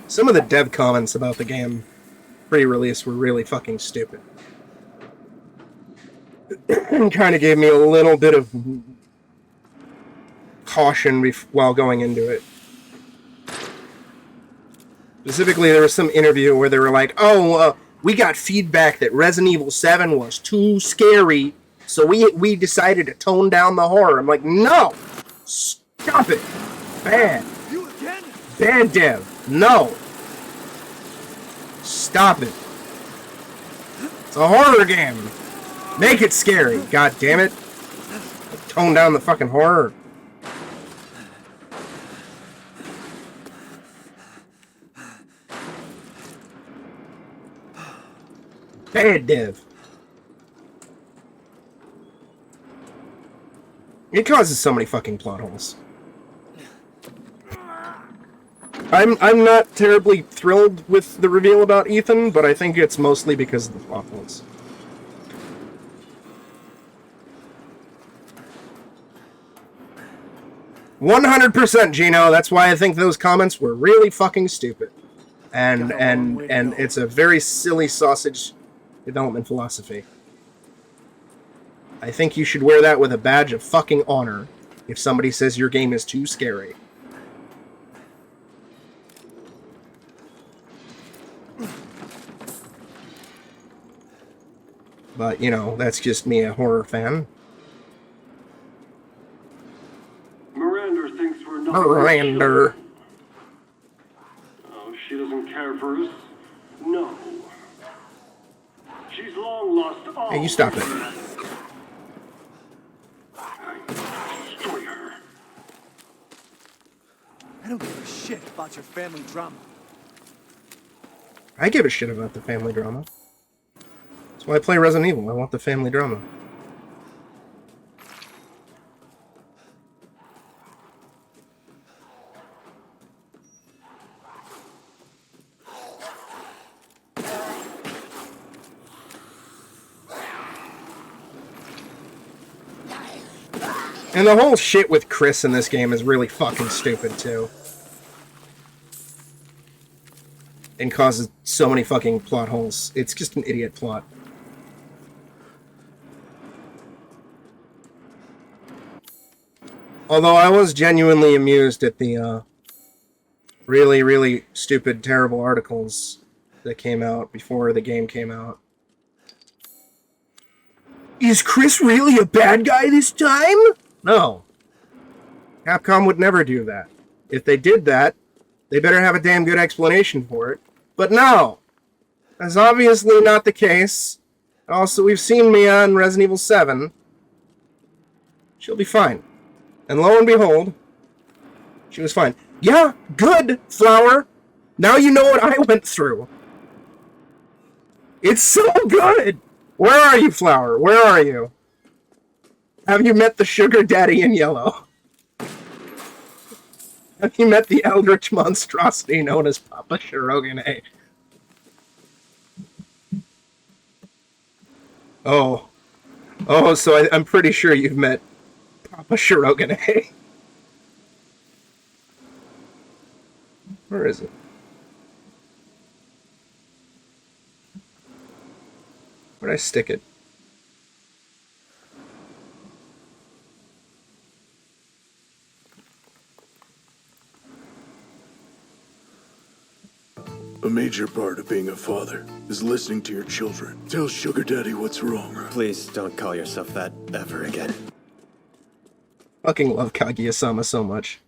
some of the dev comments about the game pre-release were really fucking stupid. Kind of gave me a little bit of caution while going into it. Specifically, there was some interview where they were like, oh, we got feedback that Resident Evil 7 was too scary, so we decided to tone down the horror. I'm like, no! Stop it! Bad. You again? Bad dev. No! Stop it. It's a horror game. Make it scary, god damn it. Tone down the fucking horror. Bad dev. It causes so many fucking plot holes. I'm not terribly thrilled with the reveal about Ethan, but I think it's mostly because of the plot holes. "100%, Gino. That's why I think those comments were really fucking stupid, and it's a very silly sausage development philosophy. I think you should wear that with a badge of fucking honor if somebody says your game is too scary." But, you know, that's just me, a horror fan. Miranda thinks we're not. Miranda. Oh, she doesn't care for us. No. She's long lost all. Hey, you stop it. Destroy her. I don't give a shit about your family drama. I give a shit about the family drama. That's why I play Resident Evil. I want the family drama. And the whole shit with Chris in this game is really fucking stupid, too. And causes so many fucking plot holes. It's just an idiot plot. Although I was genuinely amused at the really, really stupid, terrible articles that came out before the game came out. Is Chris really a bad guy this time? No. Capcom would never do that. If they did that, they better have a damn good explanation for it. But no! That's obviously not the case. Also, we've seen Mia in Resident Evil 7. She'll be fine. And lo and behold, she was fine. Yeah, good, Flower! Now you know what I went through. It's so good! Where are you, Flower? Where are you? Have you met the sugar daddy in yellow? Have you met the eldritch monstrosity known as Papa Shirogane? Oh. Oh, so I'm pretty sure you've met Papa Shirogane. Where is it? Where'd I stick it? A major part of being a father is listening to your children. Tell Sugar Daddy what's wrong. Please don't call yourself that ever again. Fucking love Kaguya-sama so much.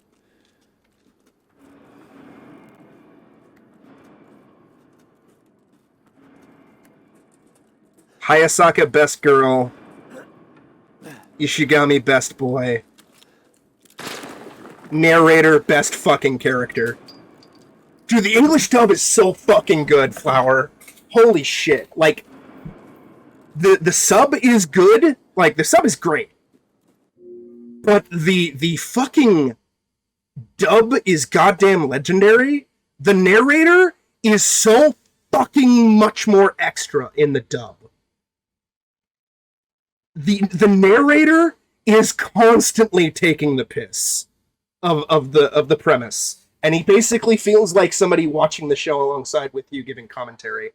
Hayasaka, best girl. Ishigami, best boy. Narrator, best fucking character. Dude, the English dub is so fucking good, Flower. Holy shit. Like, the sub is good. Like, the sub is great. But the fucking dub is goddamn legendary. The narrator is so fucking much more extra in the dub. The narrator is constantly taking the piss of the premise. And he basically feels like somebody watching the show alongside with you giving commentary.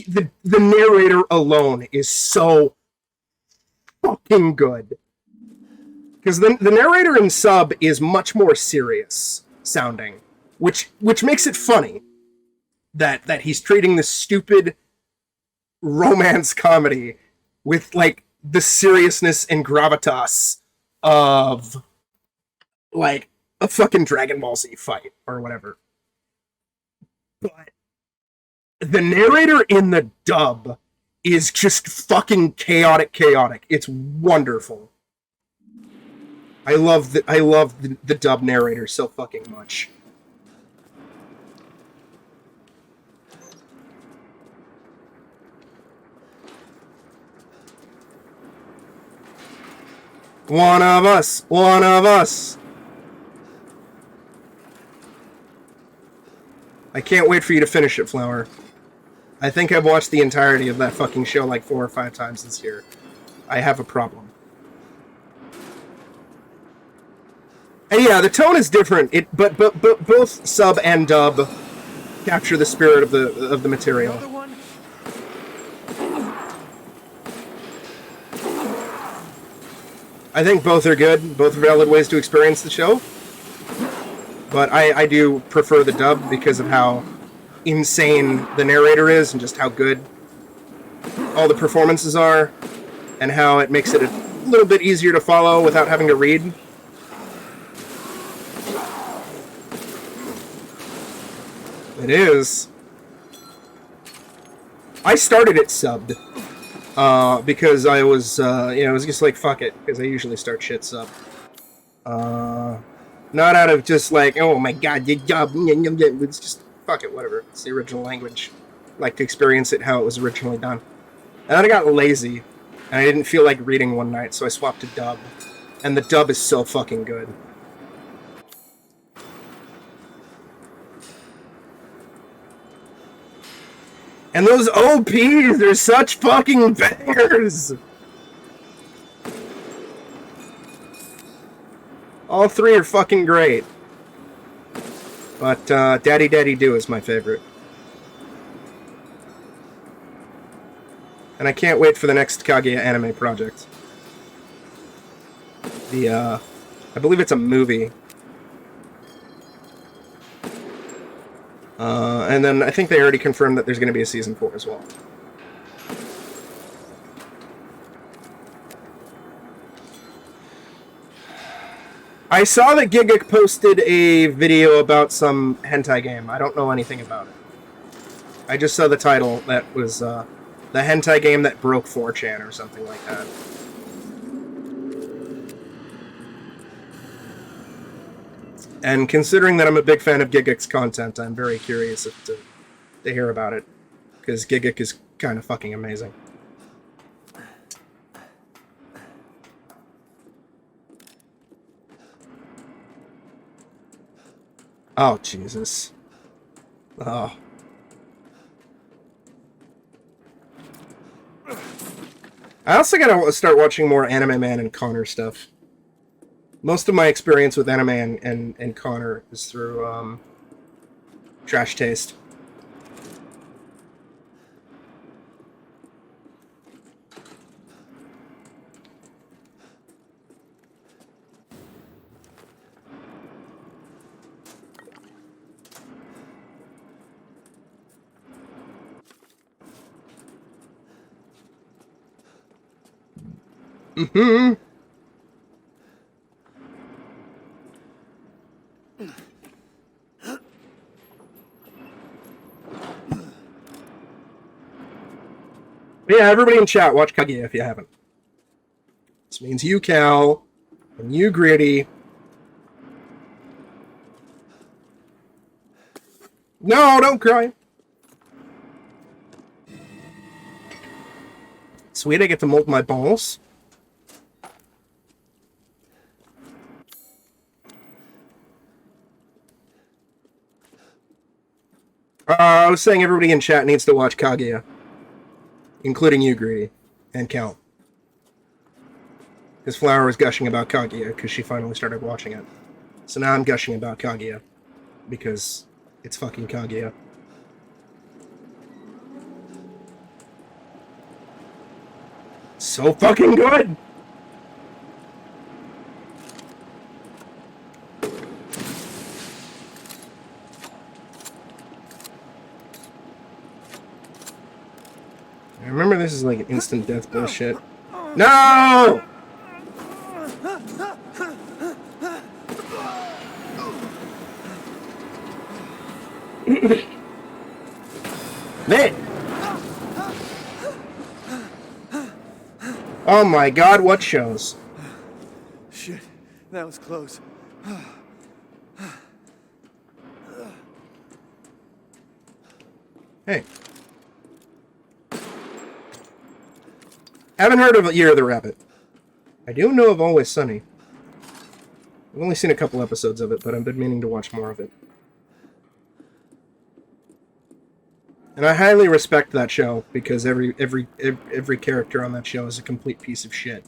The narrator alone is so fucking good. Because the narrator in sub is much more serious sounding, which makes it funny that he's treating this stupid romance comedy with like the seriousness and gravitas of like a fucking Dragon Ball Z fight or whatever. But the narrator in the dub is just fucking chaotic. It's wonderful. I love the dub narrator so fucking much. One of us. I can't wait for you to finish it, Flower. I think I've watched the entirety of that fucking show like 4 or 5 times this year. I have a problem. And yeah, the tone is different. But both sub and dub capture the spirit of the material. I think both are good. Both are valid ways to experience the show. But I do prefer the dub because of how insane the narrator is and just how good all the performances are and how it makes it a little bit easier to follow without having to read. It is. I started it subbed because I was, I was just like, fuck it, because I usually start shit sub. Not out of just like, oh my god, it's just, fuck it, whatever. It's the original language. I like to experience it how it was originally done. And then I got lazy, and I didn't feel like reading one night, so I swapped to dub. And the dub is so fucking good. And those OPs, they're such fucking bangers! All 3 are fucking great. But Daddy Daddy Do is my favorite. And I can't wait for the next Kaguya anime project. The I believe it's a movie. And then I think they already confirmed that there's going to be a season 4 as well. I saw that Giga posted a video about some hentai game. I don't know anything about it. I just saw the title that was the hentai game that broke 4chan or something like that. And considering that I'm a big fan of Gigic's content, I'm very curious to hear about it. Because Gigic is kind of fucking amazing. Oh, Jesus. Oh. I also gotta start watching more Anime Man and Connor stuff. Most of my experience with Anime and Connor is through Trash Taste. Mm-hmm. Yeah, everybody in chat, watch Kaguya if you haven't. This means you, Cal, and you, Gritty. No, don't cry. Sweet, I get to mold my balls. I was saying everybody in chat needs to watch Kaguya. Including you, Greedy. And Cal. Because Flower was gushing about Kaguya because she finally started watching it. So now I'm gushing about Kaguya. Because it's fucking Kaguya. So fucking good! Remember, this is like an instant death bullshit. No! Man! Oh my god, what shows? Shit, that was close. Hey. Haven't heard of Year of the Rabbit. I do know of Always Sunny. I've only seen a couple episodes of it, but I've been meaning to watch more of it. And I highly respect that show, because every character on that show is a complete piece of shit.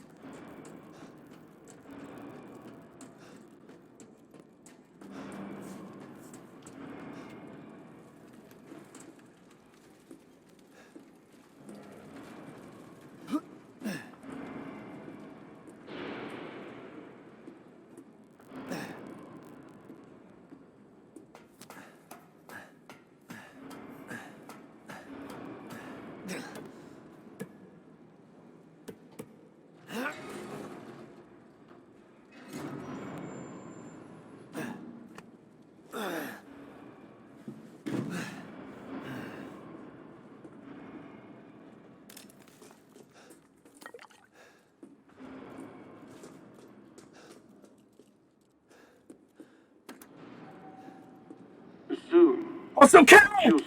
Also, Cal!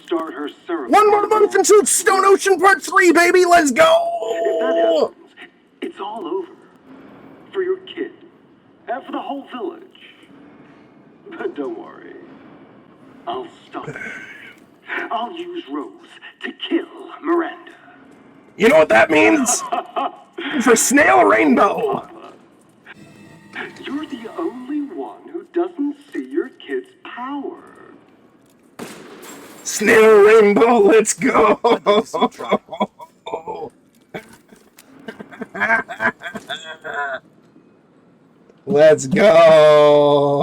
Start her ceremony. One more month until it's Stone Ocean Part 3, baby! Let's go! If that happens, it's all over. For your kid. And for the whole village. But don't worry. I'll stop it. I'll use Rose to kill Miranda. You know what that means? For Snail Rainbow! You're the only one who doesn't see your kid's power. Snail Rainbow, let's go! Let's go.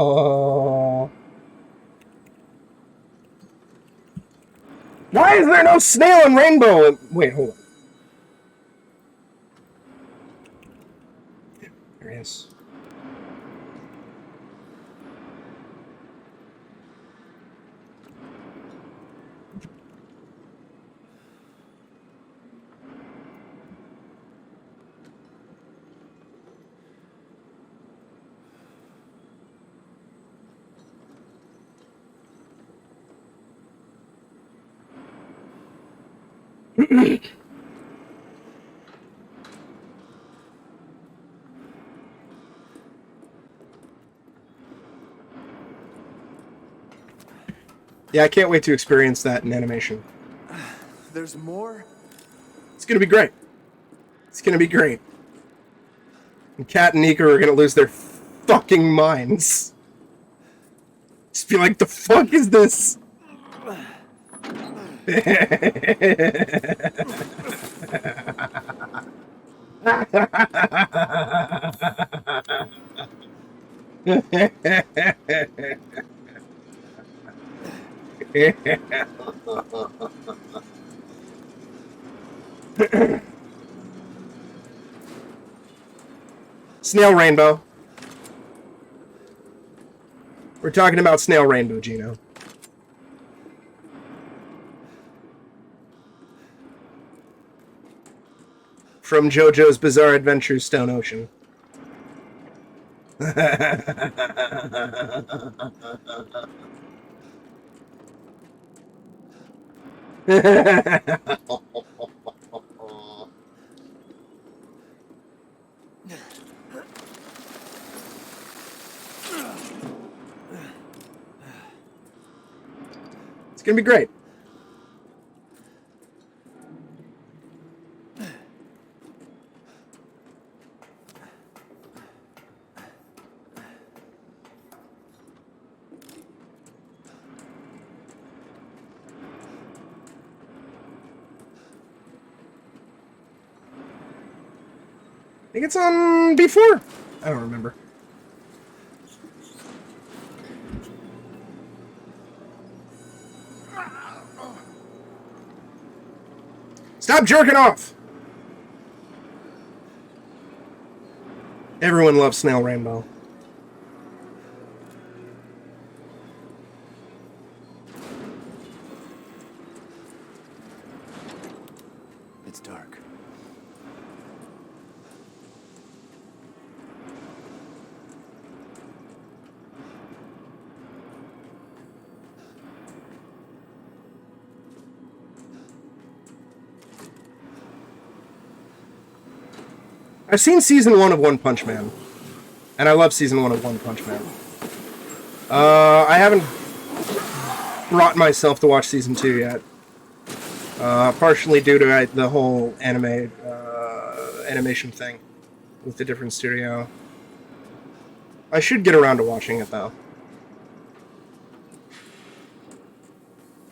Why is there no snail and rainbow? Wait, hold on. There he is. Yeah, I can't wait to experience that in animation. There's more? It's gonna be great. It's gonna be great. And Kat and Nika are gonna lose their fucking minds. Just be like, the fuck is this? Snail Rainbow. We're talking about Snail Rainbow, Gino. From JoJo's Bizarre Adventure Stone Ocean. It's gonna be great. I think it's on before. I don't remember. Stop jerking off! Everyone loves Snail Rainbow. It's dark. I've seen season 1 of One Punch Man, and I love season 1 of One Punch Man. I haven't brought myself to watch season 2 yet, partially due to the whole animation thing with the different studio. I should get around to watching it though.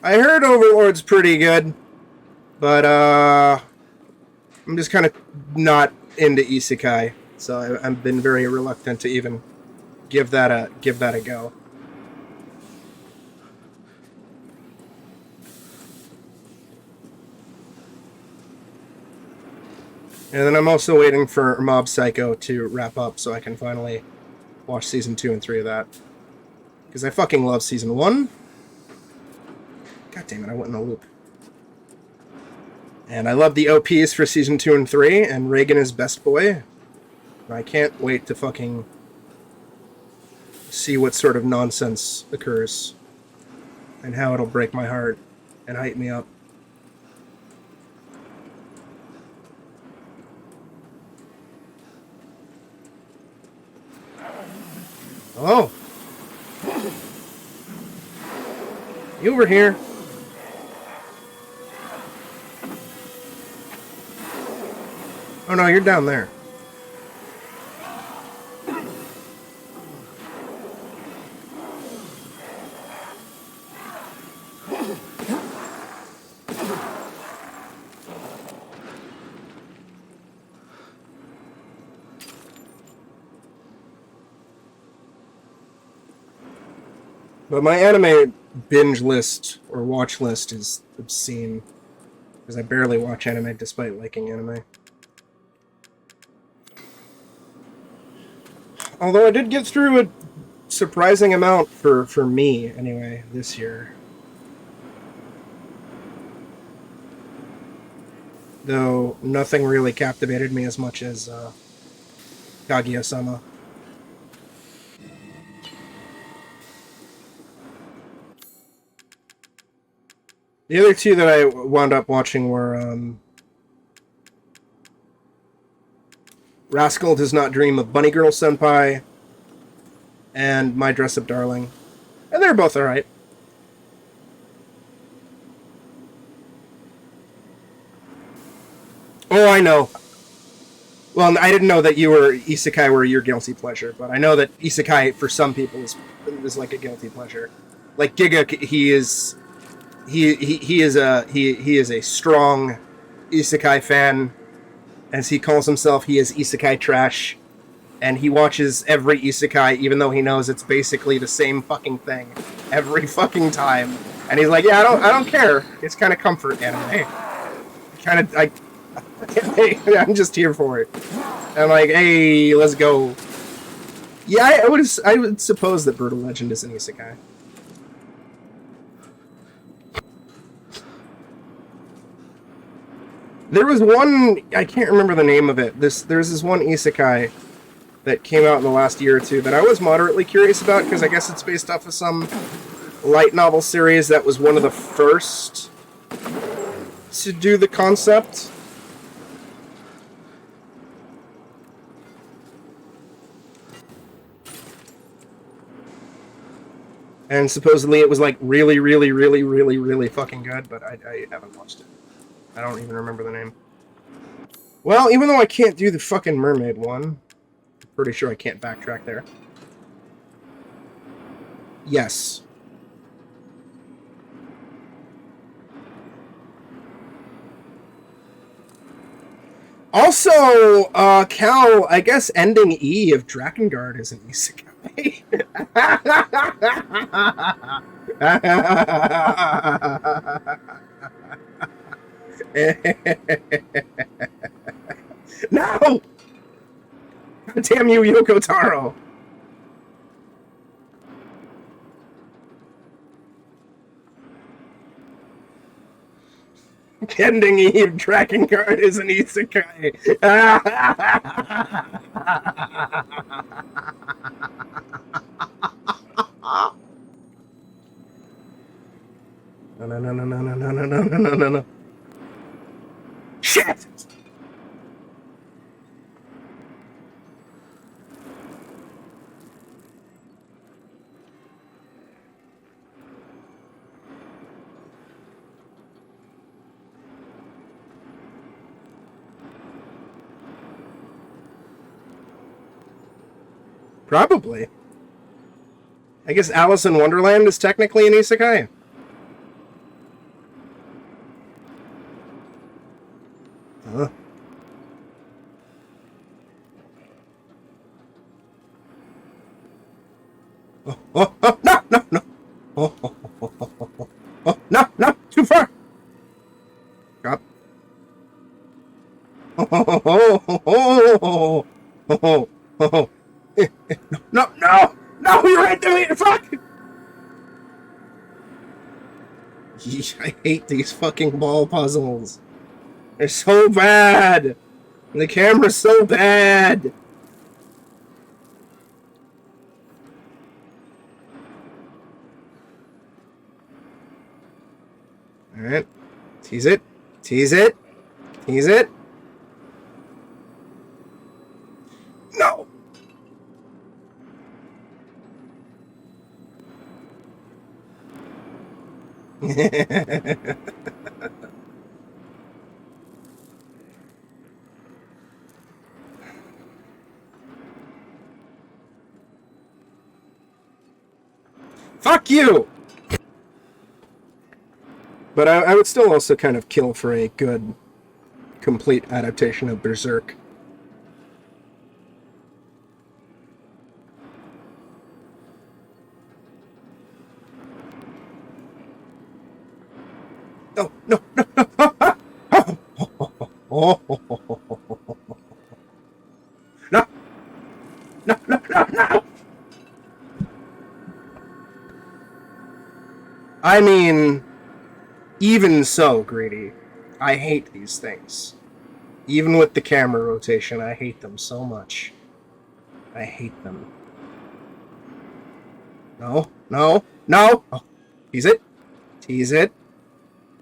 I heard Overlord's pretty good, but I'm just kind of not into isekai, so I've been very reluctant to even give that a go. And then I'm also waiting for Mob Psycho to wrap up so I can finally watch season 2 and 3 of that. Because I fucking love season 1. God damn it, I went in a loop. And I love the OPs for season 2 and 3, and Reagan is best boy. I can't wait to fucking see what sort of nonsense occurs. And how it'll break my heart and hype me up. Oh! You over here? Oh no, you're down there. But my anime binge list or watch list is obscene. Because I barely watch anime despite liking anime. Although I did get through a surprising amount for me, anyway, this year. Though nothing really captivated me as much as Kaguya-sama. The other two that I wound up watching were Rascal Does Not Dream of Bunny Girl Senpai and My Dress Up Darling. And they're both alright. Oh, I know. Well, I didn't know that isekai were your guilty pleasure, but I know that isekai for some people is like a guilty pleasure. Like Giga, he is a strong isekai fan, as he calls himself. He is isekai trash, and he watches every isekai even though he knows it's basically the same fucking thing every fucking time. And he's like, yeah, I don't care. It's kind of comfort anime. I'm just here for it. I'm like, hey, let's go. Yeah, I would suppose that Brutal Legend is an isekai. There was one, I can't remember the name of it. There's this one isekai that came out in the last year or two that I was moderately curious about, because I guess it's based off of some light novel series that was one of the first to do the concept. And supposedly it was like really, really, really, really, really fucking good, but I haven't watched it. I don't even remember the name. Well, even though I can't do the fucking mermaid one, I'm pretty sure I can't backtrack there. Yes. Also, Cal, I guess ending E of Drakengard is an isekai. No! God damn you, Yoko Taro! Ending Eve, Drakengard is an isekai. No. Shit! Probably. I guess Alice in Wonderland is technically an isekai. Huh. Oh, no! Oh, no! Too far! Drop. No! You're right there! Fuck! I hate these fucking ball puzzles. They're so bad! And the camera's so bad! Alright. Tease it. No! Fuck you! But I would still also kind of kill for a good, complete adaptation of Berserk. No, no, no, no. Oh, oh, oh, oh, oh, oh, oh, oh. No. No, no, no, no. I mean, even so, Greedy, I hate these things. Even with the camera rotation, I hate them so much. I hate them. No, no, no! Oh, tease it. Tease it.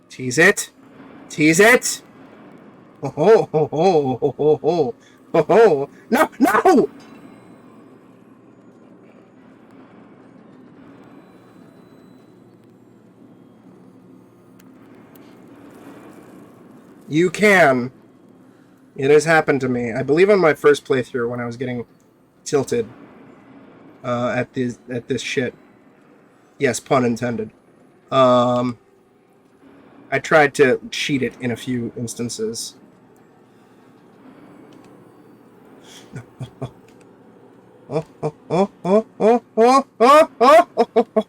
Tease it. Tease it! Oh, ho, ho, ho, ho, ho, ho, ho, ho. No, no! You can. It has happened to me. I believe on my first playthrough when I was getting tilted at this shit. Yes, pun intended. I tried to cheat it in a few instances. Oh, oh, oh, oh, oh, oh, oh, oh, oh, oh.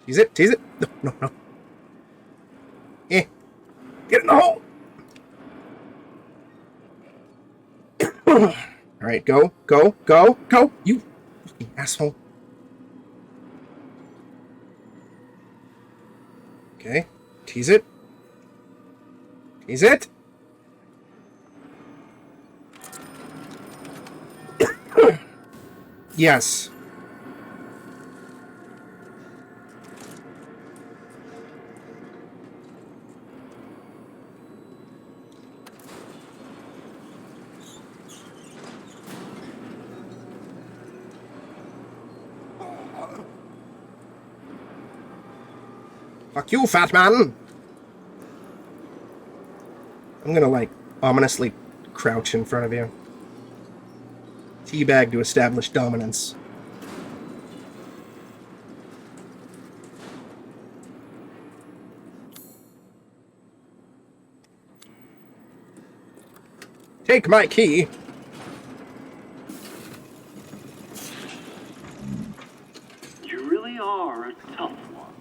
Tease it, tease it. No, no, no. Eh. Get in the hole. Alright, go, go, go, go. You fucking asshole. Okay. Tease it. Tease it. Yes. Fuck you, fat man! I'm gonna, like, ominously crouch in front of you. Teabag to establish dominance. Take my key! You really are a tough one.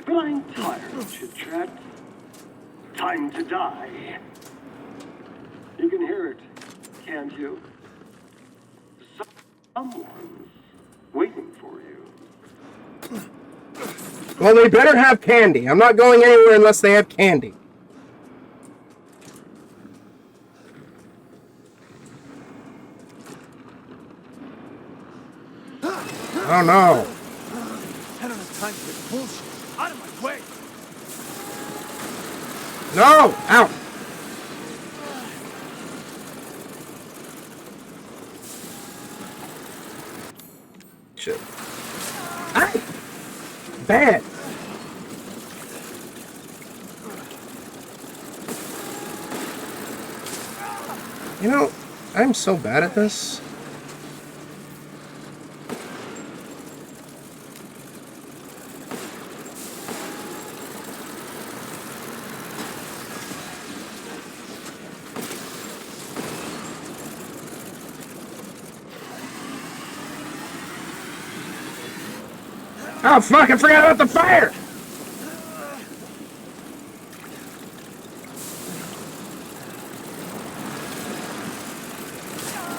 But I'm tired of chit-chat. Time to die. You can hear it, can't you? Someone's waiting for you. Well, they better have candy. I'm not going anywhere unless they have candy. Oh no. I don't have time for this bullshit. Out of my way. No! Ow! Shit. Ay! Bad! You know, I'm so bad at this. Oh fuck, I forgot about the fire!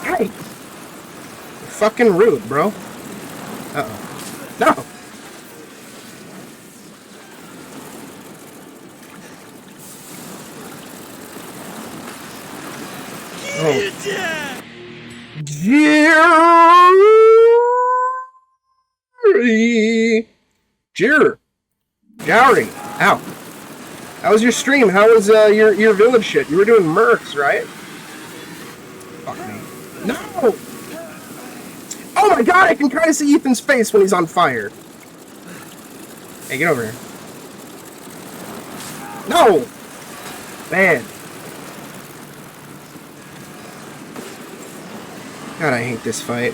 Hey! You're fucking rude, bro. Uh-oh. No! Jerry! Jowry! Ow. How was your stream? How was your village shit? You were doing mercs, right? Fuck me. No! Oh my god, I can kind of see Ethan's face when he's on fire. Hey, get over here. No! Bad. God, I hate this fight.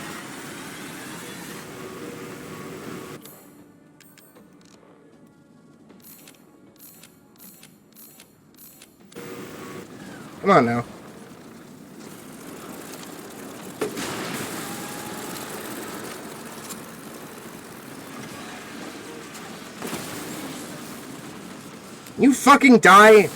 Come on now. You fucking die!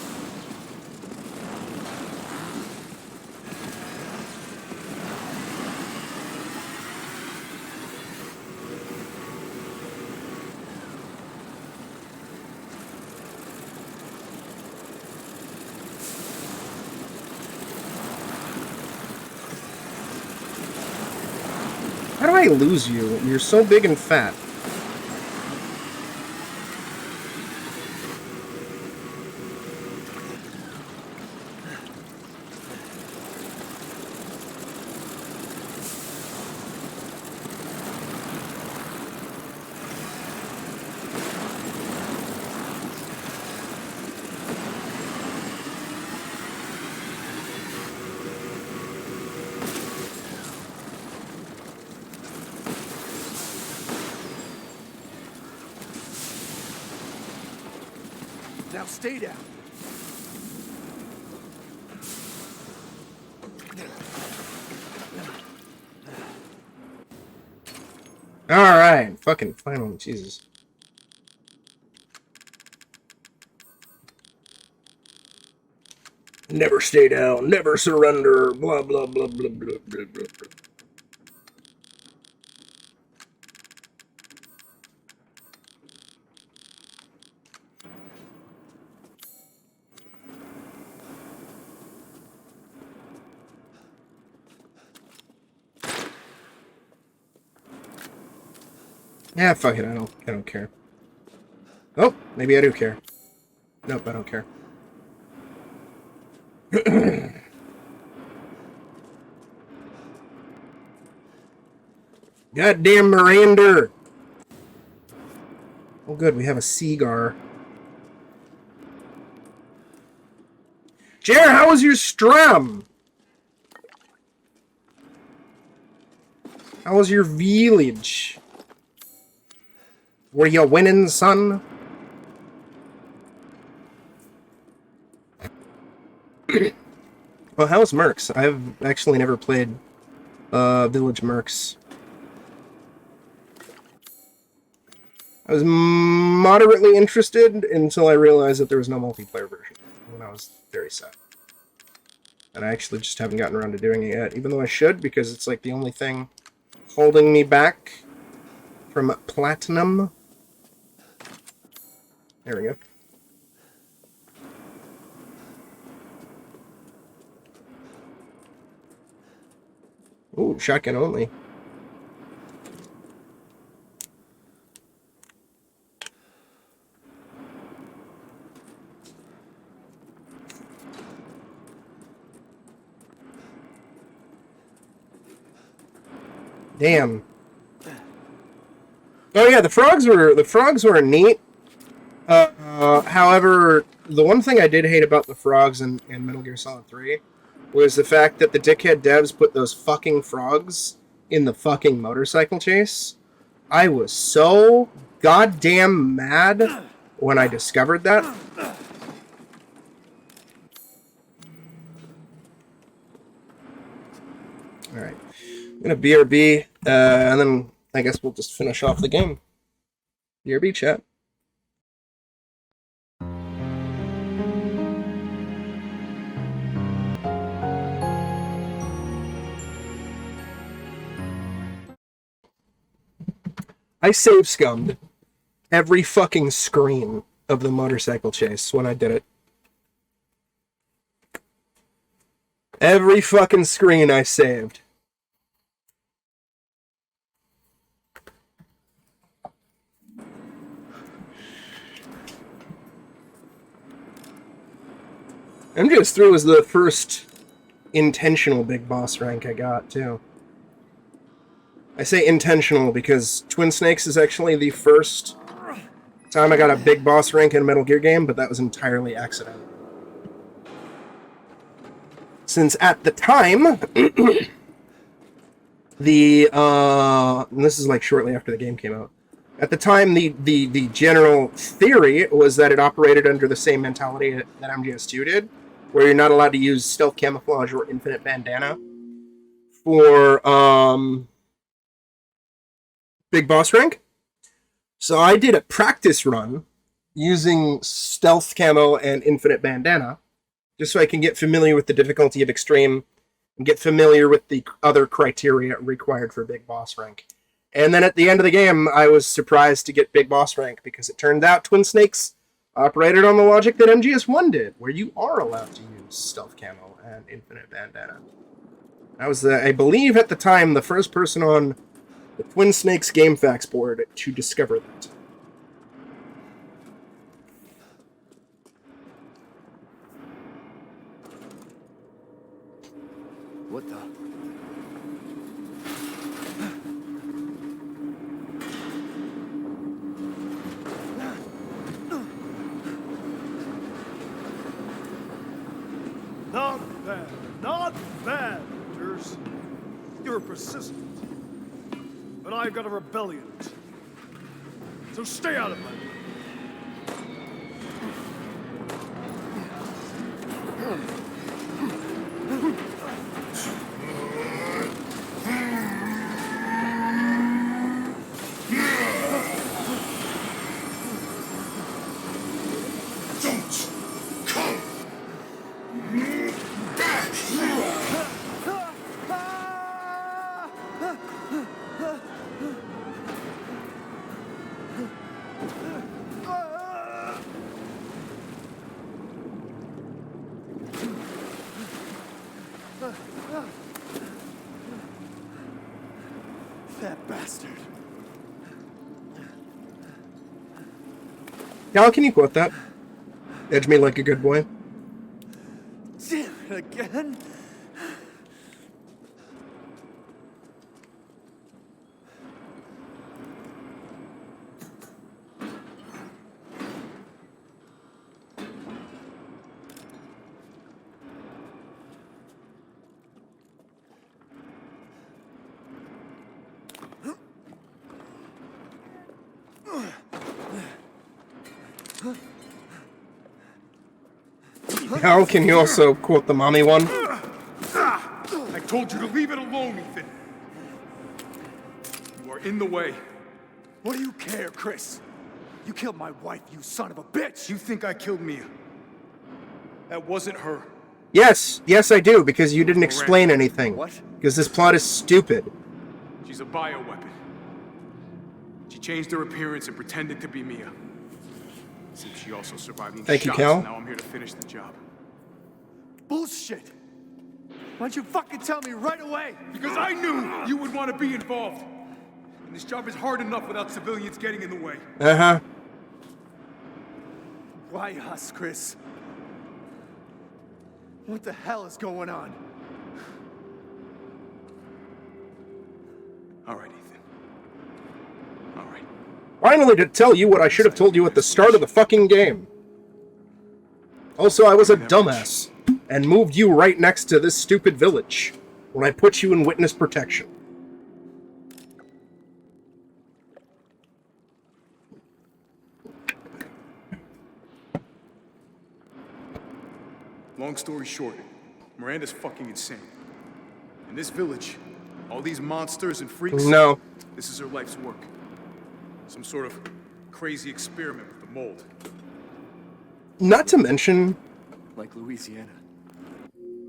How do I lose you? You're so big and fat. Now stay down. Alright, fucking finally, Jesus. Never stay down, never surrender, blah blah blah blah blah blah blah. Yeah, fuck it, I don't care. Oh, maybe I do care. Nope, I don't care. Goddamn Miranda! Oh good, we have a Seagar. Jer, how was your strum? How was your village? Were you winning, son? Well, how's Mercs? I've actually never played Village Mercs. I was moderately interested until I realized that there was no multiplayer version, when I was very sad. And I actually just haven't gotten around to doing it yet, even though I should, because it's like the only thing holding me back from platinum. There we go. Ooh, shotgun only. Damn. Oh yeah, the frogs were neat. However, the one thing I did hate about the frogs in Metal Gear Solid 3 was the fact that the dickhead devs put those fucking frogs in the fucking motorcycle chase. I was so goddamn mad when I discovered that. Alright. I'm gonna BRB, and then I guess we'll just finish off the game. BRB, chat. I save scummed every fucking screen of the motorcycle chase when I did it. Every fucking screen I saved. MGS3 was the first intentional big boss rank I got, too. I say intentional because Twin Snakes is actually the first time I got a big boss rank in a Metal Gear game, but that was entirely accidental. Since at the time, and this is like shortly after the game came out, at the time the general theory was that it operated under the same mentality that MGS2 did, where you're not allowed to use stealth camouflage or infinite bandana for big boss rank. So I did a practice run using stealth camo and infinite bandana, just so I can get familiar with the difficulty of extreme and get familiar with the other criteria required for big boss rank. And then at the end of the game, I was surprised to get big boss rank because it turned out Twin Snakes operated on the logic that MGS1 did, where you are allowed to use stealth camo and infinite bandana. I was, I believe at the time, the first person on the Twin Snakes GameFAQs board to discover that. What the? Not bad, Hunters. You're persistent. But I've got a rebellion. So stay out of my way. That bastard. Cal, can you quote that? Edge me like a good boy. Damn it again? Cal, can you also quote the mommy one? I told you to leave it alone, Ethan. You are in the way. What do you care, Chris? You killed my wife, you son of a bitch! You think I killed Mia? That wasn't her. Yes, yes I do, because you didn't explain anything. What? Because this plot is stupid. She's a bioweapon. She changed her appearance and pretended to be Mia. Seems she also survived the Thank you, shots, Cal. and now I'm here to finish the job. Bullshit! Why don't you fucking tell me right away? Because I knew you would want to be involved. And this job is hard enough without civilians getting in the way. Uh-huh. Why us, Chris? What the hell is going on? All right, Ethan. All right. Finally to tell you what I should have told you at the start of the fucking game. Also, I was a dumbass and moved you right next to this stupid village when I put you in witness protection. Long story short, Miranda's fucking insane. In this village, all these monsters and freaks... No. This is her life's work. Some sort of crazy experiment with the mold. Not to mention, Like Louisiana.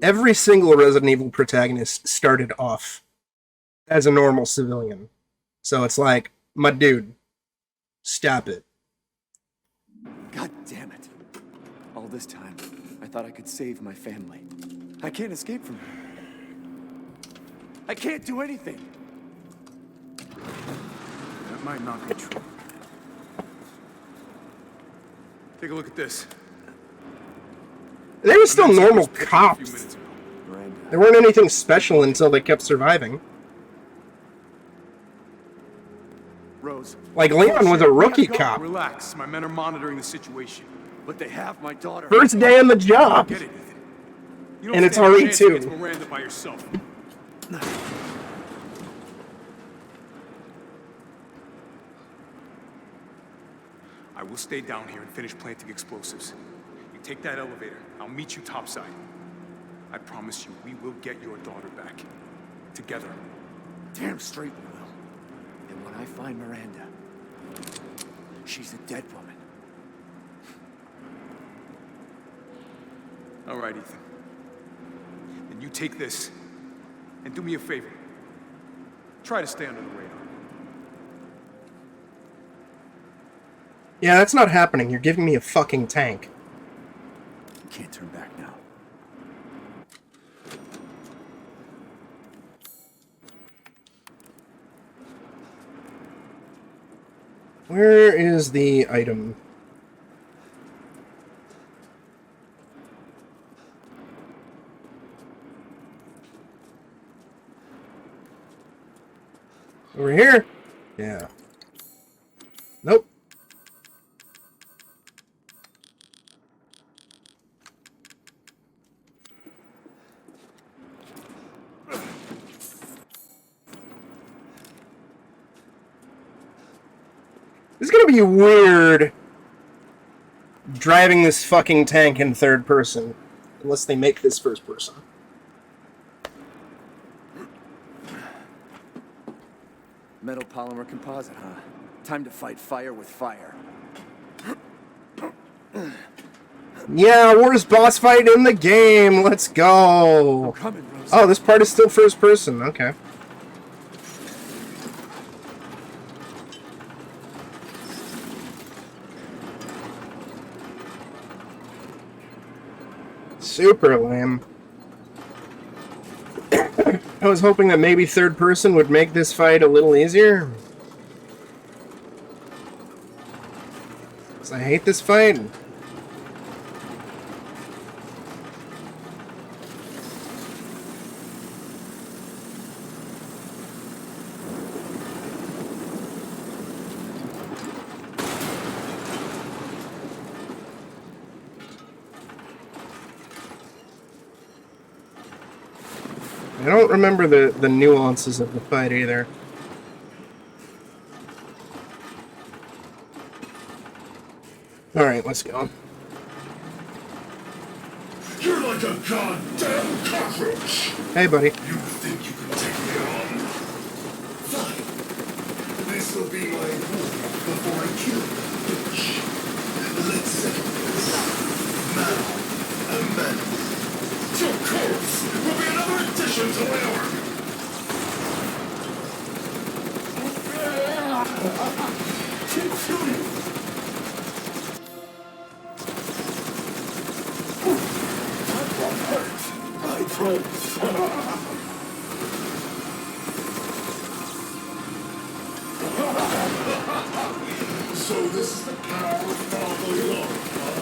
every single Resident Evil protagonist started off as a normal civilian. So it's like, my dude, stop it. God damn it. All this time, I thought I could save my family. I can't escape from her. I can't do anything. That might not be true. Take a look at this. They were still normal A few cops. minutes ago. Miranda. They weren't anything special until they kept surviving. Rose. Like, Leon was a rookie go. cop. Relax. My men are monitoring the situation. But they have my daughter. First day on the job. Get it, Ethan. You don't And it's stand a chance RE2. against Miranda by yourself. I will stay down here and finish planting explosives. You take that elevator. I'll meet you topside. I promise you, we will get your daughter back. Together. Damn straight we will. And when I find Miranda, she's a dead woman. All right, Ethan. Then you take this, and do me a favor. Try to stay under the radar. Yeah, that's not happening. You're giving me a fucking tank. You can't turn back now. Where is the item? Over here? Yeah. Nope. This is gonna be weird driving this fucking tank in third person. Unless they make this first person. Metal polymer composite, huh? Time to fight fire with fire. Yeah, worst boss fight in the game. Let's go. Coming, Rose. Oh, this part is still first person. Okay. Super lame. I was hoping that maybe third person would make this fight a little easier. 'Cause I hate this fight. I don't remember the nuances of the fight either. Alright, let's go. You're like a goddamn cockroach! Hey, buddy. You think you can take me on? Fine. This will be my rule before I kill you, bitch. Let's settle this. Now, Amanda. Your corpse will be another addition to my arc. Keep shooting. I promise. So this is the power of Father Lord, huh?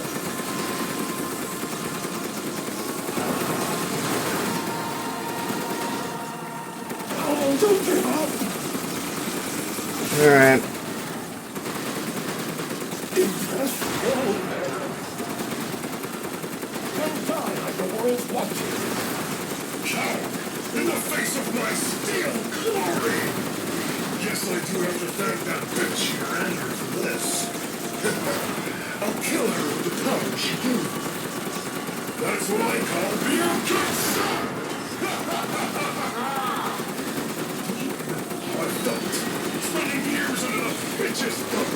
Oh, don't give up! Alright. Impress all there. Don't die like the world's watching. Coward, in the face of my steel glory! Guess I do have to thank that bitch here and her for this. I'll kill her with the power she used. That's what I call being a good son! I felt spending years under the bitch's thumb.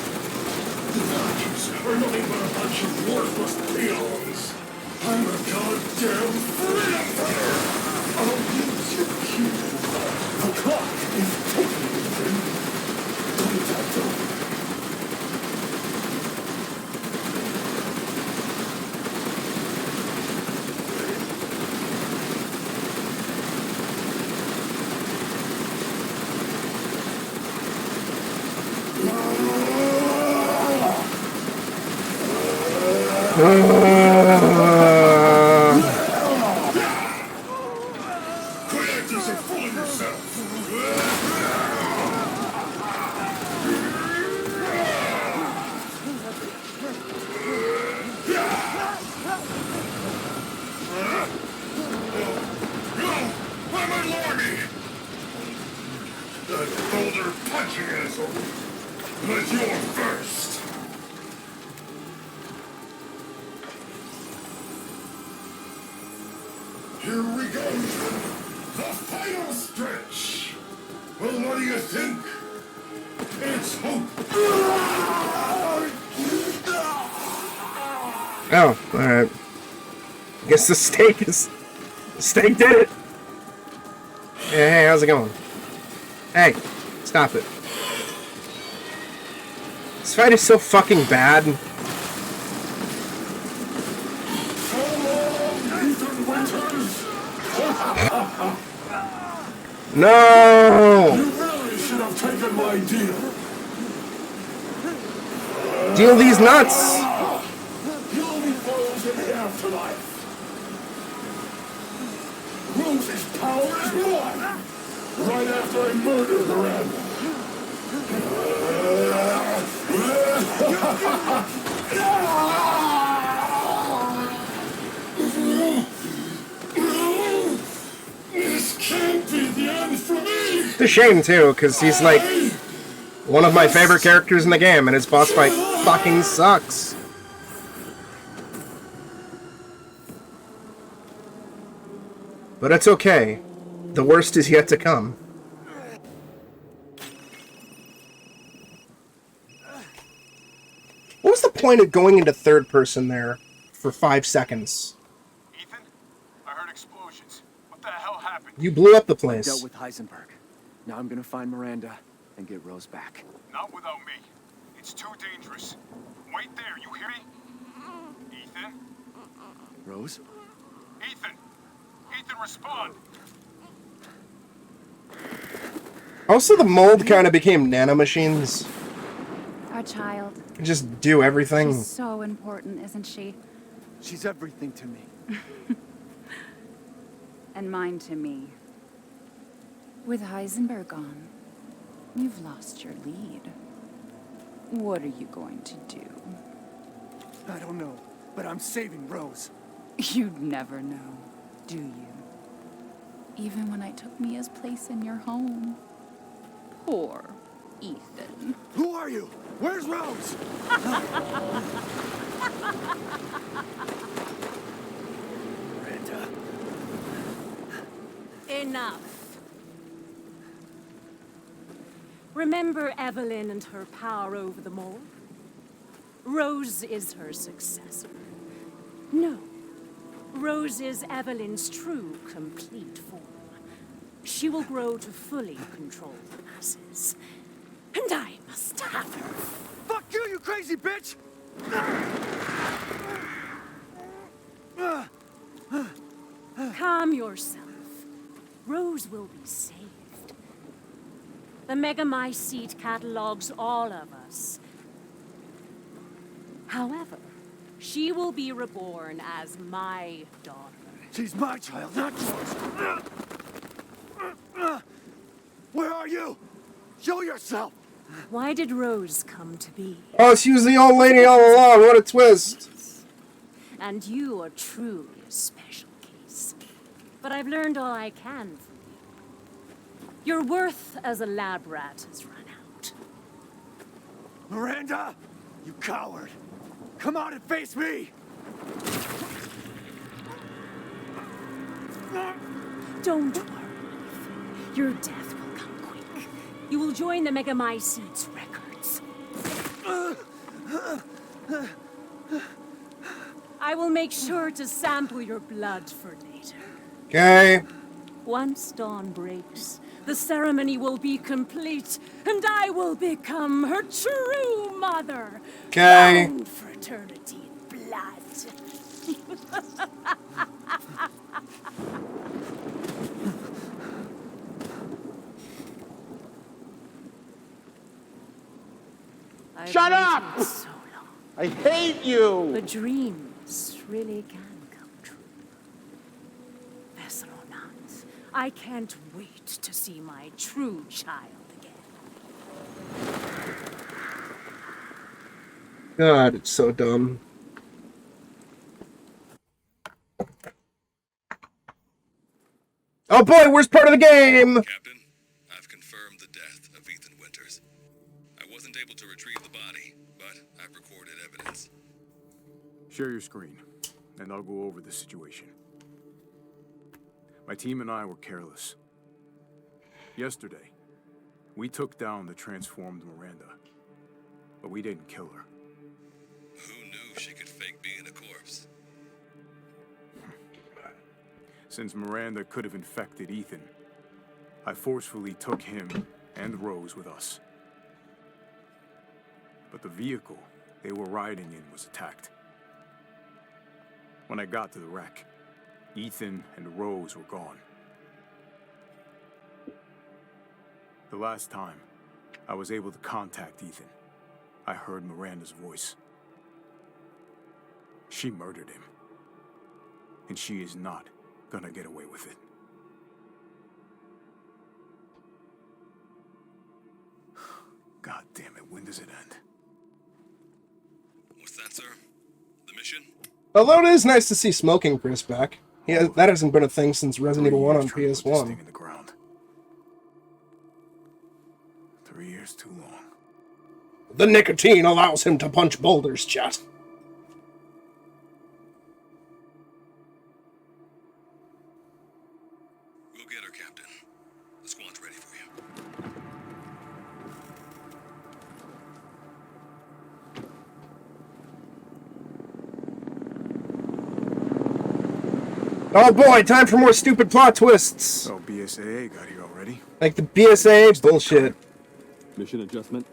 The Dodgers are nothing but a bunch of worthless peons. I'm a goddamn freedom fighter! I'll use your cue. The clock is ticking, Ethan. Don't I don't? Quit acting so full of yourself! I'm a lordy! That boulder punching asshole! But you're first! Here we go, Ethan. The final stretch. Well, what do you think? It's hope. Oh, alright. Guess the steak is... The steak did it! Hey, how's it going? Hey, stop it. This fight is so fucking bad. No! You really should have taken my deal. Deal these nuts! You'll be foes in the afterlife. Rose's power is one. Right after I murdered Miranda. This can't be the end for me. It's a shame too, because he's like one of my favorite characters in the game, and his boss fight fucking sucks. But it's okay. The worst is yet to come. What was the point of going into third person there for 5 seconds? Ethan, I heard explosions. What the hell happened? You blew up the I place. dealt with Heisenberg. Now I'm gonna find Miranda and get Rose back. Not without me. It's too dangerous. Wait there, you hear me? Ethan? Rose? Ethan! Ethan, respond! Also, the mold kind of became nanomachines. Our child. Just do everything. She's so important, isn't she? She's everything to me. And mine to me. With Heisenberg gone, you've lost your lead. What are you going to do? I don't know, but I'm saving Rose. You'd never know, do you? Even when I took Mia's place in your home. Poor Ethan. Who are you? Where's Rose? Miranda. Enough. Remember Evelyn and her power over them all? Rose is her successor. No. Rose is Evelyn's true, complete form. She will grow to fully control the masses. And I must have her. Fuck you, you crazy bitch! Calm yourself. Rose will be saved. The Megamycete catalogs all of us. However, she will be reborn as my daughter. She's my child, not yours. Where are you? Show yourself! Why did Rose come to be? Oh, she was the old lady all along. What a twist. And you are truly a special case. But I've learned all I can from you. Your worth as a lab rat has run out. Miranda! You coward! Come out and face me! Don't worry. Your death will come quick. You will join the Megamycete's records. I will make sure to sample your blood for later. Okay. Once dawn breaks, the ceremony will be complete, and I will become her true mother. Okay. Bound for eternity in blood. Shut up! So long. I hate you! The dreams really can come true. Vessel or not, I can't wait to see my true child again. God, it's so dumb. Oh boy, worst part of the game! Captain, I've confirmed the death of Ethan Winters. I wasn't able to retrieve the body, but I've recorded evidence. Share your screen, and I'll go over the situation. My team and I were careless. Yesterday, we took down the transformed Miranda, but we didn't kill her. Who knew she could fake being a corpse? Since Miranda could have infected Ethan, I forcefully took him and Rose with us. But the vehicle they were riding in was attacked. When I got to the wreck, Ethan and Rose were gone. The last time I was able to contact Ethan, I heard Miranda's voice. She murdered him. And she is not gonna get away with it. God damn it, when does it end? What's that, sir? The mission? Although it is nice to see Smoking Chris back. Yeah, that hasn't been a thing since Resident Evil 1 on PS1. 3 years too long. The nicotine allows him to punch boulders, chat. We'll get her, Captain. The squad's ready for you. Oh boy, time for more stupid plot twists. So BSAA got here already? Like the BSAA bullshit. Mission adjustment?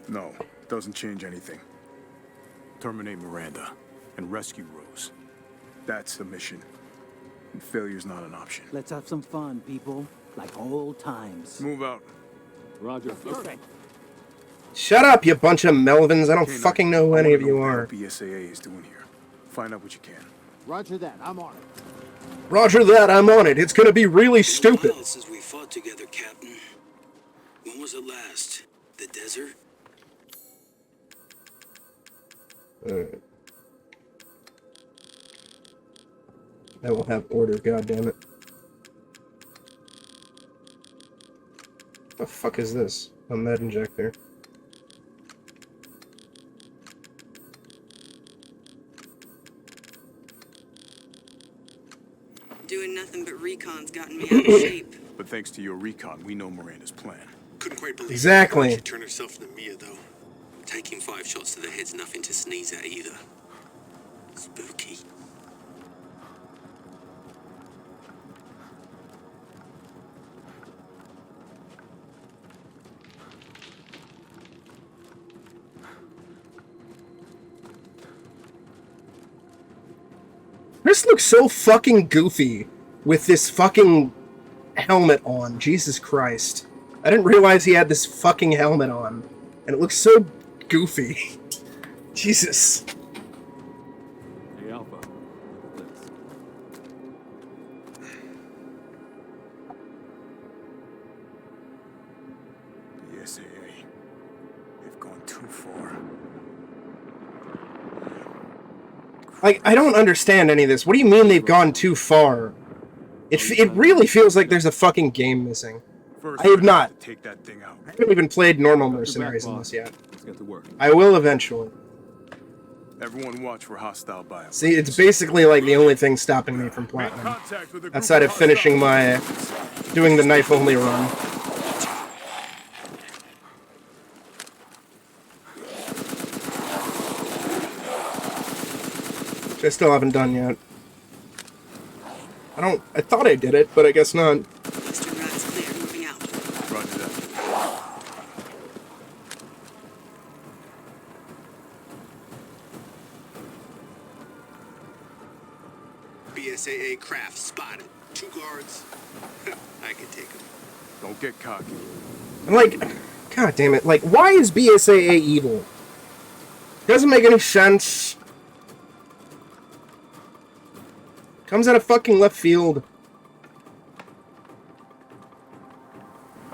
No, doesn't change anything. Terminate Miranda and rescue Rose. That's the mission. And failure's not an option. Let's have some fun, people. Like old times. Move out. Roger. Okay. Shut up, you bunch of Melvins. I don't fucking know who any of you are. What BSAA is doing here. Find out what you can. Roger that. I'm on it. Roger that, I'm on it. It's gonna be really stupid. Well, since we fought together, Captain. When was it last? The desert? Alright. I will have order, goddammit. What the fuck is this? A med injector. Doing nothing but recon's gotten me out of shape. But thanks to your recon, we know Miranda's plan. Couldn't quite believe Exactly. she turned herself into Mia, though. Taking 5 shots to the head's nothing to sneeze at either. Spooky. This looks so fucking goofy with this fucking helmet on. Jesus Christ. I didn't realize he had this fucking helmet on. And it looks so goofy. Jesus. Hey, Alpha. Look at this. BSAA. They've gone too far. Like, I don't understand any of this. What do you mean they've gone too far? It really feels like there's a fucking game missing. I have not. Take that thing out. I haven't even played normal mercenaries in this yet. Let's get to work. I will eventually. Everyone watch for hostile bio. See, it's basically like the only thing stopping me from platinum. Outside of finishing my... doing the knife-only run. Which I still haven't done yet. I thought I did it, but I guess not. Western Rat's clear, moving out. Roger that. BSAA craft spotted. 2 guards. I can take them. Don't get cocky. I'm like, god damn it, like, why is BSAA evil? Doesn't make any sense. Comes out of fucking left field.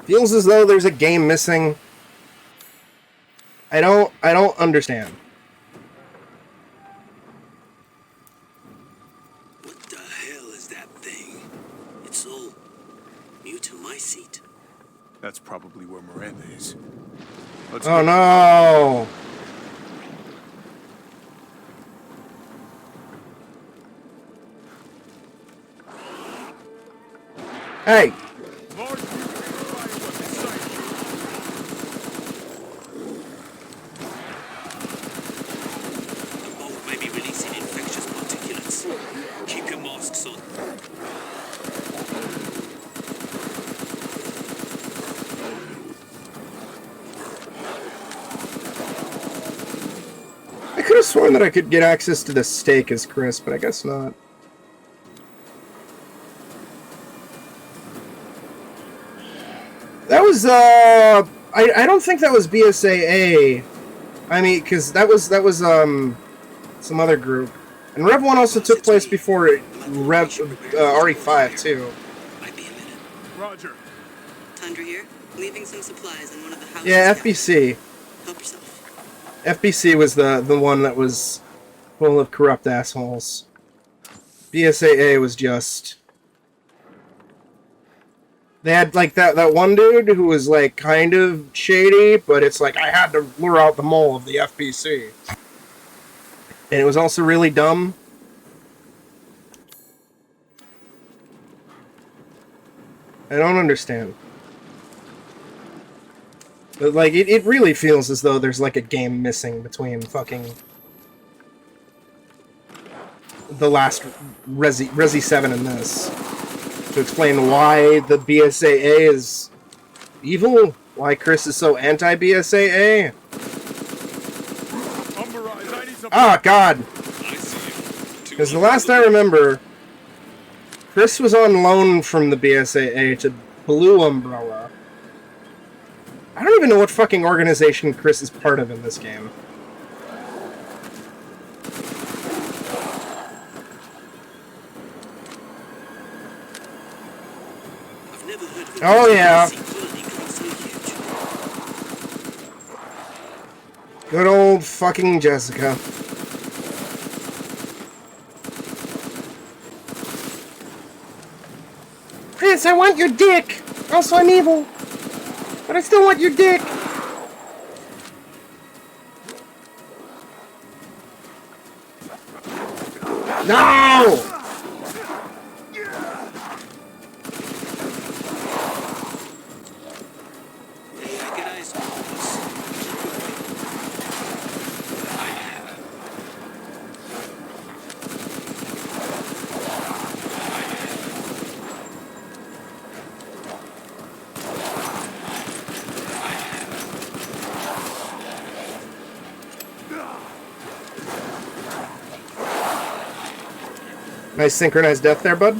Feels as though there's a game missing. I don't understand. What the hell is that thing? It's all new to my seat. That's probably where Miranda is. Oh no! Hey! The mold may be releasing infectious particulates. Keep your masks on. have sworn that I could get access to the stake as Chris, but I guess not. That was, I don't think that was BSAA. I mean, because that was, some other group. And Rev 1 also took place before RE5, too. Roger. Tundra here, leaving some supplies in one of the houses. Yeah, FBC. Help yourself. FBC was the one that was full of corrupt assholes. BSAA was just... They had, like, that one dude who was, like, kind of shady, but it's like, I had to lure out the mole of the FBC. And it was also really dumb. I don't understand. But, like, it really feels as though there's, like, a game missing between fucking... the last Resi 7 and this. To explain why the BSAA is evil? Why Chris is so anti-BSAA? Ah, God! Because the last I remember, Chris was on loan from the BSAA to Blue Umbrella. I don't even know what fucking organization Chris is part of in this game. Oh, yeah. Good old fucking Jessica. Chris, I want your dick! Also, I'm evil. But I still want your dick! No! Nice synchronized death there, bud.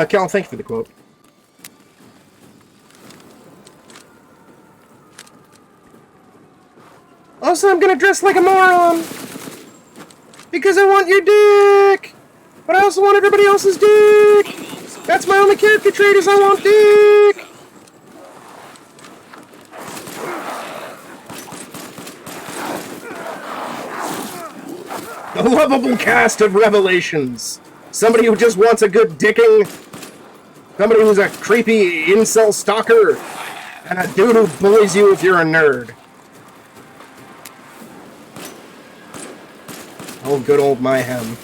Cal, thank you for the quote. Also, I'm gonna dress like a moron! Because I want your dick! But I also want everybody else's dick! That's my only character trait is I want dick! A lovable cast of revelations. Somebody who just wants a good dicking. Somebody who's a creepy incel stalker. And a dude who bullies you if you're a nerd. Oh, good old Mayhem.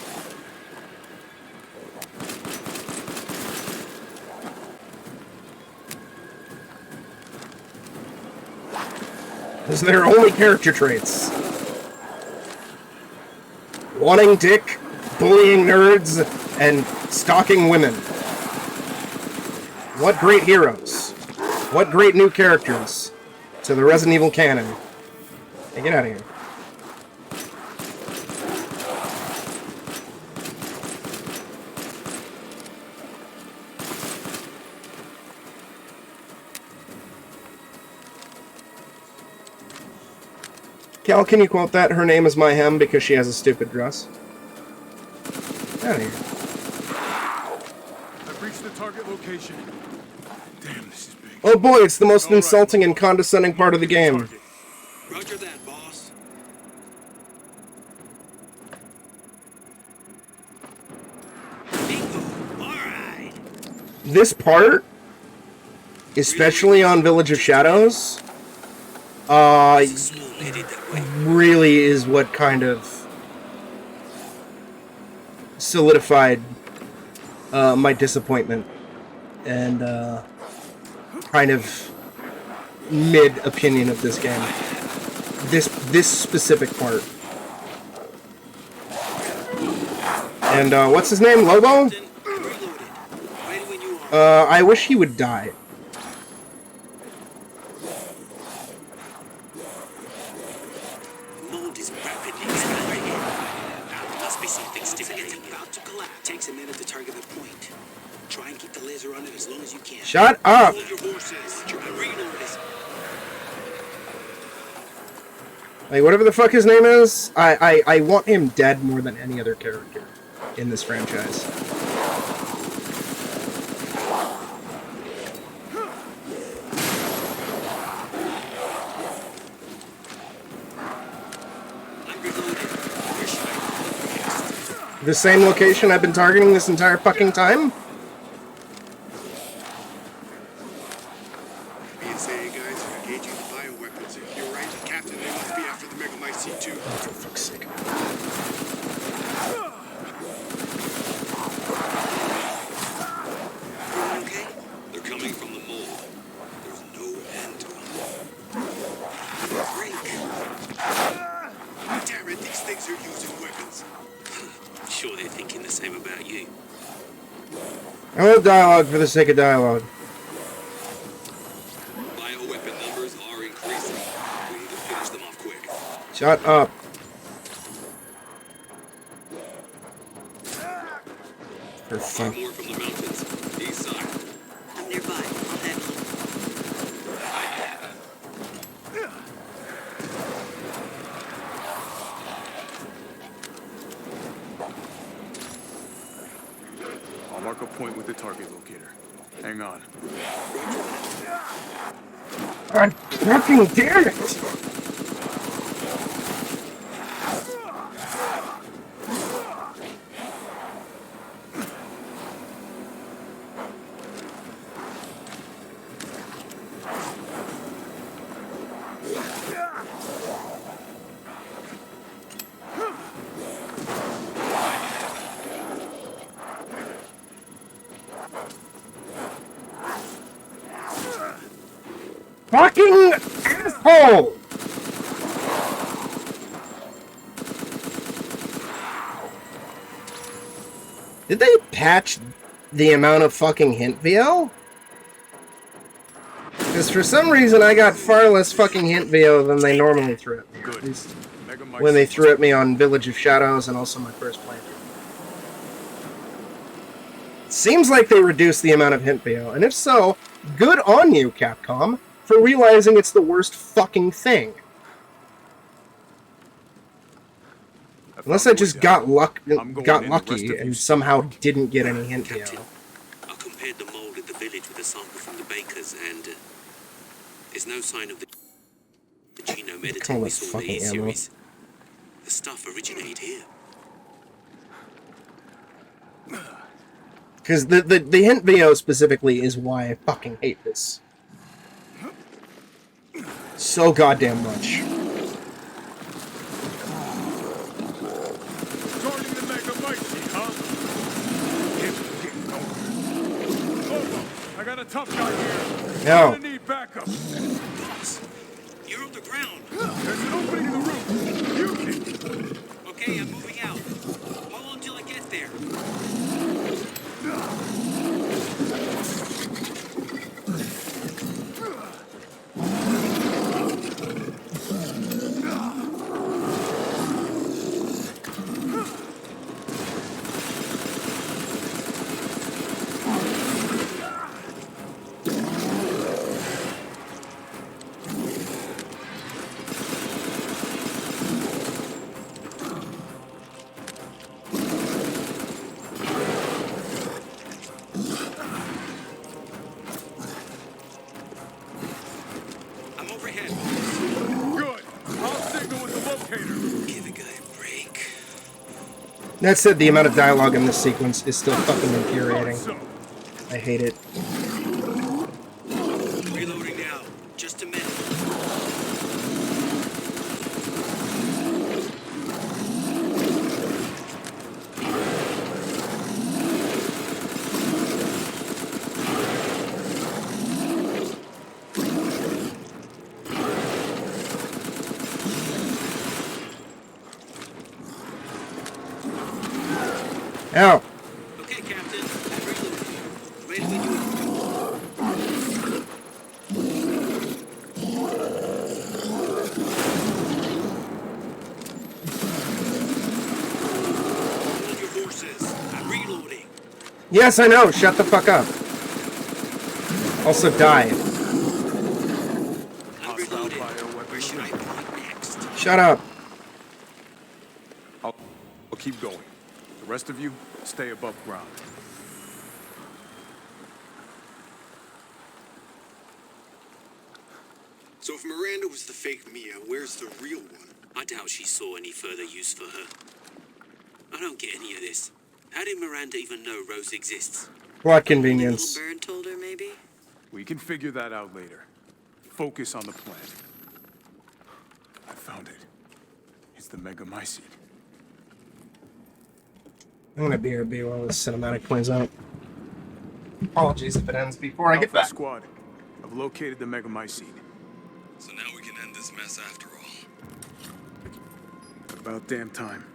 Those are their only character traits. Wanting dick, bullying nerds, and stalking women. What great heroes. What great new characters to the Resident Evil canon. Hey, get out of here. Cal, can you quote that? Her name is Mayhem because she has a stupid dress. Get out of here. I've reached the target location. Damn, this is big. Oh boy, it's the most insulting and condescending part of the game. Roger that, boss. This part, especially on Village of Shadows, really is what kind of solidified my disappointment and kind of mid-opinion of this game. This specific part. And what's his name? Lobo? I wish he would die. Mold is rapidly expanding. There must be something stimulating. It's about to collapse. Takes a minute to target the point. Try and keep the laser on it as long as you can. Shut up! Hold your horses. Your reload is... Like, whatever the fuck his name is, I want him dead more than any other character in this franchise. The same location I've been targeting this entire fucking time? BSA guys are engaging the bioweapons. If you're right, Captain, they must be after the Megamite C2. Oh, for fuck's sake. Okay? They're coming from the mold. There's no end to them. Break. Damn it, these things are using weapons. Sure they're thinking the same about you. I want dialogue for the sake of dialogue. Bioweapon numbers are increasing. We need to finish them off quick. Shut up. For fun. More from the mountains. East side. I'm nearby. I'll handle it. I'll mark a point with the target locator. Hang on. God fucking damn it! Fucking asshole! Did they patch the amount of fucking hint VO? Because for some reason I got far less fucking hint VO than they normally threw at me. At least when they threw at me on Village of Shadows and also my first playthrough. Seems like they reduced the amount of hint VO, and if so, good on you, Capcom, for realizing it's the worst fucking thing. Unless I just got lucky and somehow didn't get any hint VO. I compared the mold at the village with a sample from the bakers, and there's no sign of the genome editing we saw in the series. The stuff originated here. Because the hint VO specifically is why I fucking hate this. So goddamn much. Guarding the Megamite, huh? I got a tough guy here. No. I'm gonna need backup. Boss, you're on the ground. There's an opening in the roof. You can. Okay, I'm moving out. Hold on till I get there. That said, the amount of dialogue in this sequence is still fucking infuriating. I hate it. Reloading now. Just a minute. Ow. Okay, Captain. Ready when you Yes, I know. Shut the fuck up. Also die. Where should I point next? Shut up. I'll keep going. The rest of you, stay above ground. So if Miranda was the fake Mia, where's the real one? I doubt she saw any further use for her. I don't get any of this. How did Miranda even know Rose exists? What convenience. Bird told her, maybe? We can figure that out later. Focus on the plan. I found it. It's the Megamycete. I'm gonna BRB while this cinematic plays out. Apologies if it ends before I get back. Squad, I've located the Megamycete. So now we can end this mess after all. About damn time.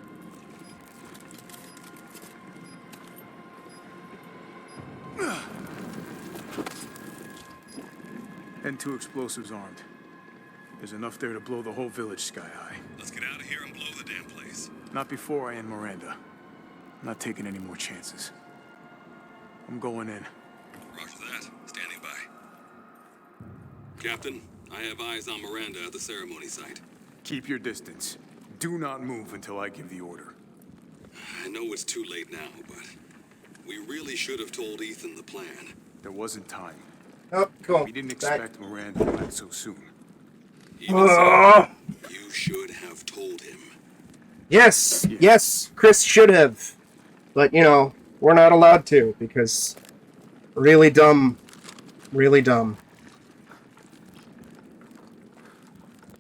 And 2 explosives armed. There's enough there to blow the whole village sky high. Let's get out of here and blow the damn place. Not before I end Miranda. I'm not taking any more chances. I'm going in. Roger that. Standing by. Captain, I have eyes on Miranda at the ceremony site. Keep your distance. Do not move until I give the order. I know it's too late now, but we really should have told Ethan the plan. There wasn't time. Oh, cool. We didn't expect Miranda back so soon. Even so, you should have told him. Yes, yes, Chris should have. But, you know, we're not allowed to, because really dumb. Really dumb.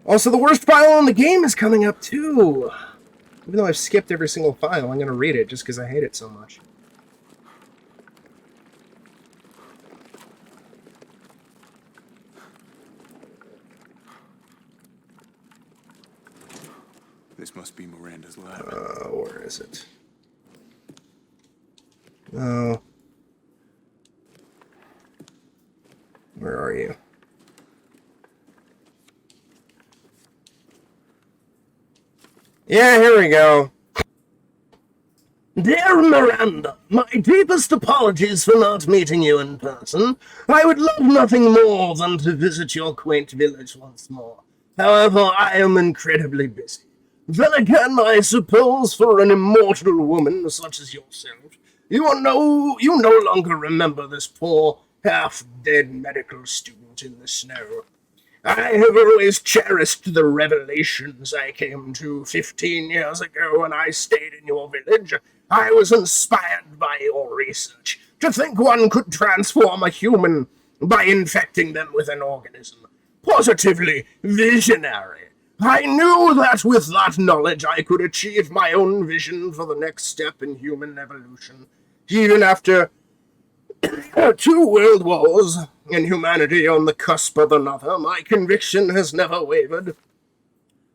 Also, the worst file in the game is coming up, too. Even though I've skipped every single file, I'm going to read it just because I hate it so much. This must be Miranda's lab. Where is it? Oh. Where are you? Yeah, here we go. Dear Miranda, my deepest apologies for not meeting you in person. I would love nothing more than to visit your quaint village once more. However, I am incredibly busy. Then again, I suppose for an immortal woman such as yourself, you no longer remember this poor, half-dead medical student in the snow. I have always cherished the revelations I came to 15 years ago when I stayed in your village. I was inspired by your research to think one could transform a human by infecting them with an organism. Positively visionary. I knew that with that knowledge I could achieve my own vision for the next step in human evolution. Even after 2 world wars and humanity on the cusp of another, my conviction has never wavered.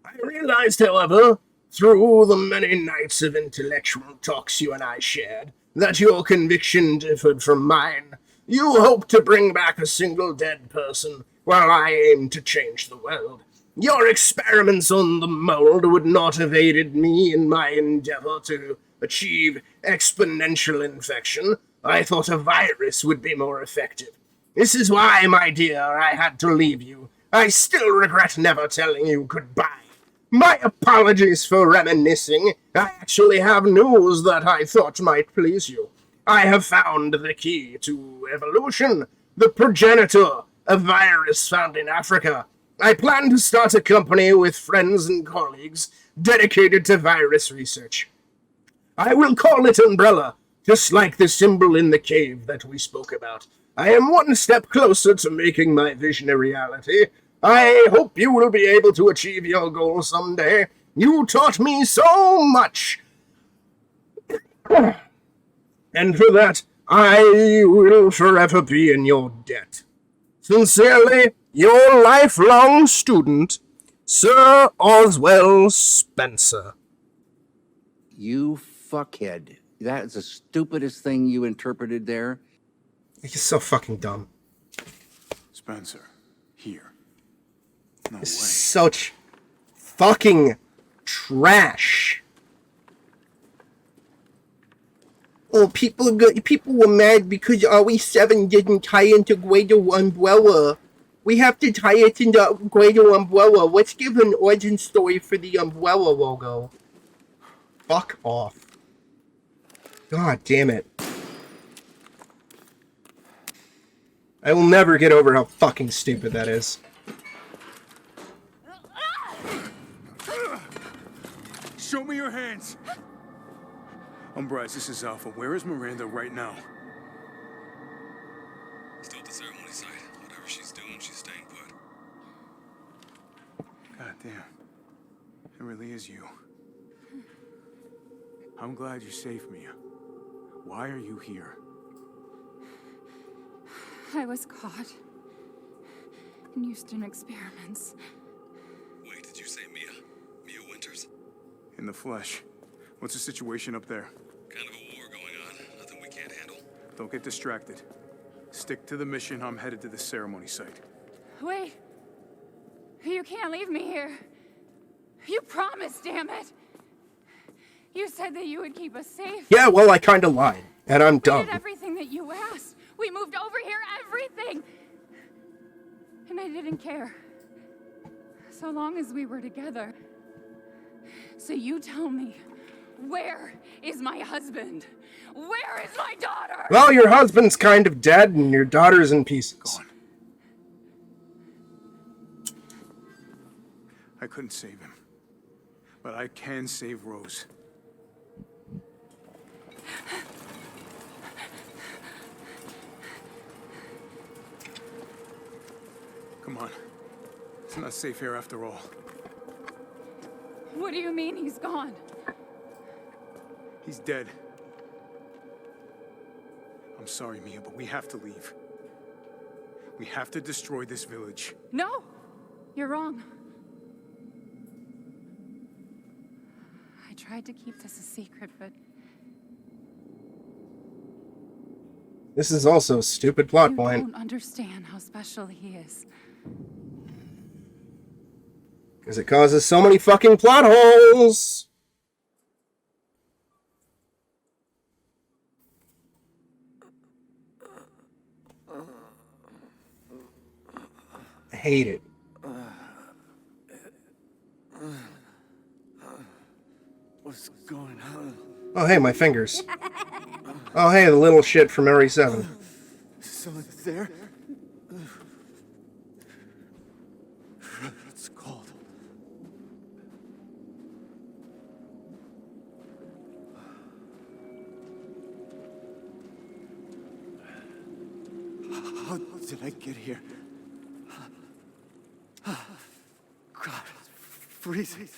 I realized, however, through the many nights of intellectual talks you and I shared, that your conviction differed from mine. You hoped to bring back a single dead person, while I aimed to change the world. Your experiments on the mold would not have aided me in my endeavor to achieve exponential infection. I thought a virus would be more effective. This is why, my dear, I had to leave you. I still regret never telling you goodbye. My apologies for reminiscing. I actually have news that I thought might please you. I have found the key to evolution, the progenitor, a virus found in Africa. I plan to start a company with friends and colleagues dedicated to virus research. I will call it Umbrella, just like the symbol in the cave that we spoke about. I am one step closer to making my vision a reality. I hope you will be able to achieve your goal someday. You taught me so much. And for that, I will forever be in your debt. Sincerely, your lifelong student, Sir Oswell Spencer. You fuckhead. That is the stupidest thing you interpreted there. He's so fucking dumb. Spencer, here. No way. Such fucking trash. Oh, people were mad because RE7 didn't tie into Greater Umbrella. We have to tie it into Greater Umbrella. Let's give an origin story for the Umbrella logo. Fuck off. God damn it. I will never get over how fucking stupid that is. Show me your hands! Bryce, this is Alpha. Where is Miranda right now? Still at the ceremony site. Whatever she's doing, she's staying put. God damn. It really is you. I'm glad you're safe, Mia. Why are you here? I was caught in Houston experiments. Wait, did you say Mia? Mia Winters? In the flesh. What's the situation up there? Kind of a war going on. Nothing we can't handle. Don't get distracted. Stick to the mission. I'm headed to the ceremony site. Wait. You can't leave me here. You promised, damn it. You said that you would keep us safe. Yeah, well, I kinda lied. And I'm We dumb. did everything that you asked. We moved over here, everything. And I didn't care. So long as we were together. So you tell me, where is my husband? Where is my daughter? Well, your husband's kind of dead and your daughter's in pieces. Gone. I couldn't save him. But I can save Rose. Come on. It's not safe here after all. What do you mean he's gone? He's dead. I'm sorry, Mia, but we have to leave. We have to destroy this village. No, you're wrong. I tried to keep this a secret, but This is also a stupid plot you point. don't understand how special he is. Because it causes so many fucking plot holes! I hate it. What's going on? Oh, hey, my fingers. Oh, hey, the little shit from RE7. Someone there? It's cold. How did I get here? God, it's freezing.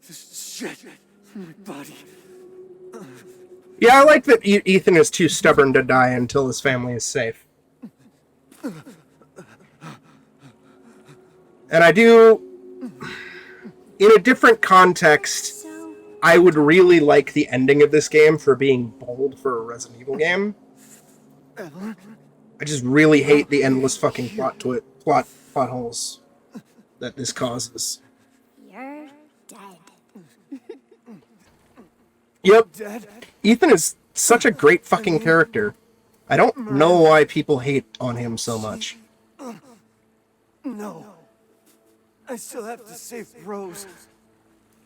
This shit in my body. Yeah, I like that Ethan is too stubborn to die until his family is safe. And I do... In a different context, I would really like the ending of this game for being bold for a Resident Evil game. I just really hate the endless fucking plot holes that this causes. You're dead. Yep. Ethan is such a great fucking character. I don't know why people hate on him so much. No. I still have to save Rose.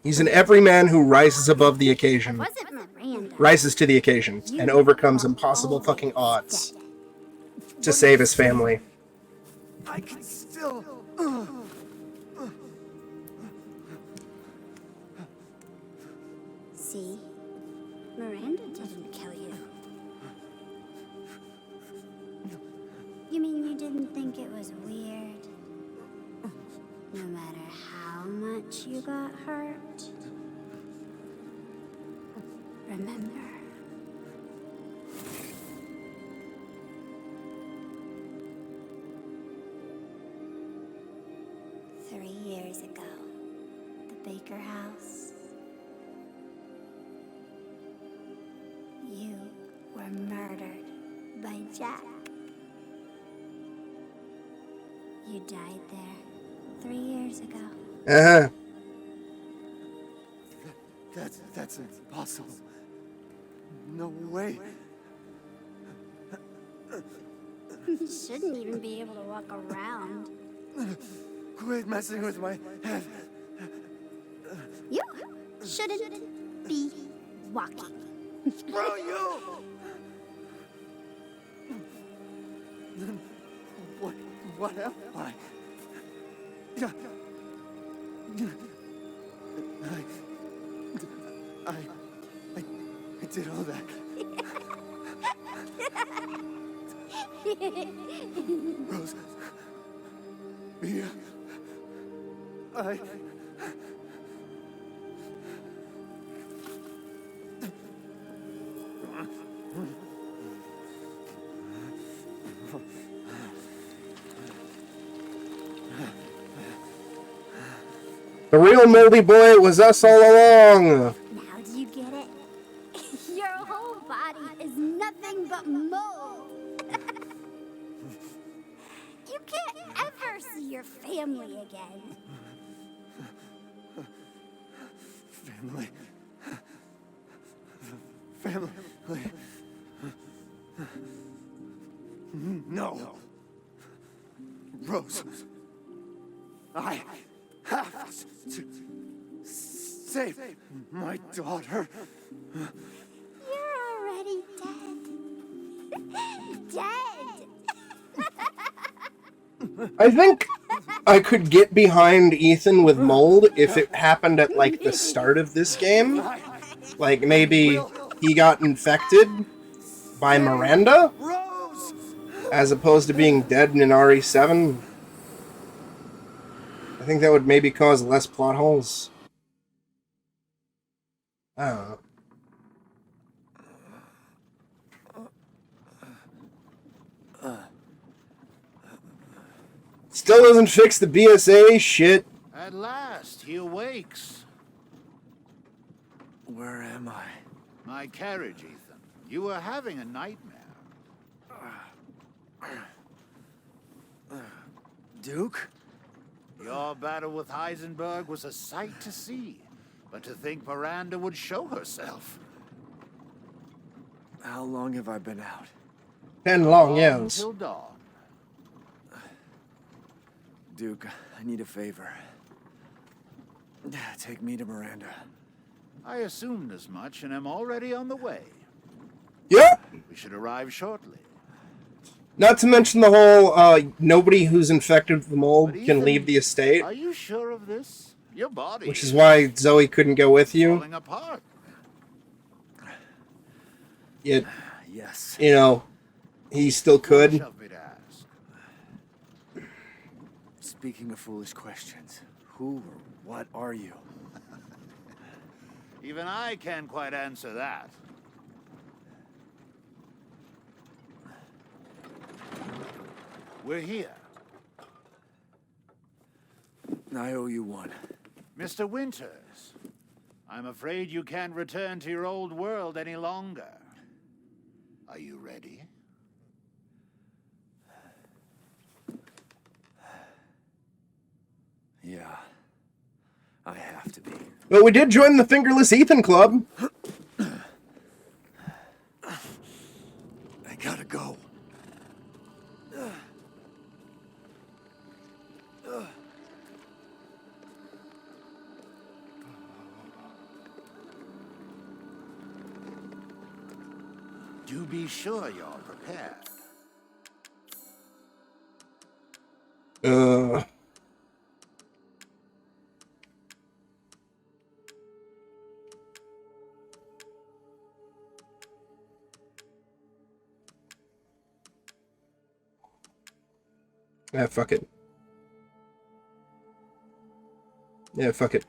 He's an everyman who rises above the occasion. Wasn't Miranda. Rises to the occasion and overcomes impossible fucking odds to save his family. I can still... See? Miranda didn't kill you. You mean you didn't think it was weird? No matter how much you got hurt? Remember. Years ago, the Baker house. You were murdered by Jack. You died there 3 years ago. Uh-huh. That's impossible. No way. You shouldn't even be able to walk around. Quit messing with my head. You shouldn't be walking. Screw you! What am I? I did all that. Rose. Mia. The real moldy boy was us all along. Now do you get it? Your whole body is nothing but mold. You can't ever see your family again. Family. No. Rose. I have to save my daughter. You're already dead. Dead. I think I could get behind Ethan with mold if it happened at, like, the start of this game. Like, maybe he got infected by Miranda? As opposed to being dead in an RE7. I think that would maybe cause less plot holes. I don't know. Still doesn't fix the BSA shit. At last, he awakes. Where am I? My carriage, Ethan. You were having a nightmare. Duke? Your battle with Heisenberg was a sight to see. But to think Miranda would show herself. How long have I been out? 10 long years. Until dawn. Duke, I need a favor. Take me to Miranda. I assumed as much and am already on the way. Yeah. We should arrive shortly. Not to mention the whole, nobody who's infected with the mold can leave the estate. Are you sure of this? Your body Which is why Zoe couldn't go with you. falling apart. Yet, yes. You know, he still could. Speaking of foolish questions, who or what are you? Even I can't quite answer that. We're here. I owe you one. Mr. Winters, I'm afraid you can't return to your old world any longer. Are you ready? Yeah, I have to be. But we did join the Fingerless Ethan Club. I gotta go. Do be sure you're prepared. Yeah, fuck it. Yeah, fuck it.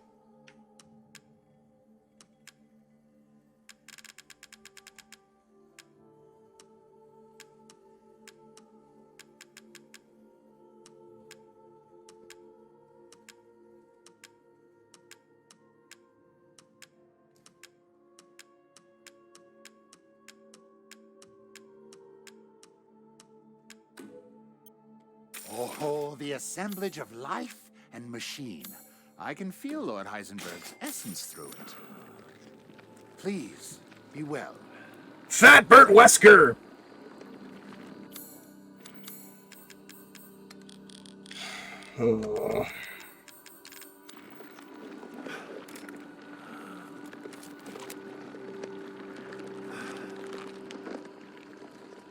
Oh, the assemblage of life and machine. I can feel Lord Heisenberg's essence through it. Please, be well. Fat Burt Wesker! Oh.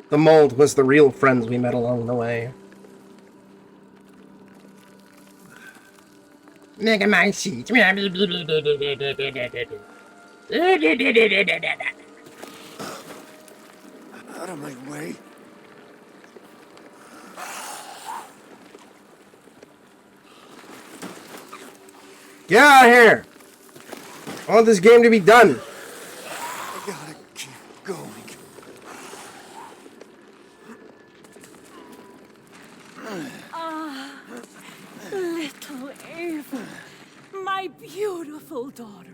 The mold was the real friends we met along the way. Mega My Seeds. Out of my way. Get out of here! I want this game to be done. I gotta keep going. Ah, little Ava, my beautiful daughter.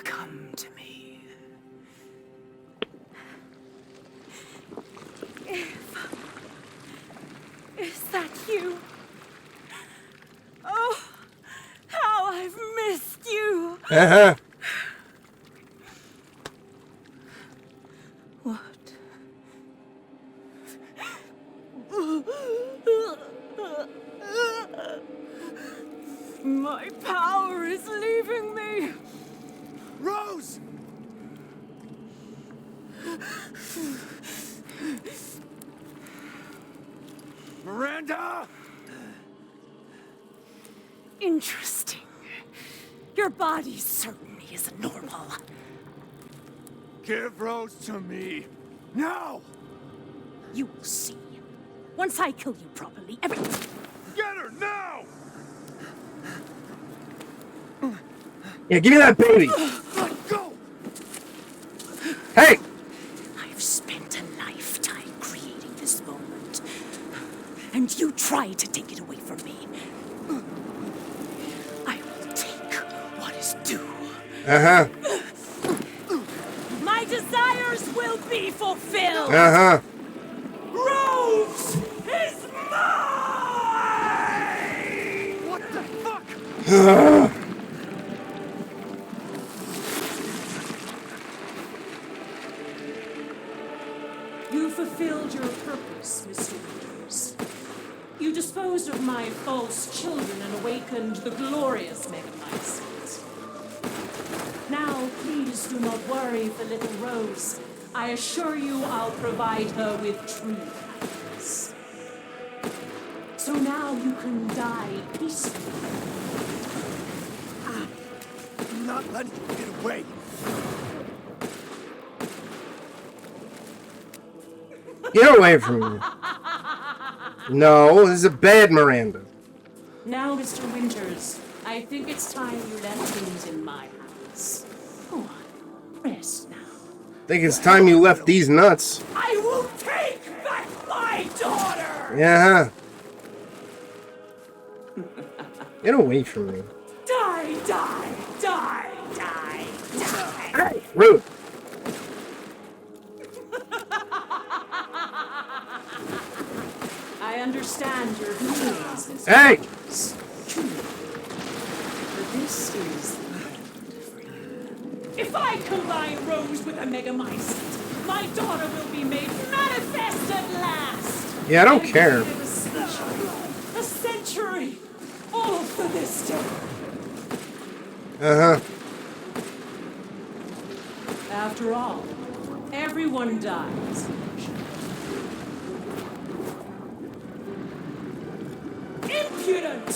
Come to me. Ava, is that you? Oh, how I've missed you. Uh-huh. What? My power is leaving me. Rose! Miranda! Interesting. Your body certainly isn't normal. Give Rose to me. Now! You will see. Once I kill you properly, everything. Get her now! Yeah, give me that baby. Let go! Hey! I've spent a lifetime creating this moment. And you tried to take it away from me. I will take what is due. Uh-huh. My desires will be fulfilled. Uh-huh. Rose is mine! What the fuck? You fulfilled your purpose, Mr. Winters. You disposed of my false children and awakened the glorious Megamycete. Now, please do not worry for little Rose. I assure you I'll provide her with true happiness. So now you can die peacefully. I'm not letting you get away. Get away from me. No, this is a bad Miranda. Now, Mr. Winters, I think it's time you left things in my house. Go on, rest now. I think it's time you left these nuts. I will take back my daughter! Yeah. Get away from me. Die, die, die, die, die! Hey, rude. I understand your feelings, Mr. Hey! Winters. Truly. But this is the end for you. If I combine Rose with a Megamycete, my daughter will be made manifest at last! Yeah, I don't care. A century! All for this day! Uh-huh. After all, everyone dies. Impudent!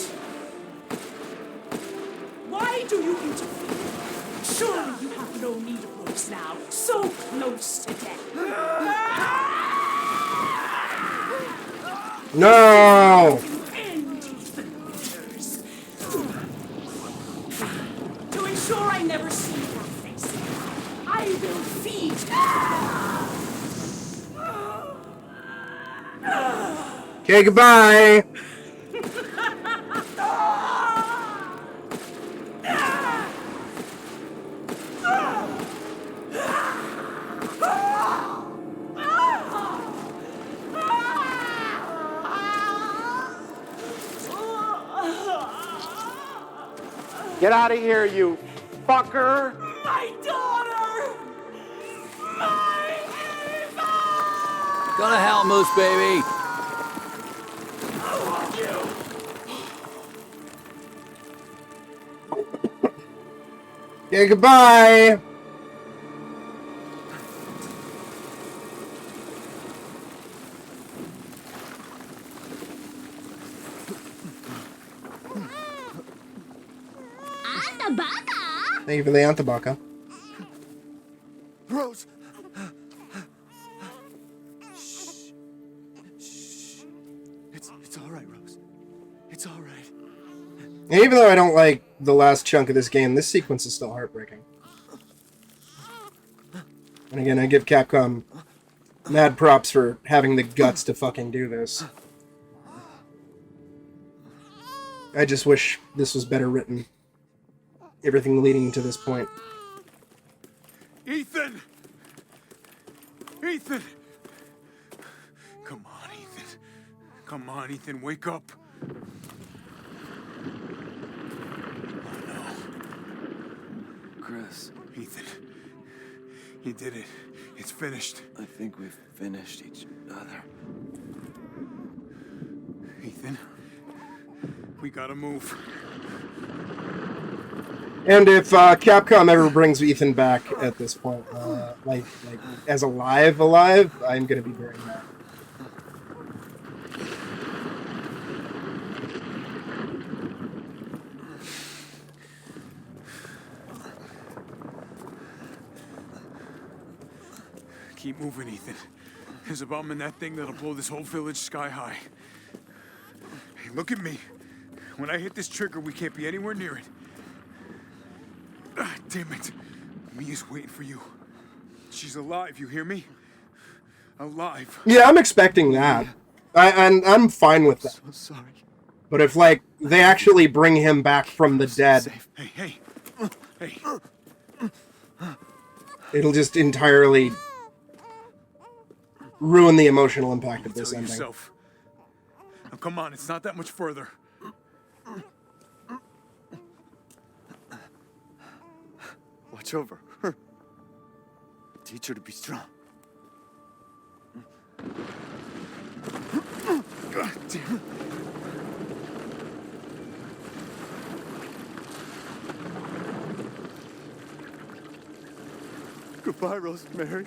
Why do you interfere? Surely you have no need of Rose now, so close to death. No! End the Winters. To ensure I never see your face, I will feed. Okay, goodbye. Get out of here, you fucker! My daughter! My Ava! Go to hell, Moose baby. I want you! Yeah, goodbye. Thank you for the Antabaka. Rose! It's all right, Rose. It's all right. And even though I don't like the last chunk of this game, this sequence is still heartbreaking. And again, I give Capcom mad props for having the guts to fucking do this. I just wish this was better written. Everything leading to this point. Ethan! Ethan! Come on, Ethan. Come on, Ethan, wake up. Oh, no. Chris. Ethan. You did it. It's finished. I think we've finished each other. Ethan. We gotta move. And if Capcom ever brings Ethan back at this point, like as alive, I'm gonna be very mad. Keep moving, Ethan. There's a bomb in that thing that'll blow this whole village sky high. Hey, look at me. When I hit this trigger, we can't be anywhere near it. Ah, damn it. Mia's waiting for you. She's alive, you hear me? Alive. Yeah, I'm expecting that. I'm fine with that. So sorry. But if, like, they actually bring him back from the dead, Hey. it'll just entirely ruin the emotional impact of this Tell ending. yourself. Now, come on, it's not that much further. Watch over her. Teach her to be strong. God damn it. Goodbye, Rosemary.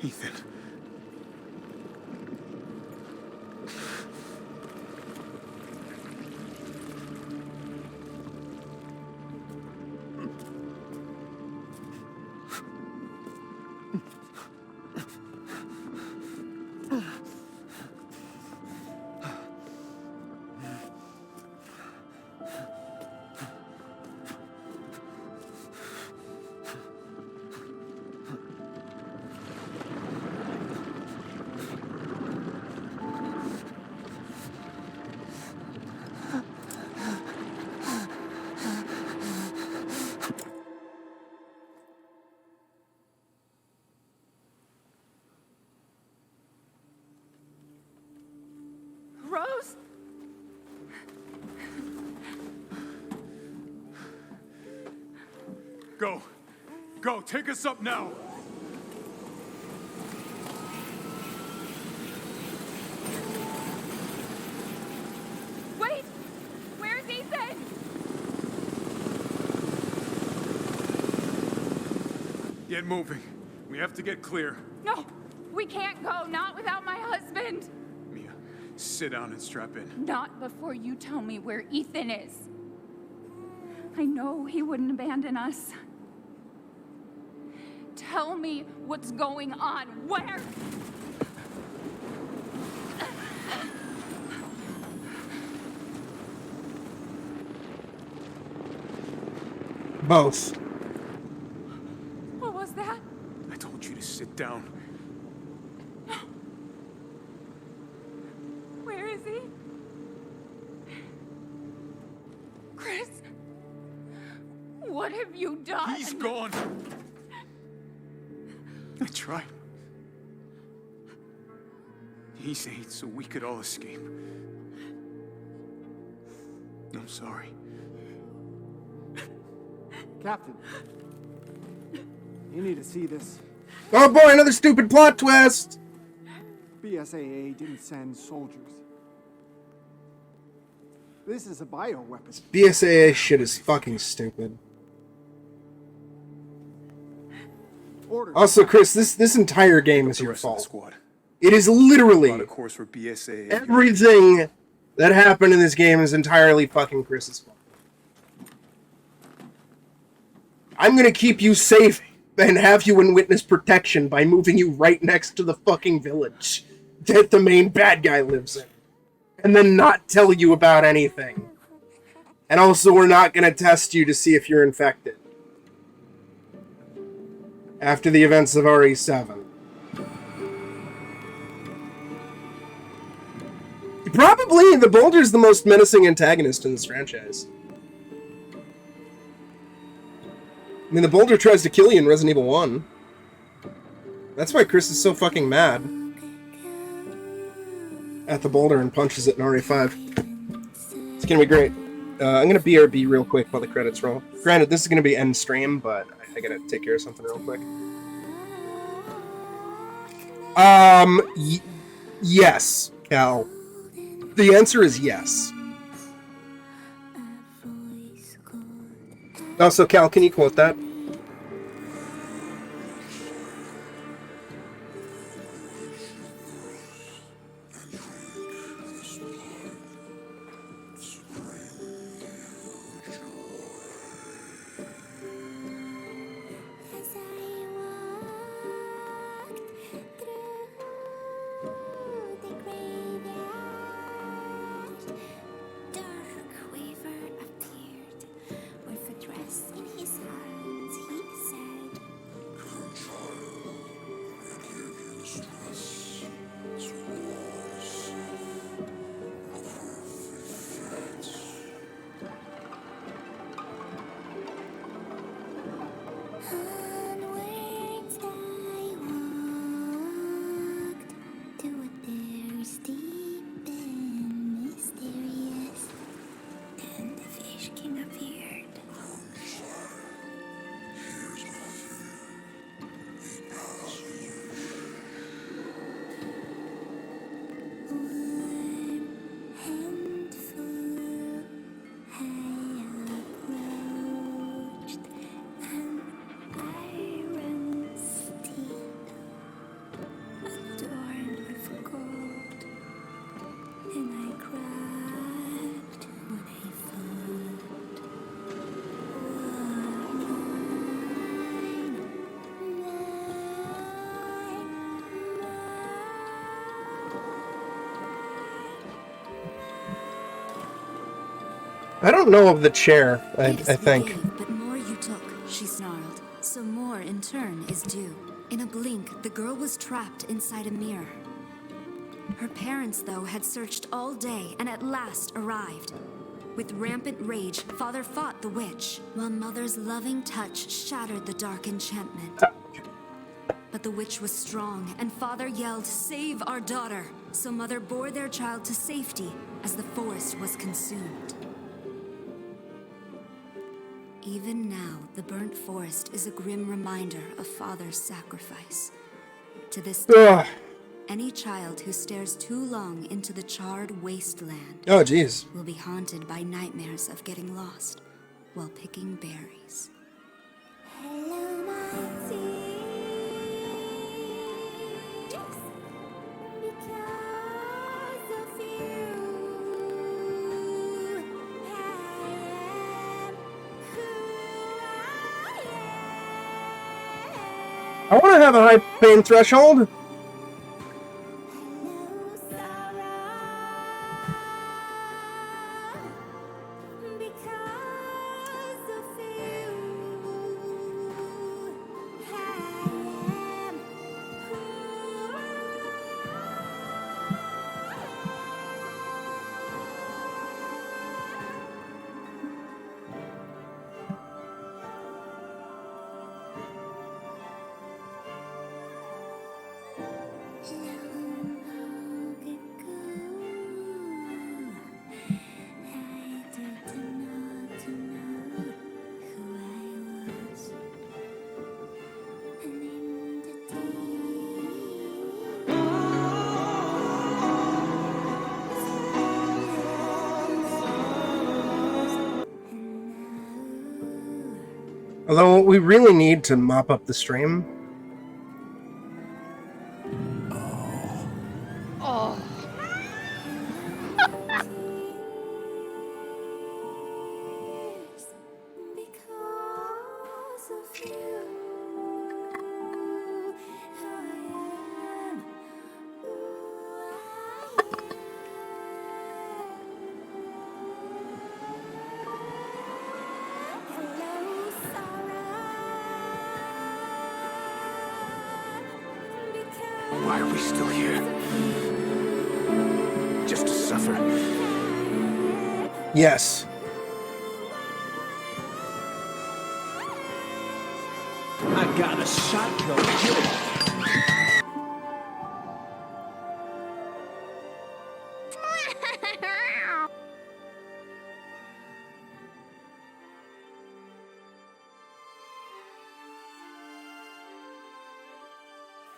Ethan. Rose? Go, take us up now. Wait! Where's Ethan? Get moving. We have to get clear. No, we can't go. Not without my husband. Mia, sit down and strap in. Not before you tell me where Ethan is. I know he wouldn't abandon us. Tell me what's going on. Where? Both. What was that? I told you to sit down. Where is he? Chris? What have you done? He's gone. I tried. He stayed so we could all escape. I'm sorry. Captain, you need to see this. Oh boy, another stupid plot twist! BSAA didn't send soldiers. This is a bioweapon. BSAA shit is fucking stupid. Also, Chris, this entire game is your fault. It is literally everything that happened in this game is entirely fucking Chris's fault. I'm gonna keep you safe and have you in witness protection by moving you right next to the fucking village that the main bad guy lives in. And then not tell you about anything. And also, we're not gonna test you to see if you're infected. After the events of RE7. Probably, the Boulder's the most menacing antagonist in this franchise. I mean, the Boulder tries to kill you in Resident Evil 1. That's why Chris is so fucking mad at the Boulder and punches it in RE5. It's gonna be great. I'm gonna BRB real quick while the credits roll. Granted, this is gonna be end stream, but I gotta take care of something real quick. Yes, Cal. The answer is yes. Also, Cal, can you quote that? I don't know of the chair, I think. Gave, but more you took, she snarled. So more, in turn, is due. In a blink, the girl was trapped inside a mirror. Her parents, though, had searched all day and at last arrived. With rampant rage, Father fought the witch, while Mother's loving touch shattered the dark enchantment. But the witch was strong, and Father yelled, "Save our daughter!" So Mother bore their child to safety as the forest was consumed. Even now, the burnt forest is a grim reminder of Father's sacrifice. To this day, any child who stares too long into the charred wasteland will be haunted by nightmares of getting lost while picking berries. I want to have a high pain threshold. Although we really need to mop up the stream. Oh. Why are we still here? Just to suffer? Yes. I got a shotgun.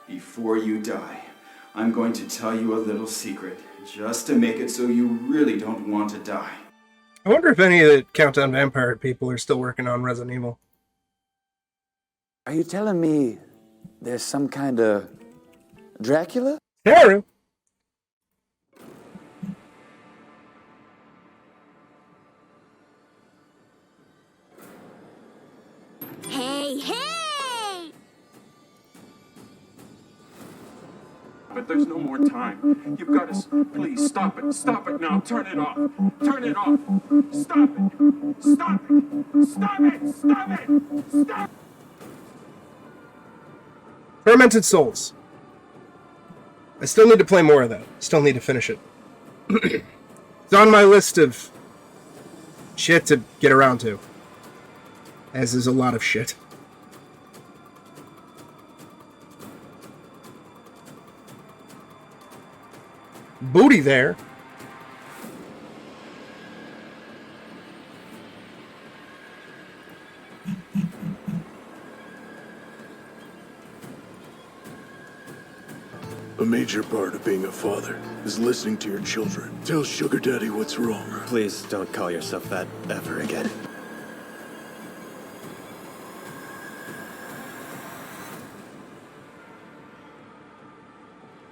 Before you die, I'm going to tell you a little secret, just to make it so you really don't want to die. I wonder if any of the Countdown Vampire people are still working on Resident Evil. Are you telling me there's some kind of Dracula? Haru. Hey, hey! But there's no more time. You've got to... Please, stop it. Stop it now. Turn it off. Turn it off. Stop it. Stop it. Stop it. Stop it. Stop. Fermented Souls. I still need to play more of that. Still need to finish it. It's on my list of shit to get around to. As is a lot of shit. Booty there. A major part of being a father is listening to your children. Tell Sugar Daddy what's wrong. Please don't call yourself that ever again.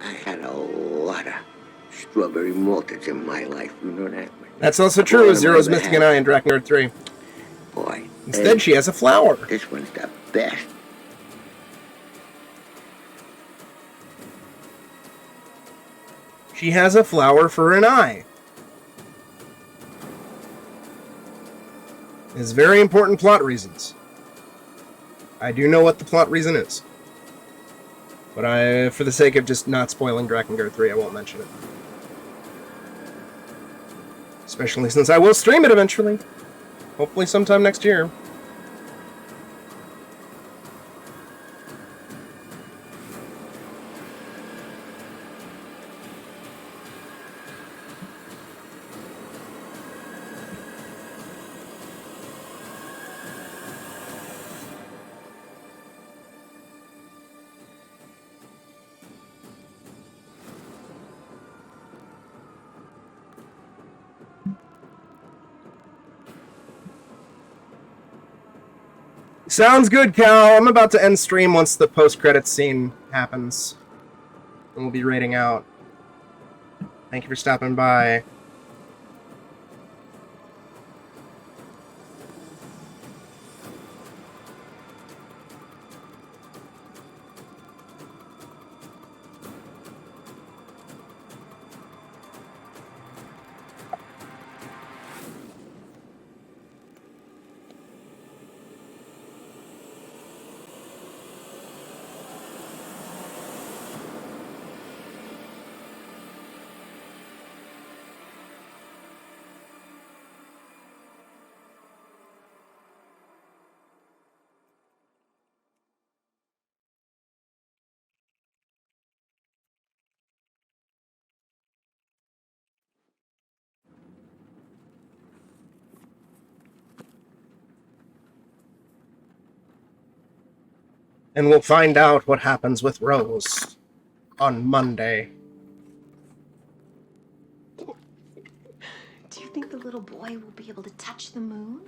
I had a lot of strawberry malteds in my life, you know that? That's also true of Zero's Missing an Eye in Drakengard 3. Boy. Instead, she has a flower. This one's the best. She has a flower for an eye. It's very important plot reasons. I do know what the plot reason is. But for the sake of just not spoiling Drakengard 3, I won't mention it. Especially since I will stream it eventually. Hopefully sometime next year. Sounds good, Cal. I'm about to end stream once the post-credits scene happens. And we'll be raiding out. Thank you for stopping by. And we'll find out what happens with Rose on Monday. Do you think the little boy will be able to touch the moon?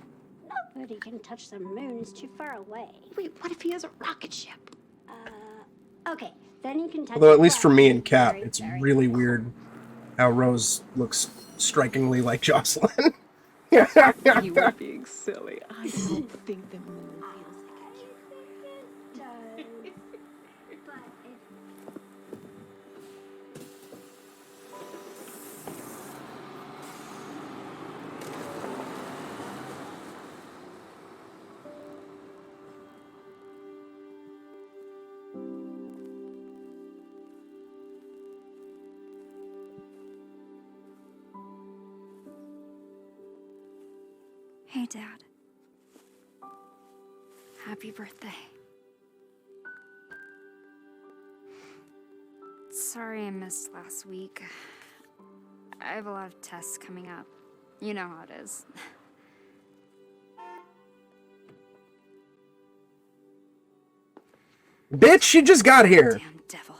But he can touch the moons too far away. Wait, what if he has a rocket ship? Okay, then he can touch Although the at least for me and planets. Cap, Very, it's very really cool. weird how Rose looks strikingly like Jocelyn. You were being silly. I don't think the moon feels like a kid. Hey, Dad. Happy birthday. Sorry I missed last week. I have a lot of tests coming up. You know how it is. Bitch, you just got here. Damn devil.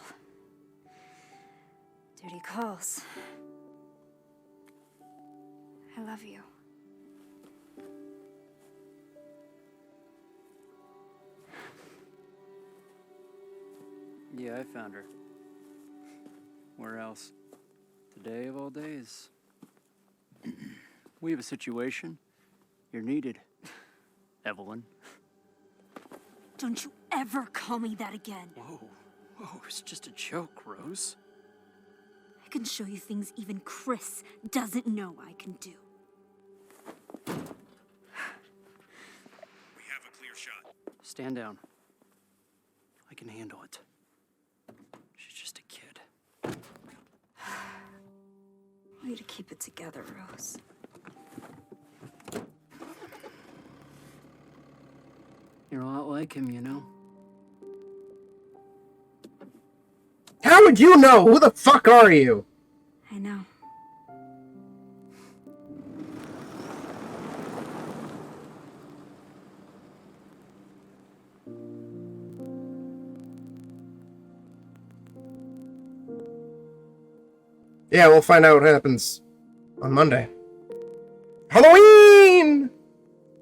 Duty calls. I love you. Yeah, I found her. Where else? Today of all days. We have a situation. You're needed, Evelyn. Don't you ever call me that again. Whoa, it's just a joke, Rose. I can show you things even Chris doesn't know I can do. We have a clear shot. Stand down. I can handle it. She's just a kid. Way to keep it together, Rose. You're a lot like him, you know? How would you know? Who the fuck are you? I know. Yeah, we'll find out what happens on Monday. Halloween!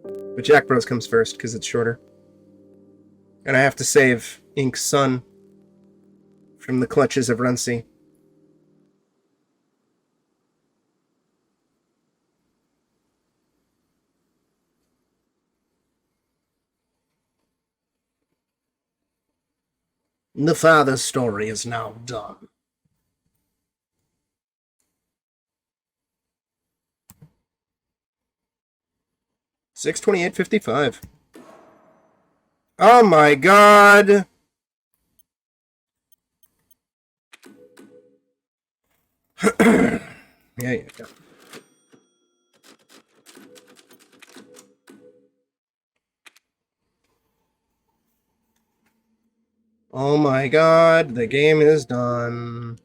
But Jack Bros comes first, because it's shorter. And I have to save Ink's son from the clutches of Runcie. The father's story is now done. $628.55. Oh my god! Yeah. Oh my god, the game is done.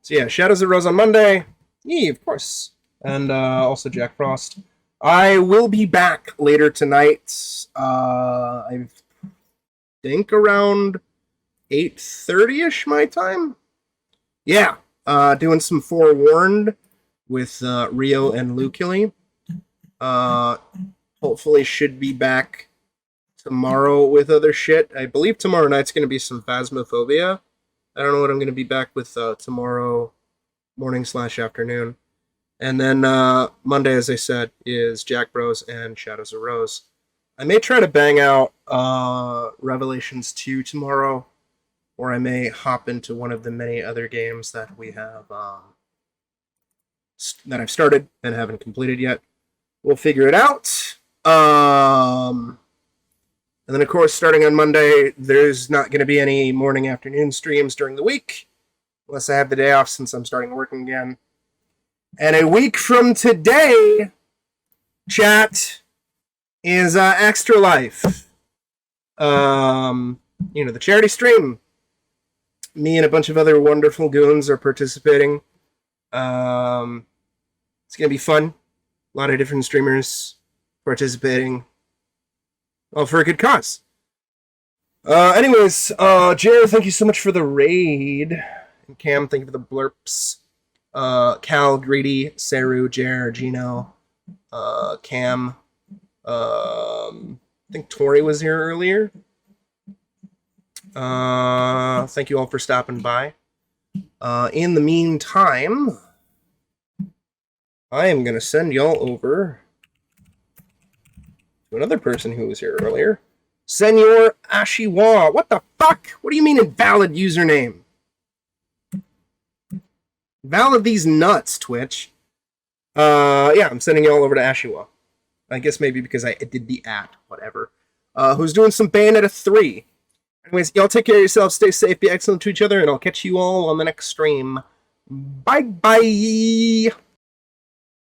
So yeah, Shadows of Rose on Monday. Yeah, of course. And also Jack Frost. I will be back later tonight. I think around 8:30ish my time. Yeah, doing some Forewarned with Rio and Lou Killy. Hopefully should be back tomorrow with other shit. I believe tomorrow night's going to be some Phasmophobia. I don't know what I'm going to be back with tomorrow morning/afternoon. And then Monday, as I said, is Jack Bros and Shadows of Rose. I may try to bang out Revelations 2 tomorrow, or I may hop into one of the many other games that we have that I've started and haven't completed yet. We'll figure it out. And then, of course, starting on Monday, there's not going to be any morning afternoon streams during the week, unless I have the day off since I'm starting working again. And a week from today, chat, is Extra Life. The charity stream. Me and a bunch of other wonderful goons are participating. It's going to be fun. A lot of different streamers participating. All for a good cause. Anyways, Jared, thank you so much for the raid. And Cam, thank you for the blurps. Cal, Greedy, Saru, Jer, Gino, Cam. I think Tori was here earlier. Thank you all for stopping by. In the meantime, I am going to send y'all over to another person who was here earlier. Senor Ashiwa. What the fuck? What do you mean invalid username? Valid these nuts, Twitch. Yeah, I'm sending y'all over to Ashiwa. I guess maybe because I did the @ whatever. Who's doing some Bayonetta 3. Anyways, y'all take care of yourselves, stay safe, be excellent to each other, and I'll catch you all on the next stream. Bye-bye!